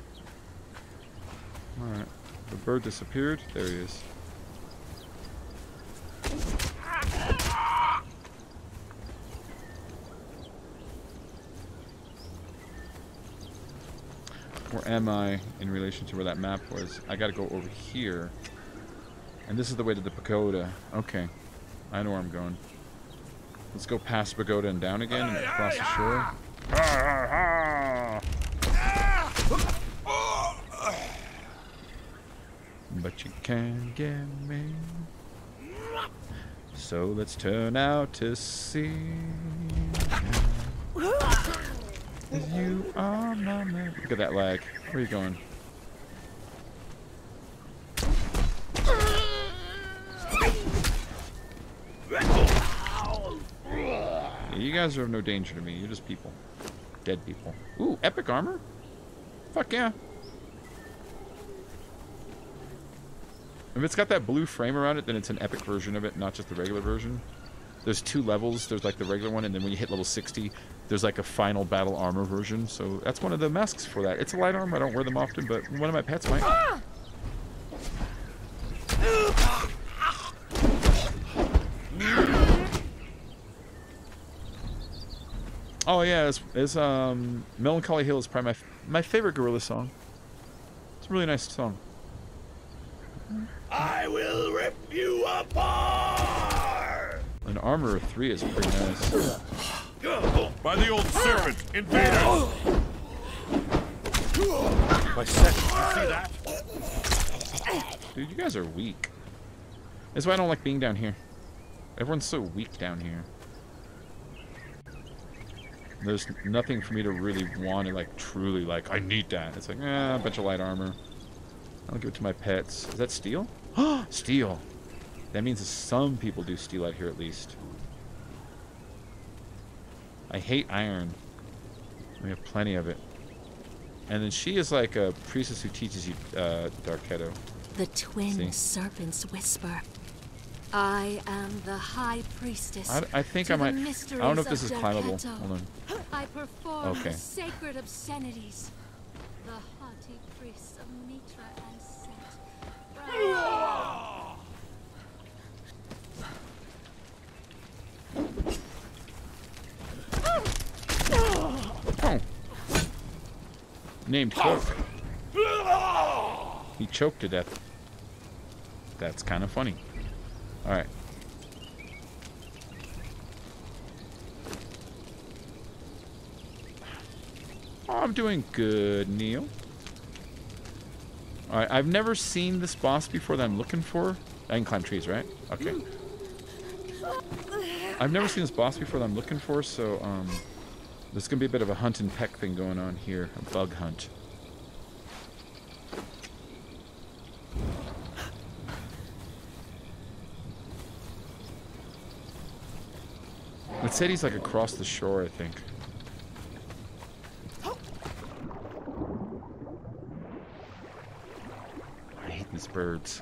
Alright. The bird disappeared. There he is. Where am I in relation to where that map was? I gotta go over here. And this is the way to the pagoda. Okay. I know where I'm going. Let's go past pagoda and down again and across the shore. But you can't get me. So let's turn out to sea. You are my man. Look at that lag. Where are you going? guys are no danger to me. You're just people. Dead people. Ooh, epic armor? Fuck yeah. If it's got that blue frame around it, then it's an epic version of it, not just the regular version. There's 2 levels. There's like the regular one, and then when you hit level 60, there's like a final battle armor version. So that's one of the masks for that. It's a light armor. I don't wear them often, but one of my pets might. Oh yeah, it's Melancholy Hill is probably my favorite Gorilla song. It's a really nice song. I will rip you apart! An armor of 3 is pretty nice. By the old serpent, invaders! By Set, you see that? Dude, you guys are weak. That's why I don't like being down here. Everyone's so weak down here. There's nothing for me to really want to, like, truly, like, I need that. It's like, a bunch of light armor. I'll give it to my pets. Is that steel? Steel! That means that some people do steel out here, at least. I hate iron. We have plenty of it. And then she is like a priestess who teaches you Darketo. The twin serpents whisper, I am the high priestess. I think I might. I don't know if this is climbable. Hold on. I perform Okay. the sacred obscenities. The haughty priests of Mitra and Oh. Named Cook. He choked to death. That's kind of funny. Alright. Oh, I'm doing good, Neil. Alright, I've never seen this boss before that I'm looking for. I can climb trees, right? Okay. I've never seen this boss before that I'm looking for, so, there's gonna be a bit of a hunt and peck thing going on here. A bug hunt. It said he's like across the shore, I think. I hate these birds.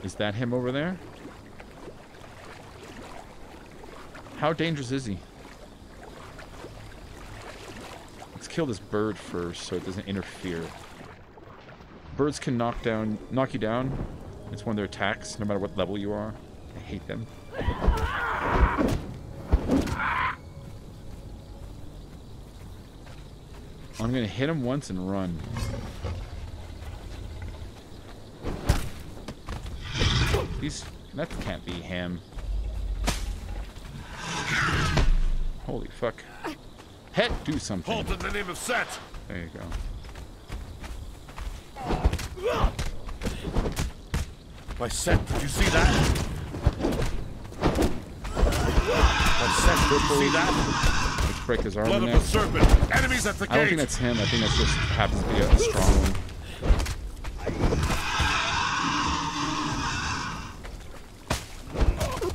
Is that him over there? How dangerous is he? Let's kill this bird first so it doesn't interfere. Birds can knock you down. It's one of their attacks, no matter what level you are. I hate them. I'm gonna hit him once and run. That can't be him. Holy fuck. Het, do something. Halt in the name of Set! There you go. By Set, did you see that? By Set, did you see that? Let's break his arm Blood in of there. the serpent! Enemies at the I don't think gate! that's him. I think that's just happens to be a strong one.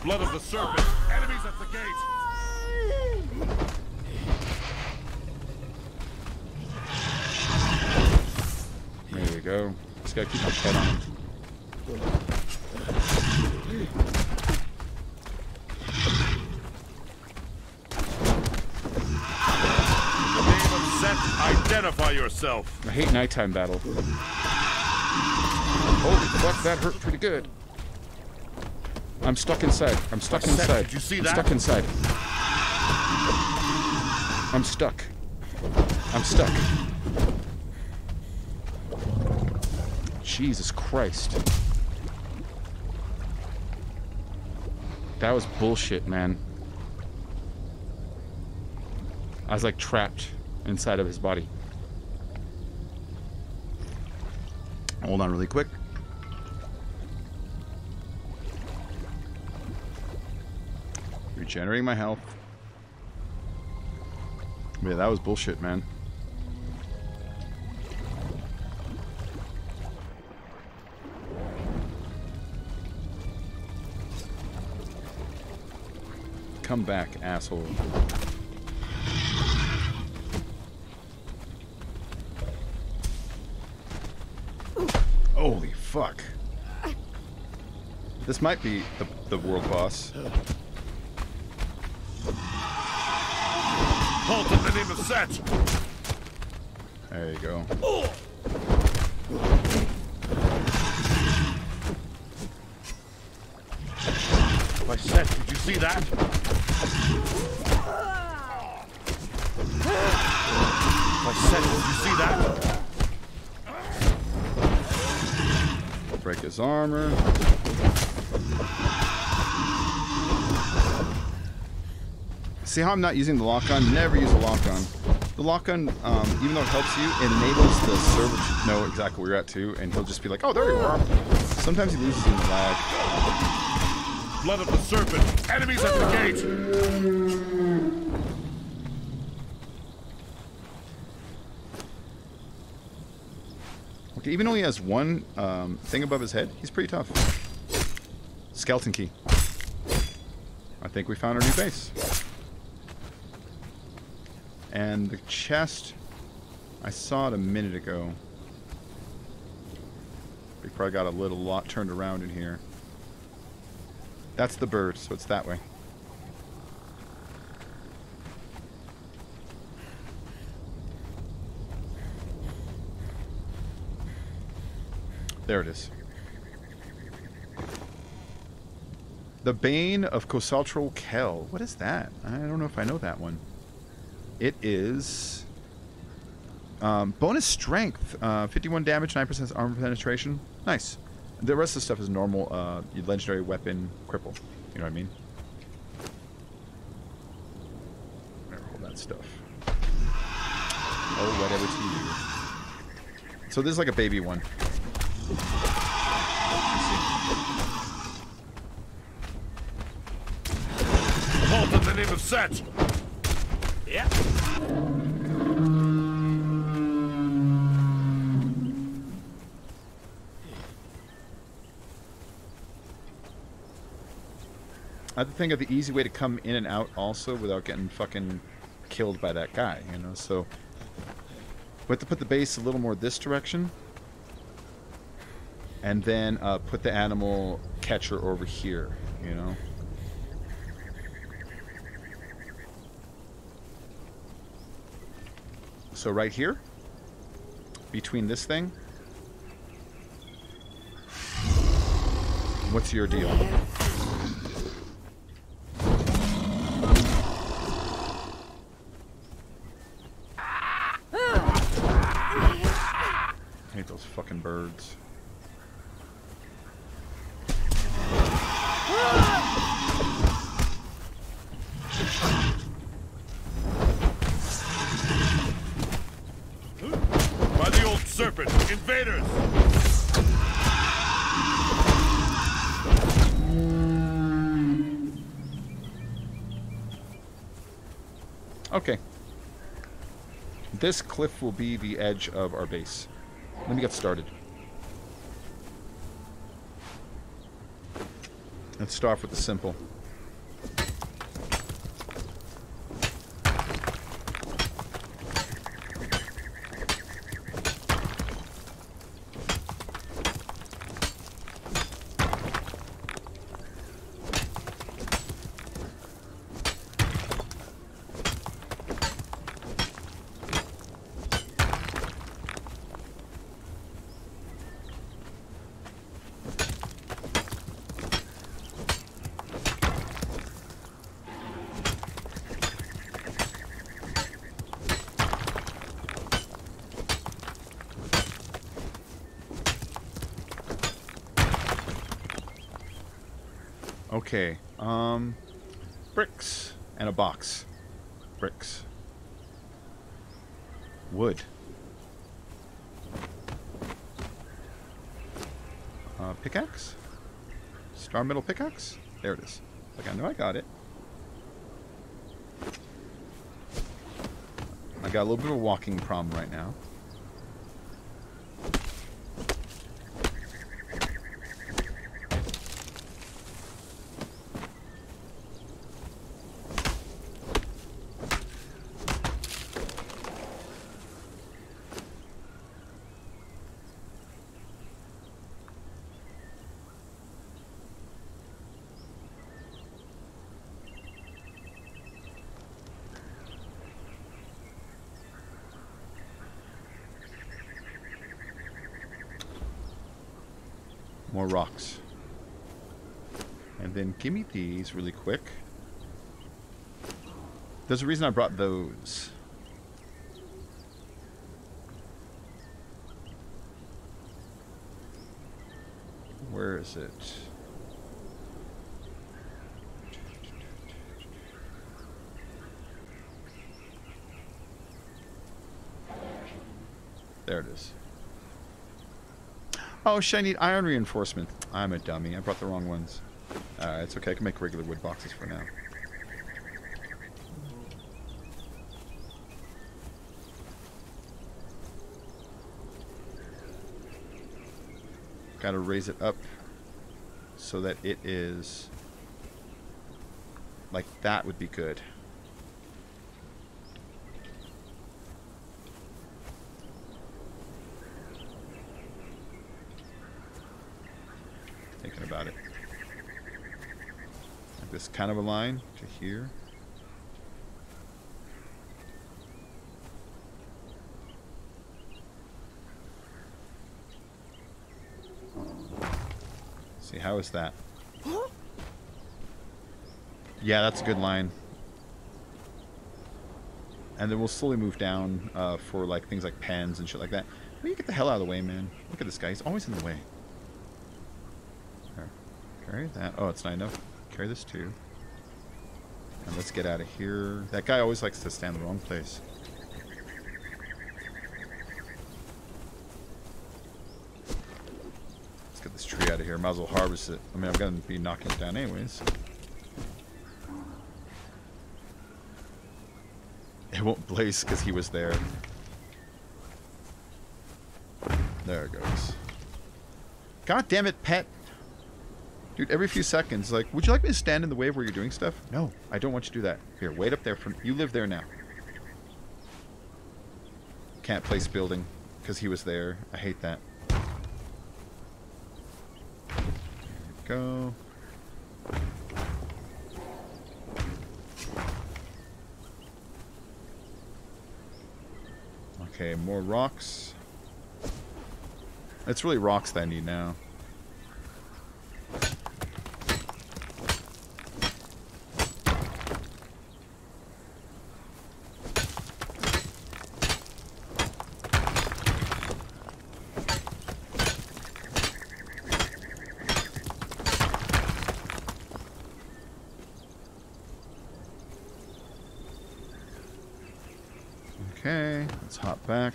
Blood of the serpent! Enemies at the gate! There you go. Just gotta keep my pet on him. In the name of Set, identify yourself! I hate nighttime battle. Holy fuck, that hurt pretty good. I'm stuck inside. I'm stuck Set, inside. did you see I'm that? stuck inside. I'm stuck. I'm stuck. Jesus Christ. That was bullshit, man. I was like trapped inside of his body. Hold on really quick. Regenerating my health. Yeah, that was bullshit, man. Come back, asshole. Holy fuck. This might be the world boss. Halt in the name of Set! There you go. By Set, did you see that? By Set, did you see that? Break his armor. See how I'm not using the lock-on? Never use the lock-on. The lock-on, even though it helps you, it enables the server to know exactly where you're at too, and he'll just be like, oh, there you are. Sometimes he loses in the lag. Blood of the serpent! Enemies at the gate! Okay, even though he has one thing above his head, he's pretty tough. Skeleton key. I think we found our new base. And the chest, I saw it a minute ago. We probably got a little lot turned around in here. That's the bird, so it's that way. There it is. The Bane of Kosaltral Kel. What is that? I don't know if I know that one. It is bonus strength, 51 damage, 9% armor penetration. Nice. The rest of the stuff is normal, legendary weapon, cripple. You know what I mean? Never hold that stuff. Oh, whatever to you. So this is like a baby one. Halt in the name of Set! Yeah. I have to think of the easy way to come in and out also without getting fucking killed by that guy, you know, so we have to put the base a little more this direction and then put the animal catcher over here, you know. So right here, between this thing, what's your deal? I hate those fucking birds. By the old serpent! Invaders! Okay. This cliff will be the edge of our base. Let me get started. Let's start with the simple. Okay, bricks and a box. Bricks. Wood. Pickaxe? Star metal pickaxe? There it is. Like, I know I got it. I got a little bit of a walking problem right now. More rocks. And then give me these really quick. There's a reason I brought those. Where is it? There it is. Oh, shit, I need iron reinforcement. I'm a dummy. I brought the wrong ones. It's okay. I can make regular wood boxes for now. Got to raise it up so that it is like that would be good. Thinking about it. Like this kind of a line to here. See, how is that? Yeah, that's a good line. And then we'll slowly move down for like things like pens and shit like that. Will you get the hell out of the way, man? Look at this guy. He's always in the way. There. Carry that. Oh, it's not enough. Carry this too. And let's get out of here. That guy always likes to stand in the wrong place. Get this tree out of here. Might as well harvest it. I mean, I'm going to be knocking it down anyways. It won't blaze because he was there. There it goes. God damn it, pet. Dude, every few seconds, like, would you like me to stand in the way where you're doing stuff? No, I don't want you to do that. Here, wait up there. You live there now. Can't place building because he was there. I hate that. Go. Okay, more rocks. It's really rocks that I need now. Okay, let's hop back.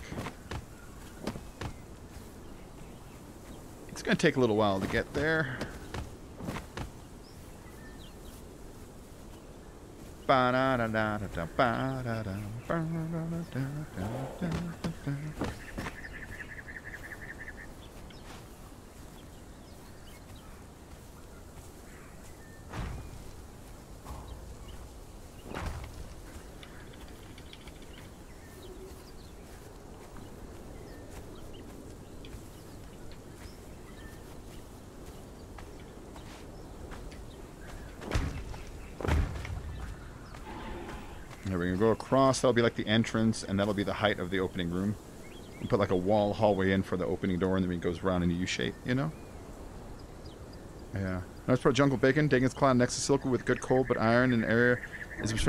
It's going to take a little while to get there. There we go across. That'll be like the entrance, and that'll be the height of the opening room. And put like a wall hallway in for the opening door, and then it goes around in a U shape, you know? Yeah. Nice pro Jungle Bacon. Dagon's Clan next to Silkwood with good coal, but iron in the area is...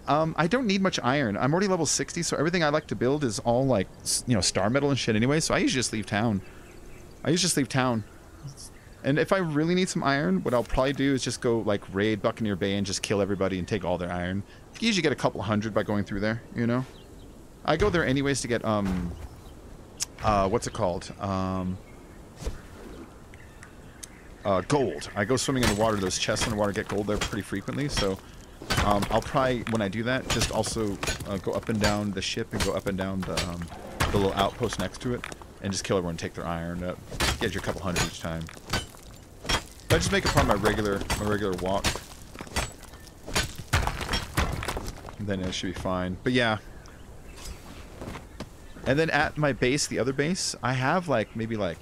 I don't need much iron. I'm already level 60, so everything I like to build is all like, you know, star metal and shit anyway, so I usually just leave town. And if I really need some iron, what I'll probably do is just go, like, raid Buccaneer Bay and just kill everybody and take all their iron. You usually get a couple hundred by going through there, you know? I go there anyways to get, what's it called? Gold. I go swimming in the water. Those chests in the water get gold there pretty frequently, so I'll probably, when I do that, just also go up and down the ship and go up and down the little outpost next to it and just kill everyone and take their iron up. Get you a couple hundred each time. I just make it part of my regular walk. Then it should be fine. But yeah. And then at my base, the other base, I have like maybe like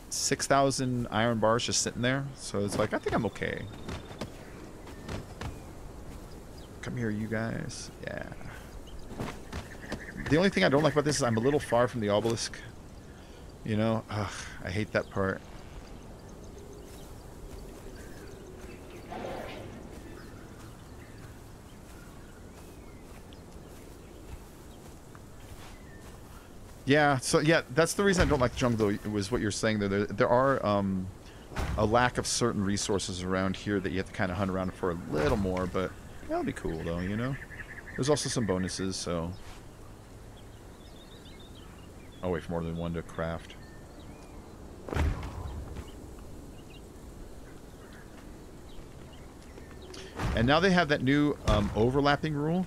6,000 iron bars just sitting there. So it's like, I think I'm okay. Come here, you guys. Yeah. The only thing I don't like about this is I'm a little far from the obelisk. You know? Ugh, I hate that part. Yeah, so yeah, that's the reason I don't like the jungle, though, was what you're saying there. There are a lack of certain resources around here that you have to kind of hunt around for a little more, but that'll be cool, though, you know? There's also some bonuses, so... I'll wait for more than one to craft. And now they have that new overlapping rule.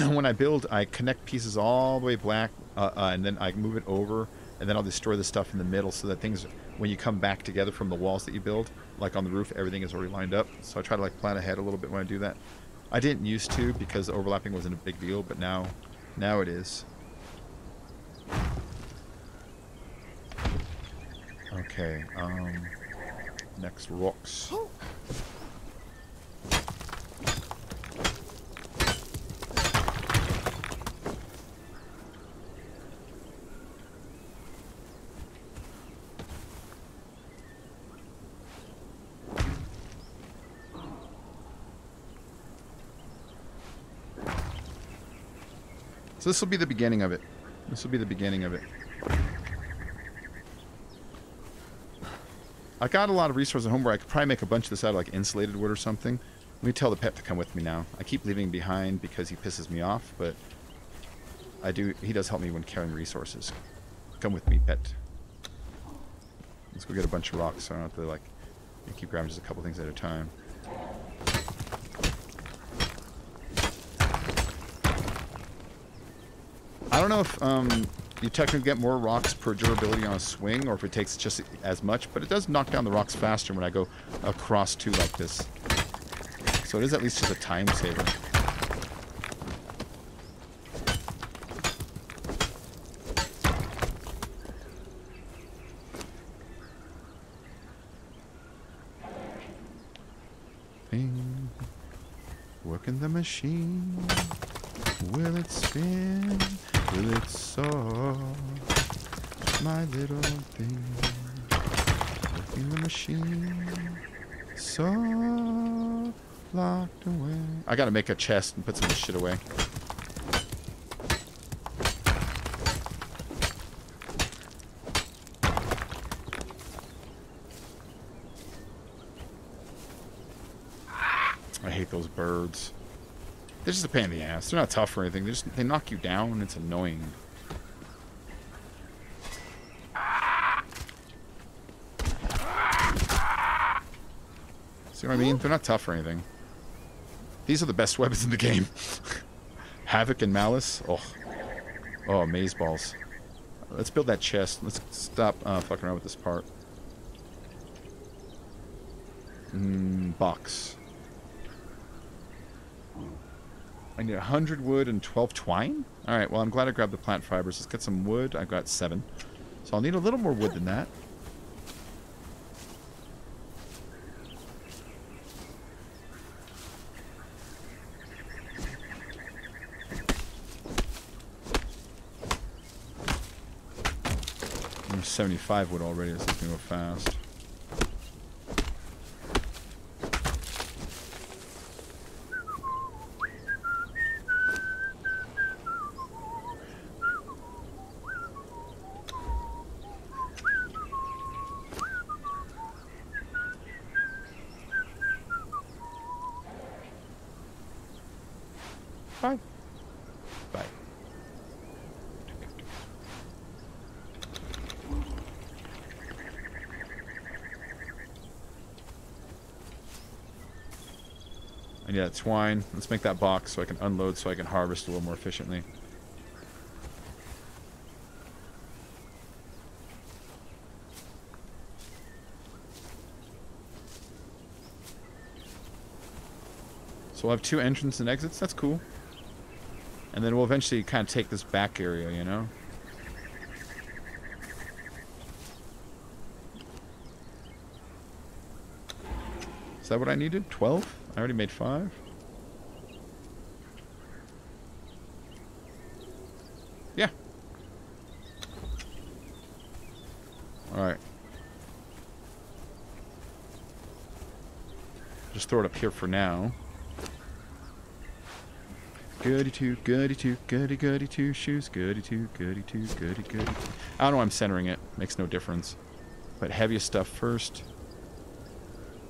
When I build, I connect pieces all the way back, and then I move it over, and then I'll destroy the stuff in the middle so that things, when you come back together from the walls that you build, like on the roof, everything is already lined up. So I try to like plan ahead a little bit when I do that. I didn't used to because the overlapping wasn't a big deal, but now it is. Okay, next rocks. So this will be the beginning of it. This will be the beginning of it. I got a lot of resources at home where I could probably make a bunch of this out of like insulated wood or something. Let me tell the pet to come with me now. I keep leaving him behind because he pisses me off, but he does help me when carrying resources. Come with me, pet. Let's go get a bunch of rocks so I don't have to like keep grabbing just a couple things at a time. I don't know if you technically get more rocks per durability on a swing, or if it takes just as much, but it does knock down the rocks faster when I go across two like this. So it is at least just a time saver. Bing. Working the machine. Will it spin? Will it soar? My little thing. Working the machine. So locked away. I gotta make a chest and put some of this shit away. I hate those birds. They're just a pain in the ass. They're not tough or anything. They knock you down and it's annoying. See what I mean? They're not tough or anything. These are the best weapons in the game. Havoc and Malice. Oh. Oh, maze balls. Let's build that chest. Let's stop fucking around with this part. Box. I need 100 wood and 12 twine? Alright, well, I'm glad I grabbed the plant fibers. Let's get some wood. I've got 7. So I'll need a little more wood than that. I'm 75 wood already. This is going to go fast. Bye. Bye. I need that twine. Let's make that box so I can unload so I can harvest a little more efficiently. So we'll have 2 entrances and exits. That's cool. And then we'll eventually kind of take this back area, you know? Is that what I needed? 12? I already made 5. Yeah. Alright. Just throw it up here for now. Goody two, goody two, goody goody two shoes. Goody two, goody two, goody goody two. I don't know why I'm centering it. Makes no difference. But heaviest stuff first.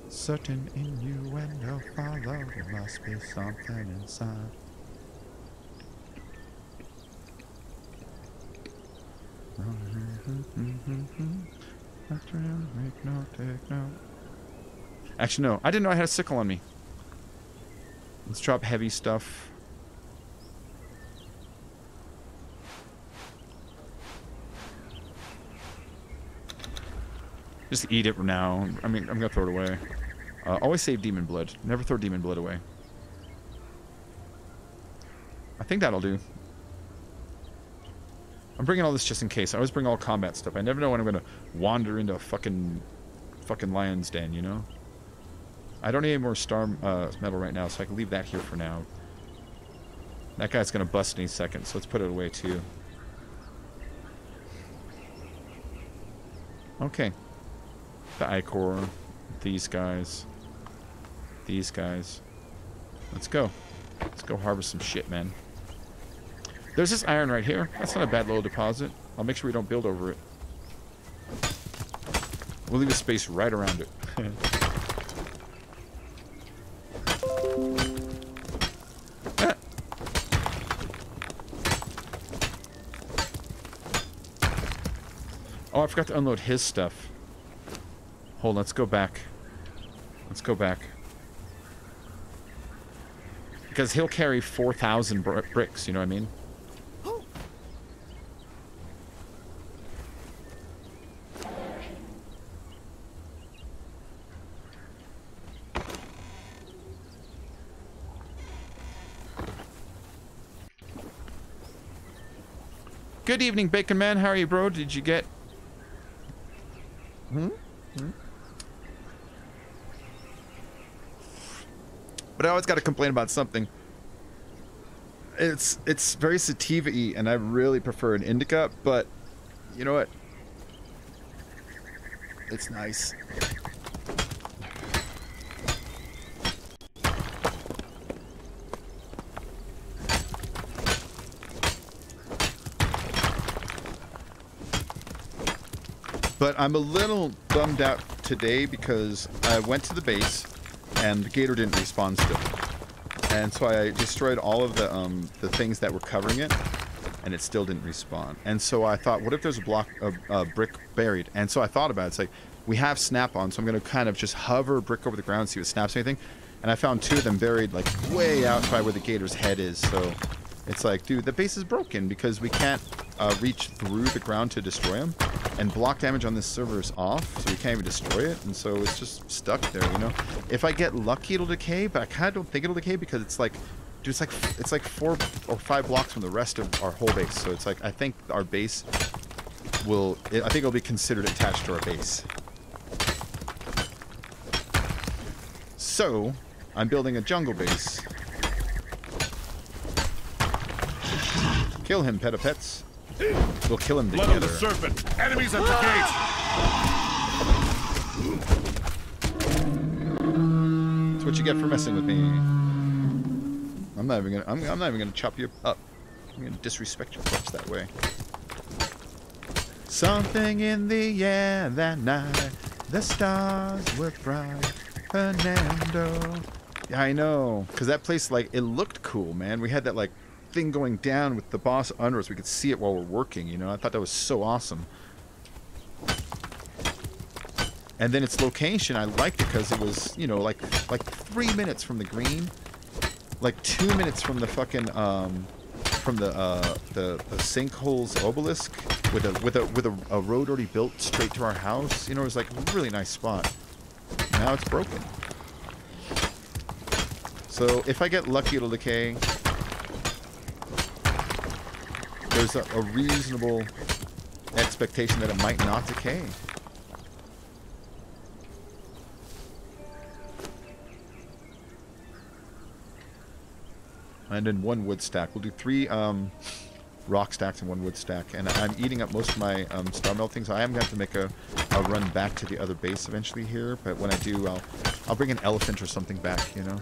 Certain innuendo follow. There must be something inside. Make no, take no. Actually, no. I didn't know I had a sickle on me. Let's drop heavy stuff. Just eat it now. I mean, I'm gonna throw it away. Always save demon blood. Never throw demon blood away. I think that'll do. I'm bringing all this just in case. I always bring all combat stuff. I never know when I'm gonna wander into a fucking lion's den, you know? I don't need any more star metal right now, so I can leave that here for now. That guy's gonna bust any second, so let's put it away too. Okay. The Ichor, these guys, these guys. Let's go. Let's go harvest some shit, man. There's this iron right here. That's not a bad little deposit. I'll make sure we don't build over it. We'll leave a space right around it. Oh, I forgot to unload his stuff. Hold on, let's go back. Let's go back. Because he'll carry 4,000 bricks, you know what I mean? Good evening, Bacon Man. How are you, bro? Did you get... But I always got to complain about something. It's very sativa-y, and I really prefer an indica, but you know what? It's nice. But I'm a little bummed out today because I went to the base and the gator didn't respawn still. And so I destroyed all of the things that were covering it, and it still didn't respawn. And so I thought, what if there's a block of brick buried? And so I thought about it. It's like, we have snap-on, so I'm going to kind of just hover a brick over the ground, see if it snaps anything. And I found 2 of them buried like way out by where the gator's head is. So it's like, dude, the base is broken because we can't reach through the ground to destroy them. And block damage on this server is off, so we can't even destroy it, and so it's just stuck there, you know? If I get lucky, it'll decay, but I kind of don't think it'll decay because it's like, dude, it's like 4 or 5 blocks from the rest of our whole base, so it's like, I think our base will, I think it'll be considered attached to our base. So, I'm building a jungle base. Kill him, Petapets. We'll kill him together. Blood of the serpent. Enemies at the gate. That's what you get for messing with me. I'm not even gonna chop you up. I'm gonna disrespect your corpse that way. Something in the air that night. The stars were bright. Fernando. Yeah, I know. Cause that place, like, it looked cool, man. We had that like thing going down with the boss under us. We could see it while we're working, you know? I thought that was so awesome. And then its location, I liked it because it was, you know, like 3 minutes from the green, like 2 minutes from the fucking from the sinkholes obelisk with a road already built straight to our house. You know, it was like a really nice spot. Now it's broken. So if I get lucky, it'll decay. There's a reasonable expectation that it might not decay. And then 1 wood stack. We'll do 3 rock stacks and 1 wood stack. And I'm eating up most of my star melting, so I am going to have to make a run back to the other base eventually here. But when I do, I'll bring an elephant or something back, you know.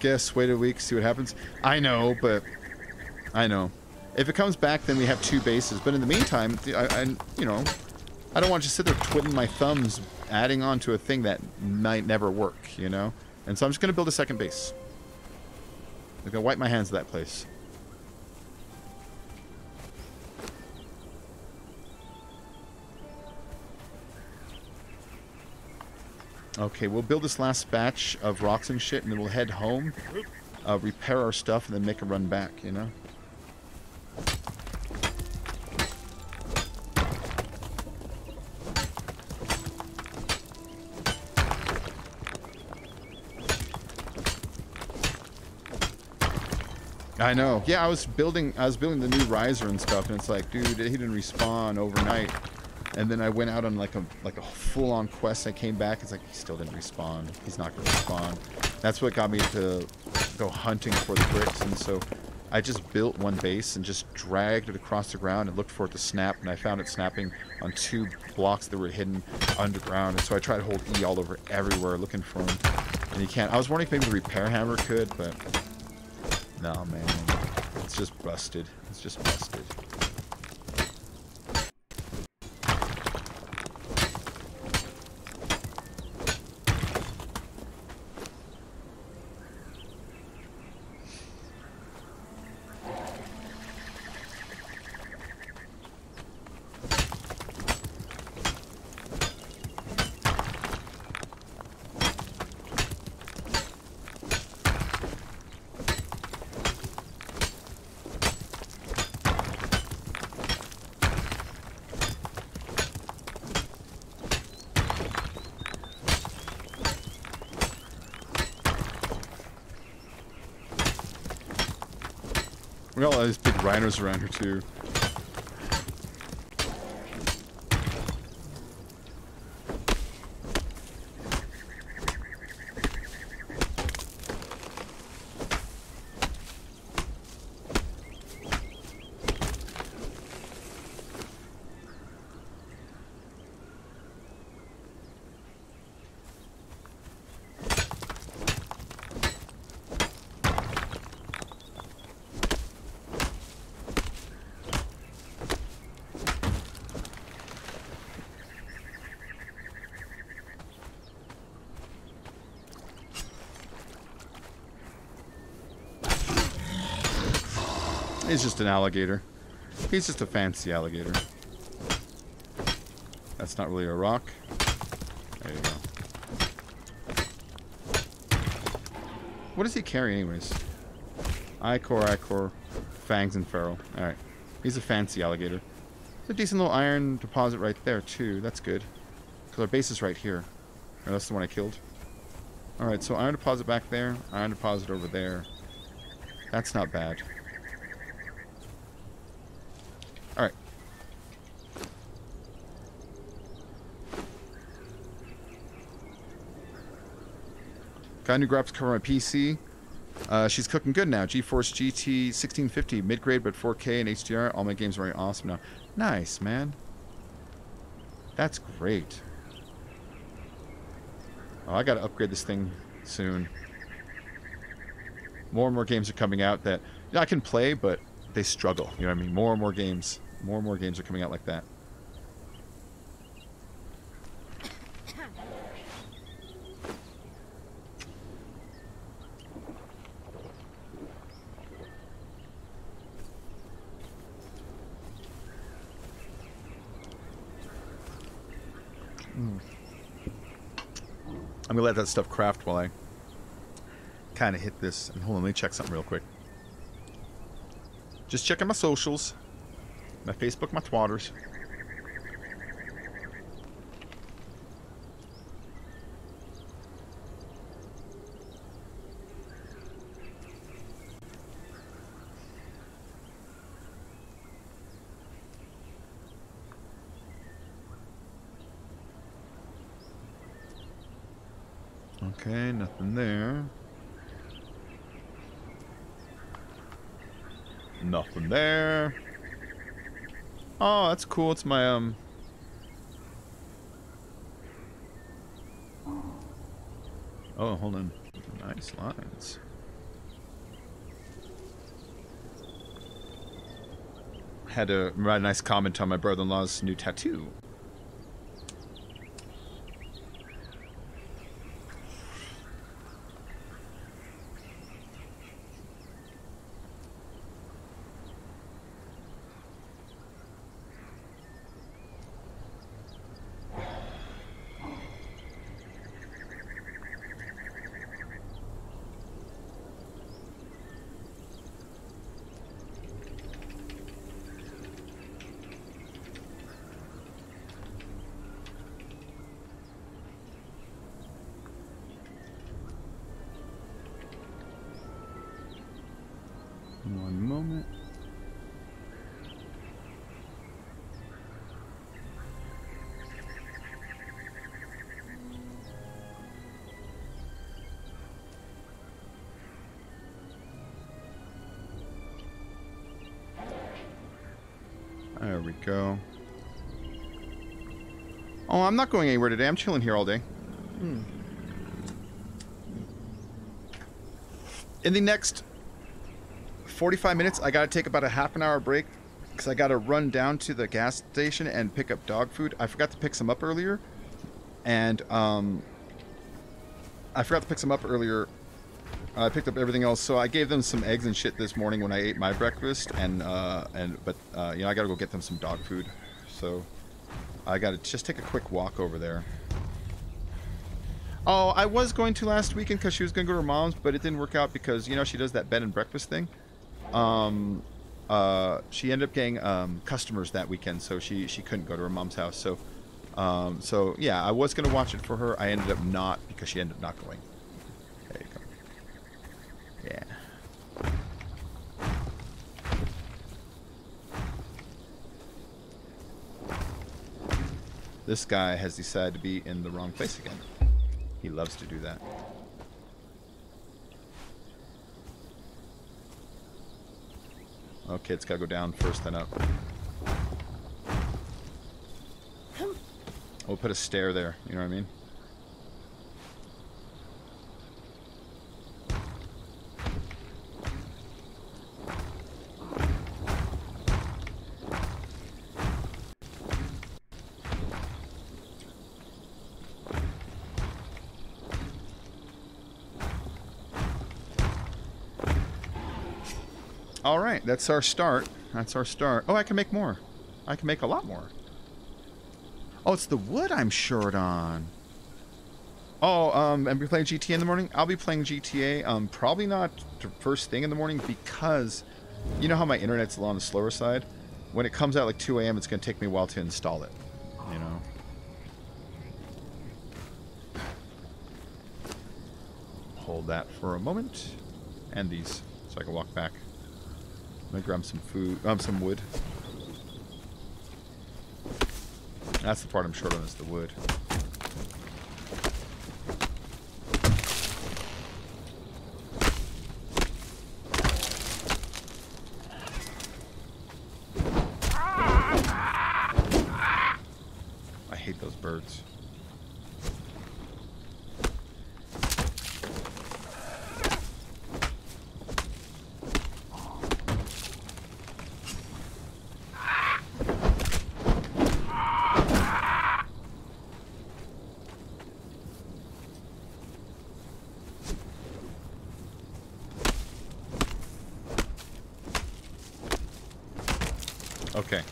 guess. Wait a week, see what happens. I know, but I know. If it comes back, then we have 2 bases. But in the meantime, you know, I don't want to just sit there twiddling my thumbs, adding on to a thing that might never work, you know? And so I'm just going to build a second base. I'm going to wipe my hands of that place. Okay, we'll build this last batch of rocks and shit, and then we'll head home, repair our stuff, and then make a run back, you know? I know. Yeah, I was building the new riser and stuff, and it's like, dude, he didn't respawn overnight. And then I went out on like a full-on quest. I came back. It's like he still didn't respawn. He's not going to respawn. That's what got me to go hunting for the bricks. And so I just built one base and just dragged it across the ground and looked for it to snap. And I found it snapping on 2 blocks that were hidden underground. And so I tried to hold E all over everywhere looking for him. And you can't. I was wondering if maybe the repair hammer could, but no, man. It's just busted. It's just busted. We got all these big rhinos around here too. He's just an alligator. He's just a fancy alligator. That's not really a rock. There you go. What does he carry anyways? Ichor, fangs, and feral. Alright. He's a fancy alligator. There's a decent little iron deposit right there too. That's good. Because our base is right here. Or that's the one I killed. Alright, so iron deposit back there. Iron deposit over there. That's not bad. Alright. Got a new graphics card on my PC. She's cooking good now. GeForce GT 1650, mid-grade but 4K and HDR. All my games are running awesome now. Nice, man. That's great. Oh, I gotta upgrade this thing soon. More and more games are coming out that I can play, but they struggle. You know what I mean? More and more games. More and more games are coming out like that. I'm gonna let that stuff craft while I kind of hit this. And hold on, let me check something real quick. Just checking my socials, my Facebook, my Twitters. Okay, nothing there. Nothing there. Oh, that's cool. It's my, Oh, hold on. Nice lines. had a nice comment on my brother-in-law's new tattoo. One moment. There we go. Oh, I'm not going anywhere today. I'm chilling here all day. In the next 45 minutes, I gotta take about a half an hour break because I gotta run down to the gas station and pick up dog food. I forgot to pick some up earlier, and I picked up everything else, so I gave them some eggs and shit this morning when I ate my breakfast, but you know, I gotta go get them some dog food, so I gotta just take a quick walk over there. Oh, I was going to last weekend because she was gonna go to her mom's, but it didn't work out because, you know, she does that bed and breakfast thing. She ended up getting customers that weekend, so she couldn't go to her mom's house. So so yeah, I was gonna watch it for her. I ended up not because she ended up not going. There you go. Yeah. This guy has decided to be in the wrong place again. He loves to do that. Okay, it's gotta go down first, then up. We'll put a stair there, you know what I mean? Alright, that's our start. That's our start. Oh, I can make more. I can make a lot more. Oh, it's the wood I'm short on. Oh, and we're playing GTA in the morning? I'll be playing GTA, probably not the first thing in the morning because you know how my internet's a little on the slower side? When it comes out like 2 a.m., it's going to take me a while to install it, you know? Hold that for a moment. And these, so I can walk back. I'm gonna grab some food, some wood. That's the part I'm short on, is the wood. I hate those birds. Okay.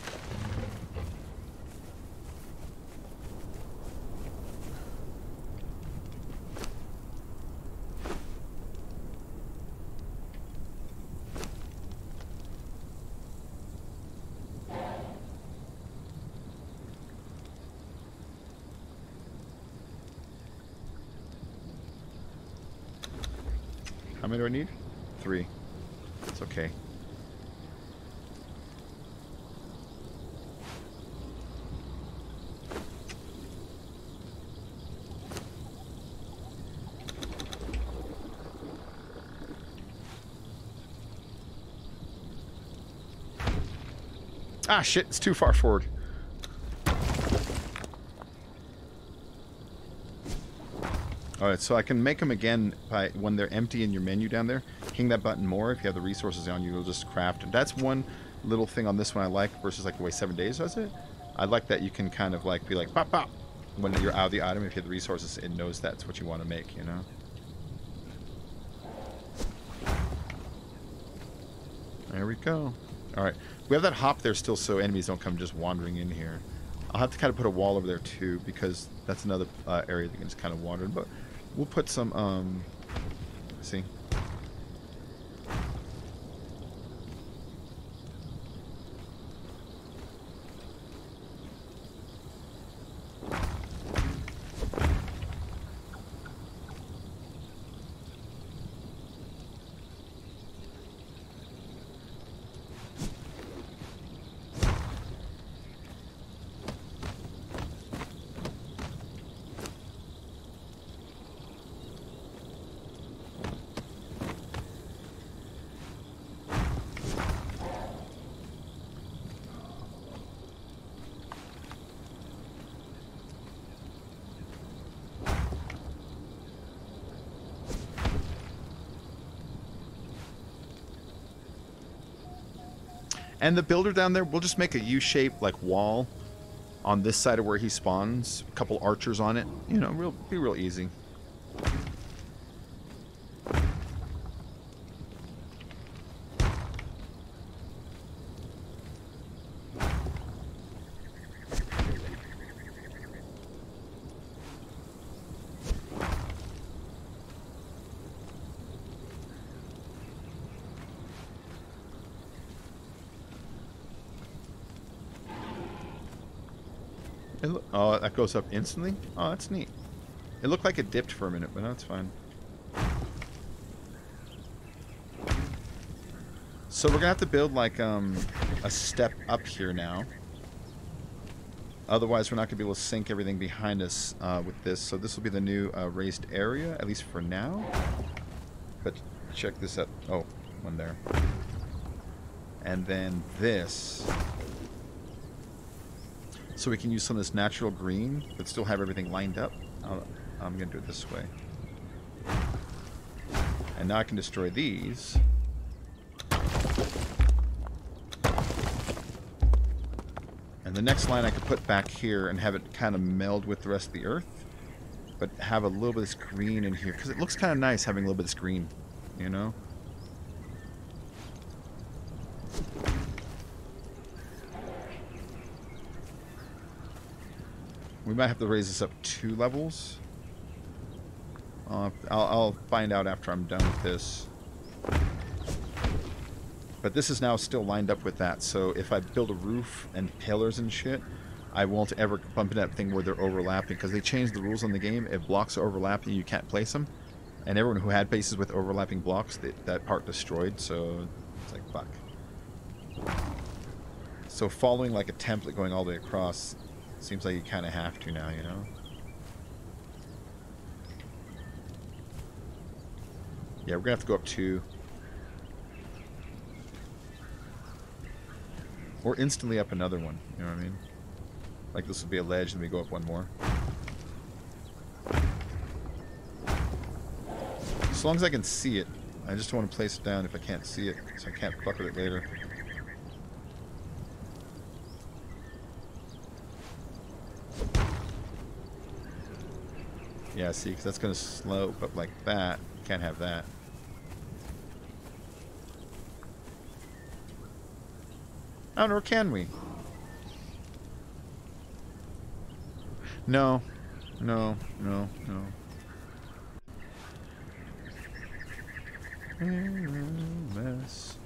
How many do I need? 3. It's okay. Ah, shit, it's too far forward. Alright, so I can make them again by when they're empty in your menu down there. Hitting that button more if you have the resources on you, you'll just craft. And that's one little thing on this one I like versus like the way 7 days does it. I like that you can kind of like be like pop pop when you're out of the item. If you have the resources, it knows that's what you want to make, you know. There we go. All right, we have that hop there still, so enemies don't come just wandering in here. I'll have to kind of put a wall over there too, because that's another area that can just kind of wander in. But we'll put some. See. And the builder down there, we'll just make a U-shaped like wall on this side of where he spawns. A couple archers on it. You know, be real easy. Oh, that goes up instantly? Oh, that's neat. It looked like it dipped for a minute, but that's fine. So we're gonna have to build like a step up here now. Otherwise, we're not gonna be able to sink everything behind us with this. So this will be the new raised area, at least for now. But check this out. Oh, one there. And then this. So we can use some of this natural green, but still have everything lined up. I'm going to do it this way. And now I can destroy these. And the next line I could put back here and have it kind of meld with the rest of the earth. But have a little bit of this green in here. Because it looks kind of nice having a little bit of this green, you know? We might have to raise this up 2 levels. I'll find out after I'm done with this. But this is now still lined up with that, so if I build a roof and pillars and shit, I won't ever bump into that thing where they're overlapping, because they changed the rules on the game. If blocks are overlapping, you can't place them. And everyone who had bases with overlapping blocks, that part destroyed, so it's like, fuck. So following like a template going all the way across, seems like you kind of have to now, you know? Yeah, we're going to have to go up 2. Or instantly up another one, you know what I mean? Like this will be a ledge, and we go up 1 more. As long as I can see it. I just don't want to place it down if I can't see it, so I can't fuck with it later. Yeah, see, because that's going to slope up like that. Can't have that. Oh, nor can we. No. No, no, no. Mess.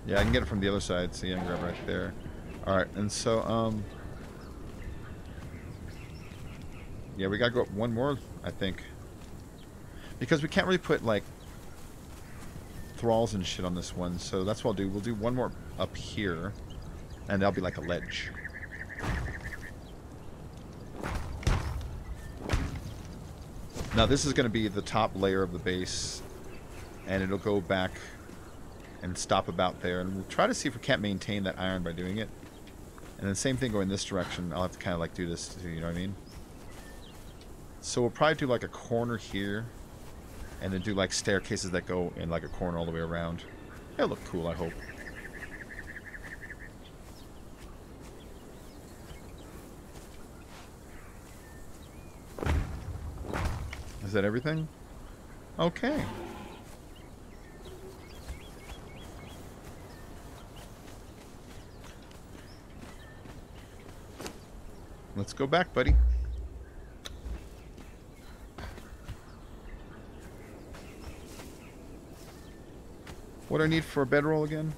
Yeah, I can get it from the other side. See, I can grab right there. Alright, and so, yeah, we gotta go up 1 more, I think. Because we can't really put, like, thralls and shit on this one, so that's what I'll do. We'll do 1 more up here, and that'll be like a ledge. Now, this is gonna be the top layer of the base, and it'll go back and stop about there. And we'll try to see if we can't maintain that iron by doing it. And then same thing going this direction. I'll have to kind of like do this too, you know what I mean? So we'll probably do like a corner here. And then do like staircases that go in like a corner all the way around. It'll look cool, I hope. Is that everything? Okay. Let's go back, buddy. What do I need for a bedroll again?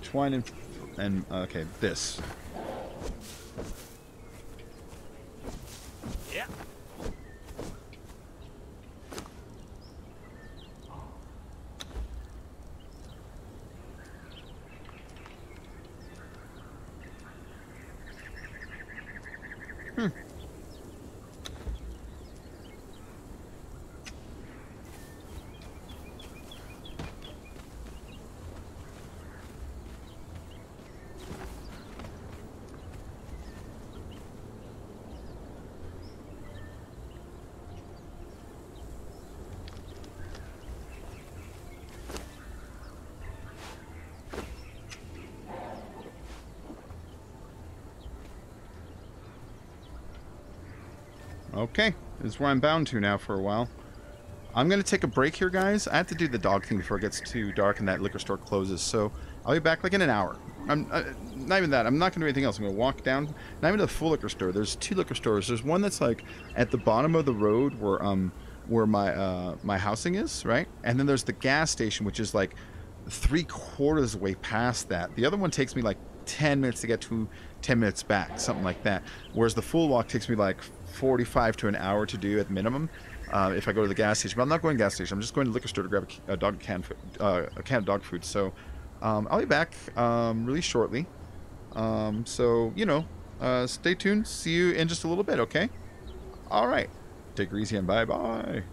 Twine and okay, this. Yeah. Okay, this is where I'm bound to now for a while. I'm going to take a break here, guys. I have to do the dog thing before it gets too dark and that liquor store closes, so I'll be back like in an hour. I'm not even that. I'm not going to do anything else. I'm going to walk down, not even to the full liquor store. There's two liquor stores. There's one that's like at the bottom of the road where my housing is, right? And then there's the gas station, which is like 3/4 of the way past that. The other one takes me like 10 minutes to get to, 10 minutes back, something like that. Whereas the full walk takes me like 45 to an hour to do at minimum if I go to the gas station. But I'm not going to the gas station. I'm just going to the liquor store to grab a can of dog food. So I'll be back really shortly. So, you know, stay tuned. See you in just a little bit, okay? All right. Take it easy and bye-bye.